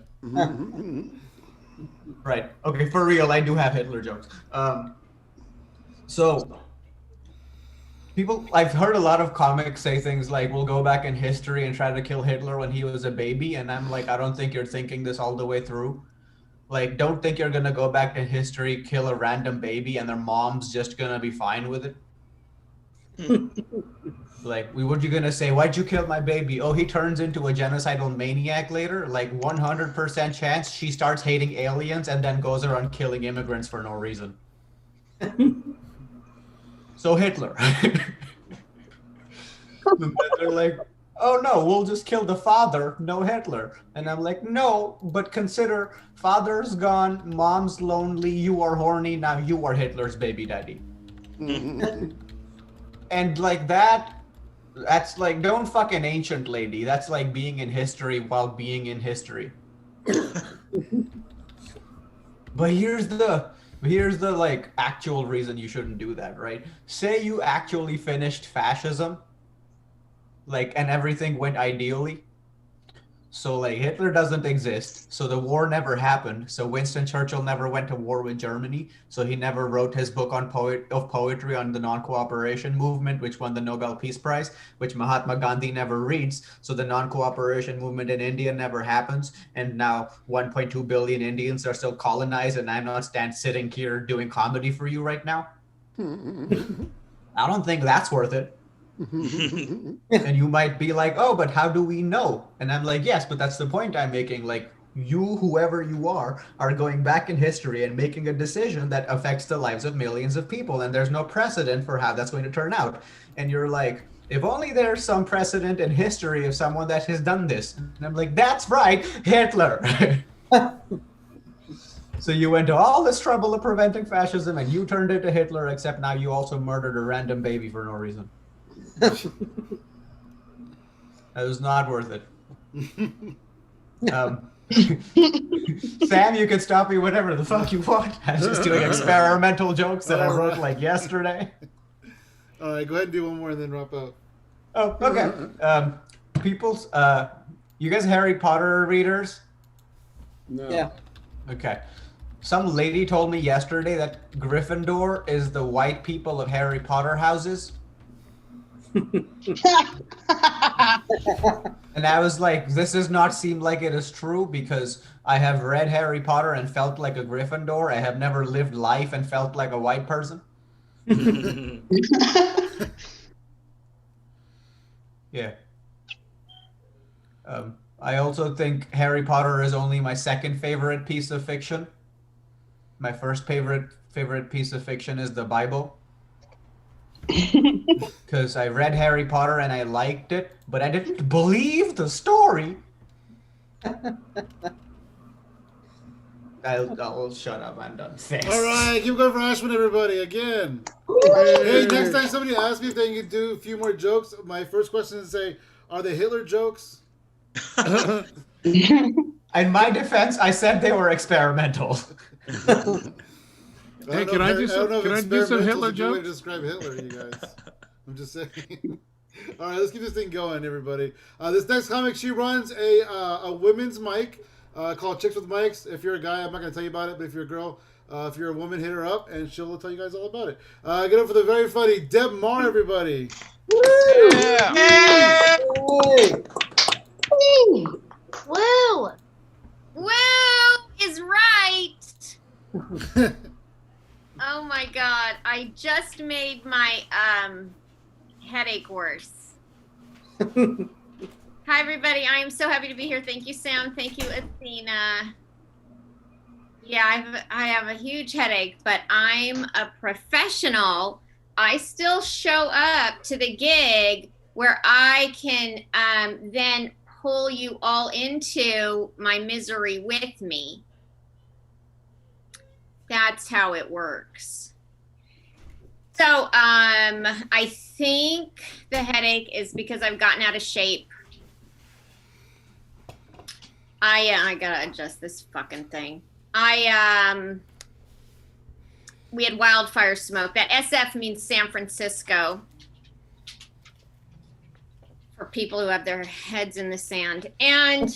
Right. Okay, for real, I do have Hitler jokes. So people, I've heard a lot of comics say things like, we'll go back in history and try to kill Hitler when he was a baby. And I'm like, I don't think you're thinking this all the way through. Like, don't think you're going to go back in history, kill a random baby, and their mom's just going to be fine with it. Like, what you going to say? Why'd you kill my baby? Oh, he turns into a genocidal maniac later? Like, 100% chance she starts hating aliens and then goes around killing immigrants for no reason. So Hitler. They're like, oh no, we'll just kill the father, no Hitler. And I'm like, no, but consider father's gone, mom's lonely, you are horny, now you are Hitler's baby daddy. And like that's like, don't fuck an ancient lady. That's like being in history while being in history. But here's the like actual reason you shouldn't do that, right? Say you actually finished fascism, like, and everything went ideally. So like Hitler doesn't exist, so the war never happened. So Winston Churchill never went to war with Germany. So he never wrote his book on poetry on the non-cooperation movement, which won the Nobel Peace Prize, which Mahatma Gandhi never reads. So the non-cooperation movement in India never happens. And now 1.2 billion Indians are still colonized, and I'm not sitting here doing comedy for you right now. I don't think that's worth it. And you might be like, oh, but how do we know? And I'm like, yes, but that's the point I'm making. Like, you, whoever you are going back in history and making a decision that affects the lives of millions of people, and there's no precedent for how that's going to turn out. And you're like, if only there's some precedent in history of someone that has done this. And I'm like, that's right, Hitler. So you went to all this trouble of preventing fascism, and you turned into Hitler, except now you also murdered a random baby for no reason. That was not worth it. Sam, you can stop me whenever the fuck you want. I'm just doing experimental jokes that I wrote like yesterday. All right, go ahead and do one more and then wrap up. Oh, okay. People's, you guys Harry Potter readers? No. Yeah. Okay. Some lady told me yesterday that Gryffindor is the white people of Harry Potter houses. And I was like, this does not seem like it is true, because I have read Harry Potter and felt like a Gryffindor. I have never lived life and felt like a white person. Yeah. I also think Harry Potter is only my second favorite piece of fiction. My first favorite piece of fiction is the Bible. Because I read Harry Potter and I liked it, but I didn't believe the story. I'll shut up. I'm done. Thanks. All right, keep going for Ashwin, everybody, again. Hey, next time somebody asks me if they can do a few more jokes, my first question is say, are they Hitler jokes? In my defense, I said they were experimental. Hey, can I do some Hitler way to jokes? describe Hitler, you guys. I'm just saying. All right, let's keep this thing going, everybody. This next comic, she runs a women's mic called Chicks with Mics. If you're a guy, I'm not going to tell you about it, but if you're a girl, if you're a woman, hit her up, and she'll tell you guys all about it. Get up for the very funny Deb Marr, everybody. Yeah. Woo! Woo is right. Oh my god, I just made my headache worse. Hi everybody, I am so happy to be here. Thank you, Sam. Thank you, Athena. Yeah, I have a huge headache, but I'm a professional. I still show up to the gig where I can then pull you all into my misery with me. That's how it works. So, I think the headache is because I've gotten out of shape. I gotta adjust this fucking thing. We had wildfire smoke. That SF means San Francisco for people who have their heads in the sand. And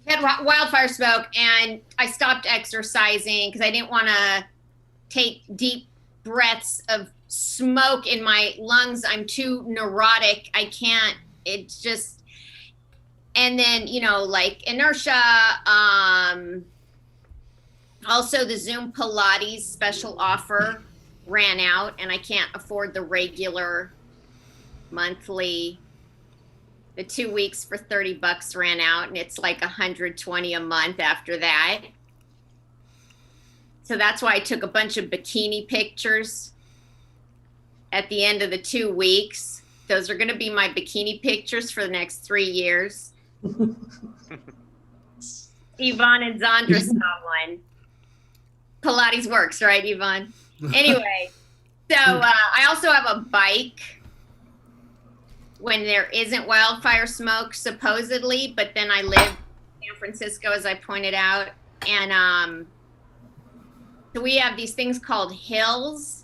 we had wildfire smoke, and I stopped exercising because I didn't want to take deep breaths of smoke in my lungs. I'm too neurotic. I can't. It's just. And then, like inertia, also the Zoom Pilates special offer ran out, and I can't afford the regular monthly. The 2 weeks for $30 ran out, and it's like $120 a month after that. So that's why I took a bunch of bikini pictures at the end of the 2 weeks. Those are going to be my bikini pictures for the next 3 years. Yvonne and Zandra saw one. Pilates works, right, Yvonne? Anyway, so I also have a bike when there isn't wildfire smoke, supposedly, but then I live in San Francisco, as I pointed out. And so we have these things called hills.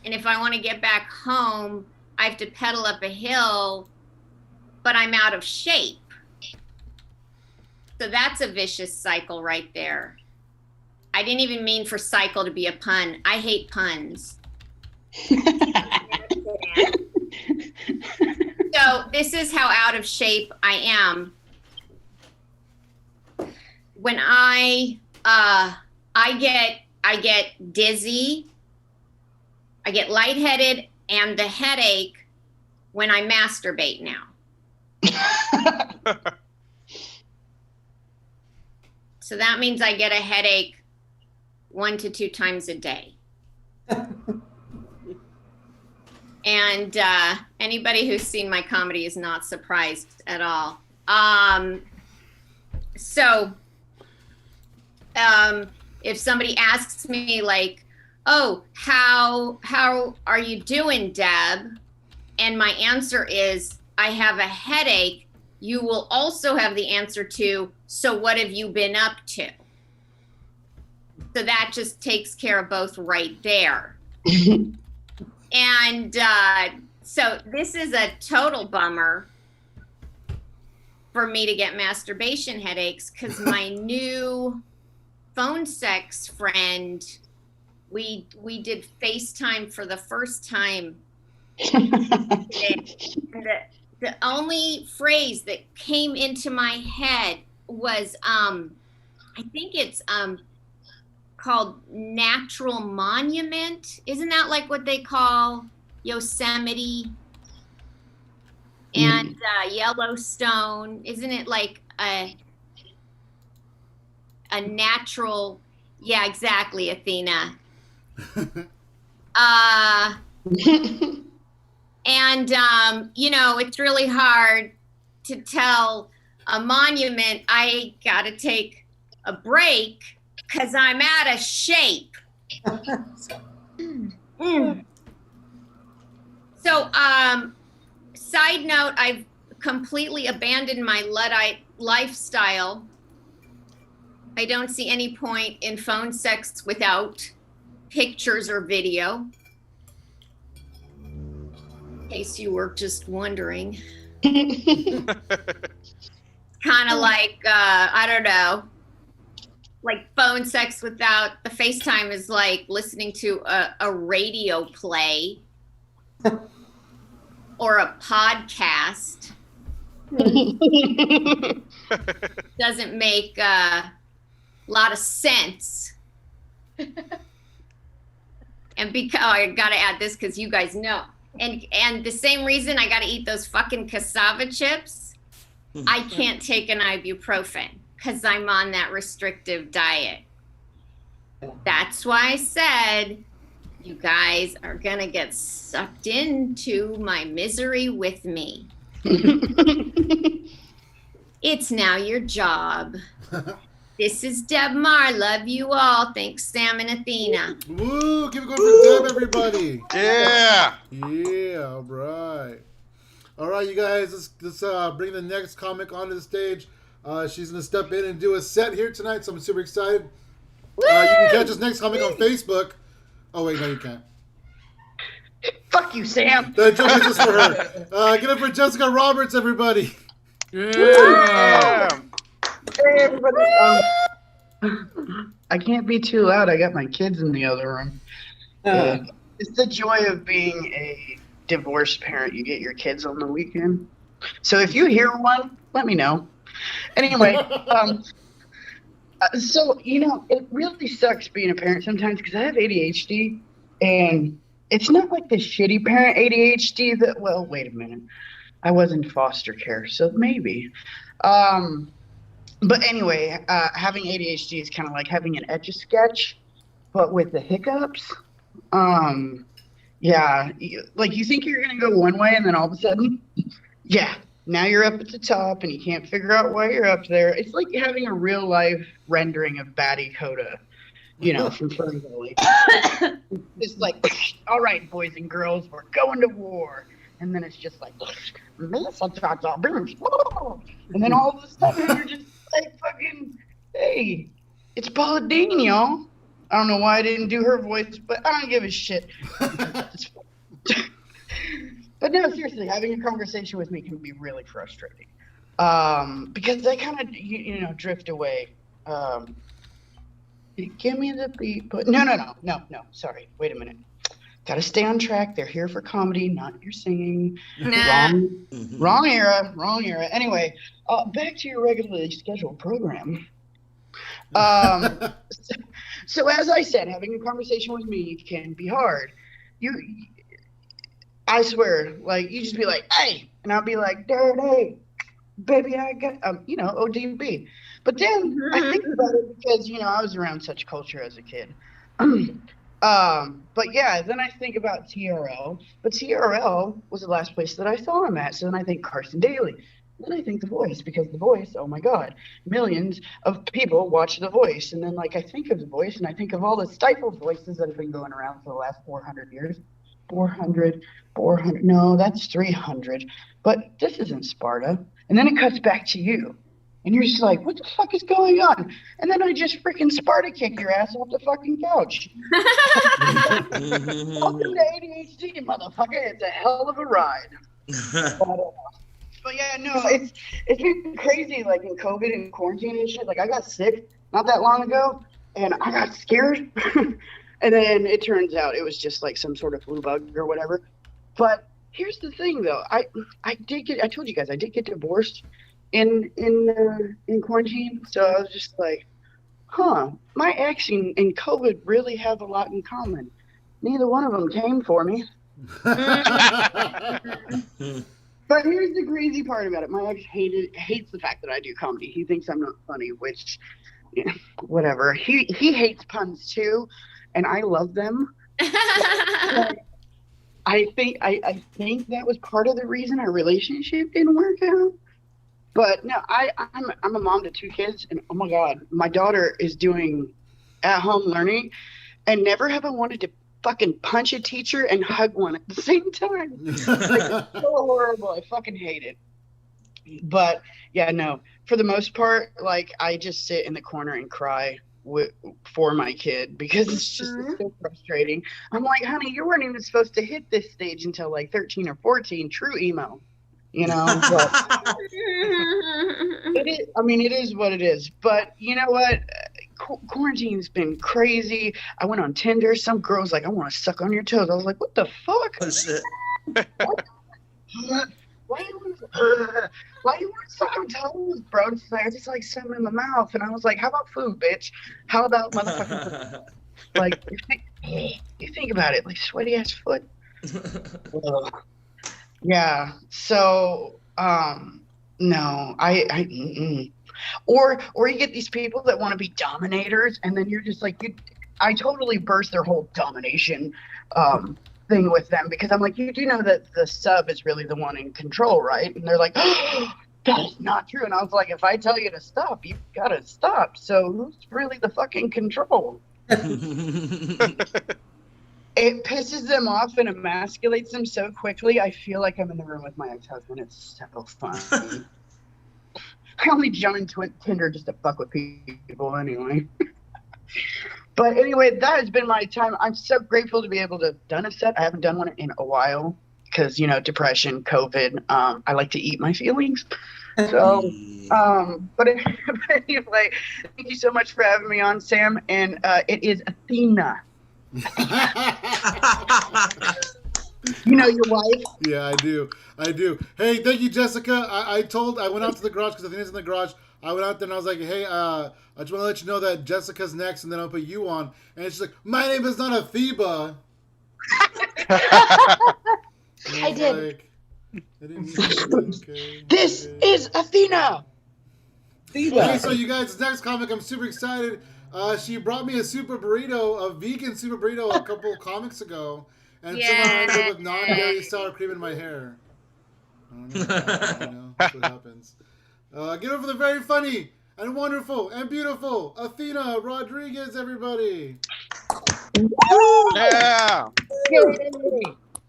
And if I want to get back home, I have to pedal up a hill, but I'm out of shape. So that's a vicious cycle right there. I didn't even mean for cycle to be a pun. I hate puns. So this is how out of shape I am. When I get dizzy, I get lightheaded, and the headache when I masturbate now. So that means I get a headache 1 to 2 times a day. And anybody who's seen my comedy is not surprised at all. If somebody asks me like, oh, how are you doing, Deb? And my answer is, I have a headache. You will also have the answer to, so what have you been up to? So that just takes care of both right there. And so this is a total bummer for me to get masturbation headaches, because my new phone sex friend, we did FaceTime for the first time. The only phrase that came into my head was, I think it's called natural monument. Isn't that like what they call Yosemite and Yellowstone? Isn't it like a natural? Yeah, exactly, Athena. And it's really hard to tell a monument I gotta take a break because I'm out of shape. So, side note, I've completely abandoned my Luddite lifestyle. I don't see any point in phone sex without pictures or video. In case you were just wondering. Kind of like, I don't know, like phone sex without the FaceTime is like listening to a radio play or a podcast. Doesn't make a lot of sense. And because I gotta add this because you guys know. And the same reason I gotta eat those fucking cassava chips, I can't take an ibuprofen because I'm on that restrictive diet. That's why I said you guys are gonna get sucked into my misery with me. It's now your job. This is Deb Marr. Love you all. Thanks, Sam and Athena. Woo! Keep it going for Deb, everybody. Yeah. Yeah. All right. All right, you guys. Let's bring the next comic onto the stage. She's gonna step in and do a set here tonight, so I'm super excited. You can catch us next comic on Facebook. Oh wait, no, you can't. Fuck you, Sam. That joke is just for her. Get it for Jessica Roberts, everybody. Yeah. Hey, everybody. I can't be too loud. I got my kids in the other room. It's the joy of being a divorced parent. You get your kids on the weekend. So if you hear one, let me know. Anyway, so, it really sucks being a parent sometimes because I have ADHD, and it's not like the shitty parent ADHD that, well, wait a minute. I was in foster care, so maybe. But anyway, having ADHD is kind of like having an Etch-a-Sketch, but with the hiccups. Yeah, like you think you're going to go one way, and then all of a sudden, yeah, now you're up at the top, and you can't figure out why you're up there. It's like having a real-life rendering of Batty Coda, from Fern Gully. It's like, all right, boys and girls, we're going to war. And then it's just like, and then all of a sudden you're just like, fucking, hey, it's Paula Deen, y'all. I don't know why I didn't do her voice, but I don't give a shit. But no, seriously, having a conversation with me can be really frustrating. Because I kind of, drift away. Give me the beat, but no, sorry, wait a minute. Gotta stay on track. They're here for comedy, not your singing. Nah. Wrong era. Anyway, back to your regularly scheduled program. So as I said, having a conversation with me can be hard. I swear, like, you just be like, hey, and I'll be like, hey, baby, I got, ODB. But then I think about it because, I was around such culture as a kid. But yeah, then I think about TRL. But TRL was the last place that I saw him at. So then I think Carson Daly. Then I think The Voice, because The Voice, oh my God, millions of people watch The Voice. And then, like, I think of The Voice, and I think of all the stifled voices that have been going around for the last 400 years. 400, no, that's 300. But this isn't Sparta. And then it cuts back to you. And you're just like, what the fuck is going on? And then I just freaking Sparta kick your ass off the fucking couch. Welcome to ADHD, motherfucker. It's a hell of a ride. But yeah, no, it's been crazy, like in COVID and quarantine and shit. Like I got sick not that long ago, and I got scared. And then it turns out it was just like some sort of flu bug or whatever. But here's the thing, though. I told you guys I did get divorced in quarantine. So I was just like, my ex and COVID really have a lot in common. Neither one of them came for me. But here's the crazy part about it. My ex hates the fact that I do comedy. He thinks I'm not funny, which, whatever. He hates puns too, and I love them. I think that was part of the reason our relationship didn't work out. But no, I'm a mom to 2 kids, and oh my God, my daughter is doing at-home learning, and never have I wanted to fucking punch a teacher and hug one at the same time. It's so horrible. I fucking hate it. But yeah, no, for the most part, like I just sit in the corner and cry for my kid because it's just so frustrating. I'm like, honey, you weren't even supposed to hit this stage until like 13 or 14, true emo. But it is what it is. But you know what? Quarantine's been crazy. I went on Tinder. Some girl's like, I want to suck on your toes. I was like, what the fuck? Oh, shit. Why you want to suck on toes, bro? She's like, I just like something in my mouth. And I was like, how about food, bitch? How about motherfucking food? Like, you think about it, like sweaty ass foot. Yeah. So, no, Or you get these people that want to be dominators, and then you're just like, I totally burst their whole domination thing with them because I'm like, you do know that the sub is really the one in control, right? And they're like, oh, that's not true. And I was like, if I tell you to stop, you gotta stop. So who's really the fucking control? It pisses them off and emasculates them so quickly. I feel like I'm in the room with my ex-husband. It's so fun. I only joined Tinder just to fuck with people anyway. But anyway, that has been my time. I'm so grateful to be able to have done a set. I haven't done one in a while because, depression, COVID. I like to eat my feelings. So, but anyway, thank you so much for having me on, Sam. And it is Athena. You know your wife? Yeah, I do. Hey, thank you, Jessica. I went out to the garage because Athena's in the garage. I went out there and I was like, hey, I just want to let you know that Jessica's next, and then I'll put you on. And she's like, my name is not Atheba. I did. Okay. This is Athena. Okay, so you guys, next comic, I'm super excited. She brought me a vegan super burrito a couple comics ago, and somehow I ended up with non-dairy sour cream in my hair. I don't know. That's what happens. Get over the very funny and wonderful and beautiful Athena Rodriguez, everybody. Yeah.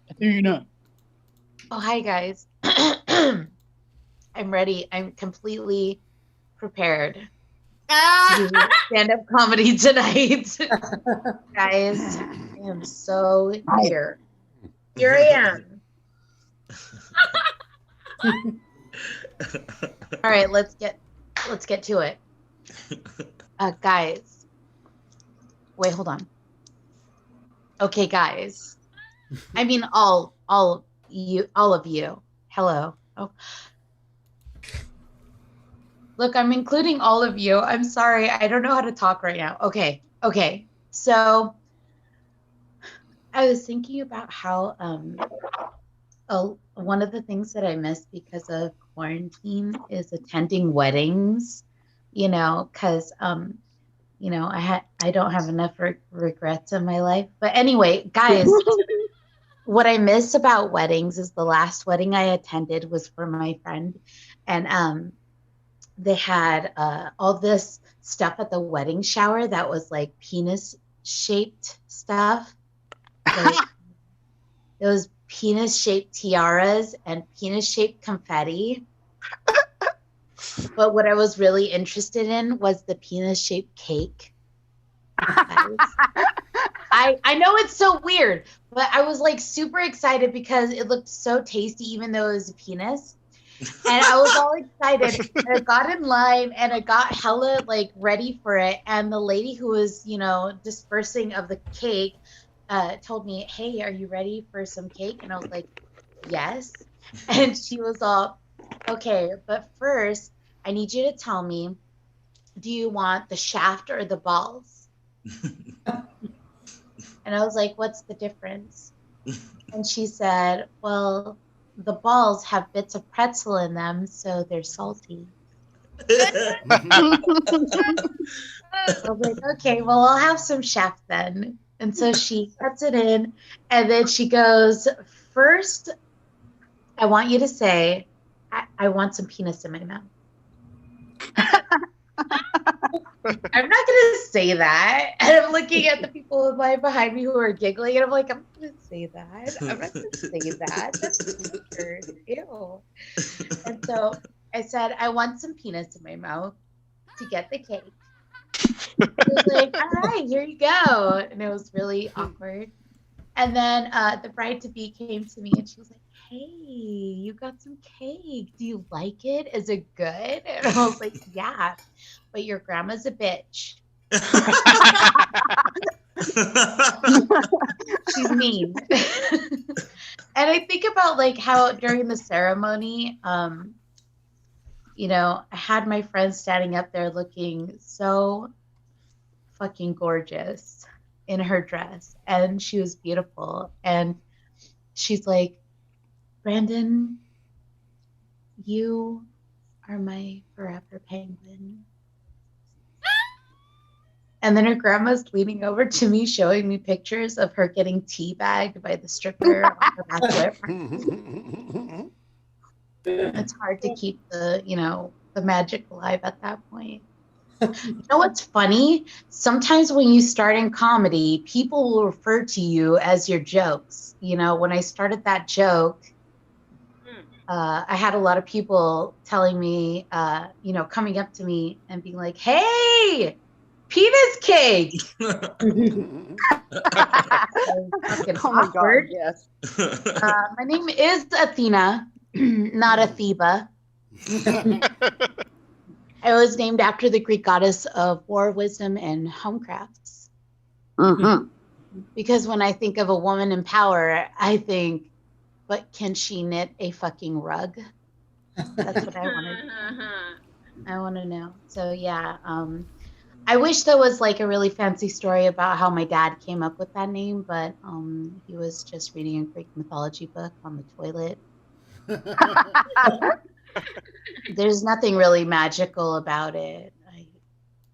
Athena. Oh, hi, guys. I'm ready. I'm completely prepared to do stand-up comedy tonight. Guys, I am so here. Here I am. All right, let's get to it. Guys. Wait, hold on. Okay, guys. I mean all of you. Hello. Oh. Look, I'm including all of you. I'm sorry. I don't know how to talk right now. Okay. So I was thinking about how one of the things that I miss because of quarantine is attending weddings, because I don't have enough regrets in my life. But anyway, guys, what I miss about weddings is the last wedding I attended was for my friend, and they had all this stuff at the wedding shower that was like penis shaped stuff. Like, it was penis shaped tiaras and penis shaped confetti. But what I was really interested in was the penis shaped cake. I know it's so weird, but I was like super excited because it looked so tasty, even though it was a penis. And I was all excited. And I got in line and I got hella like ready for it. And the lady who was, dispersing of the cake told me, hey, are you ready for some cake? And I was like, yes. And she was all, okay, but first I need you to tell me, do you want the shaft or the balls? And I was like, what's the difference? And she said, well, the balls have bits of pretzel in them, so they're salty. I was like, okay, well, I'll have some shaft then. And so she cuts it in, and then she goes, first, I want you to say, I want some penis in my mouth. I'm not going to say that. And I'm looking at the people behind me who are giggling, and I'm like, I'm not going to say that. I'm not going to say that. That's weird. Ew. And so I said, I want some penis in my mouth to get the cake. He was like, all right, here you go. And it was really awkward. And then the bride-to-be came to me, and she was like, hey, you got some cake. Do you like it? Is it good? And I was like, yeah, but your grandma's a bitch. She's mean. And I think about like how during the ceremony, I had my friend standing up there looking so fucking gorgeous in her dress, and she was beautiful. And she's like, Brandon, you are my forever penguin. And then her grandma's leaning over to me, showing me pictures of her getting teabagged by the stripper on her bachelor. It's hard to keep the magic alive at that point. You know what's funny? Sometimes when you start in comedy, people will refer to you as your jokes. When I started that joke, I had a lot of people telling me, coming up to me and being like, "Hey, penis cake." Fucking Oh my God, awkward. yes. My name is Athena, not Atheba. I was named after the Greek goddess of war, wisdom, and homecrafts. Mm-hmm. Because when I think of a woman in power, I think, but can she knit a fucking rug? That's what I want to. I want to know. So yeah, I wish there was like a really fancy story about how my dad came up with that name, but he was just reading a Greek mythology book on the toilet. There's nothing really magical about it.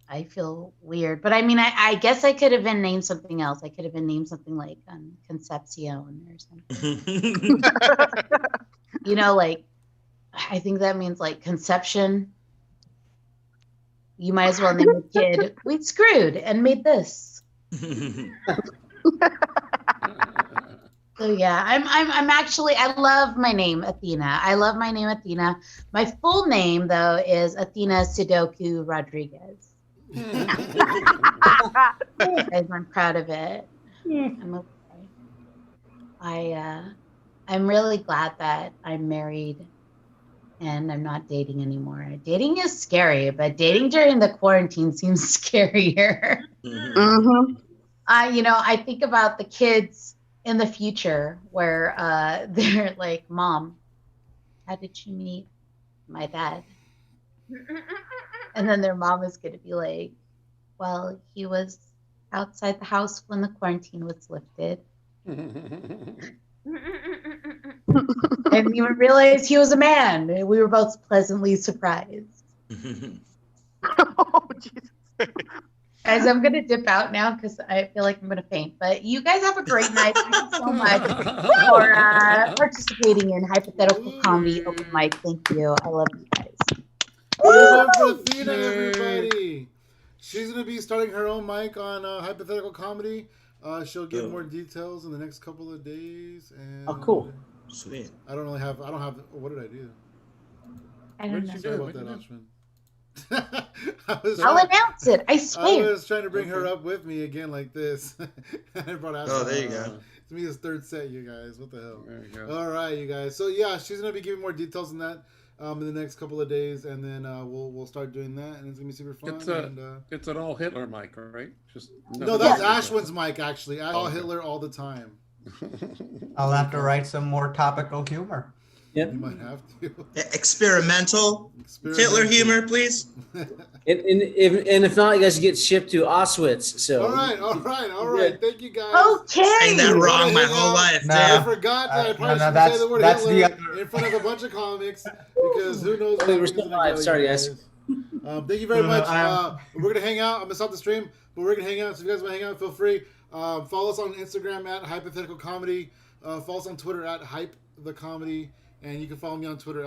I feel weird, but I mean, I guess I could have been named something else. I could have been named something like Concepcion or something. Like I think that means like conception. You might as well name a kid. We screwed and made this. So yeah, I'm actually, I love my name Athena. I love my name Athena. My full name though is Athena Sudoku Rodriguez. I'm proud of it. I'm really glad that I'm married and I'm not dating anymore. Dating is scary, but dating during the quarantine seems scarier. Mm-hmm. I think about the kids in the future where they're like, "Mom, how did you meet my dad?" And then their mom is going to be like, "Well, he was outside the house when the quarantine was lifted." I didn't even realize he was a man. We were both pleasantly surprised. Oh, Jesus. Guys, I'm going to dip out now because I feel like I'm going to faint. But you guys have a great night. Thank you so much for participating in Hypothetical Comedy Open Mic. Thank you. I love you guys. Give it up for Athena, everybody. She's going to be starting her own mic on Hypothetical Comedy. She'll give more details in the next couple of days. And Oh, cool. Sweet. I don't have, what did I do? I don't know. Sorry about that, Ashwin. I'll announce it. I swear. I was trying to bring her up with me again like this. And I brought Ashwin. Oh, there you go. It's me his third set, you guys. What the hell? There you go. All right, you guys. So yeah, she's gonna be giving more details on that in the next couple of days, and then we'll start doing that, and it's gonna be super fun. It's an all Hitler mic, right? Just No, that's Ashwin's mic actually. All Hitler all the time. I'll have to write some more topical humor. Yep. You might have to. Experimental Hitler humor, please. And if not, you guys get shipped to Auschwitz. So All right. Thank you guys. Okay. Saying that wrong my whole life, dude. I forgot that I probably should say the word Hitler in front of a bunch of comics because who knows? Oh, we're still live. Sorry, guys. Thank you very much. We're gonna hang out. I'm gonna stop the stream, but we're gonna hang out. So if you guys want to hang out, feel free. Follow us on Instagram at Hypothetical Comedy. Follow us on Twitter at Hype the Comedy, and you can follow me on Twitter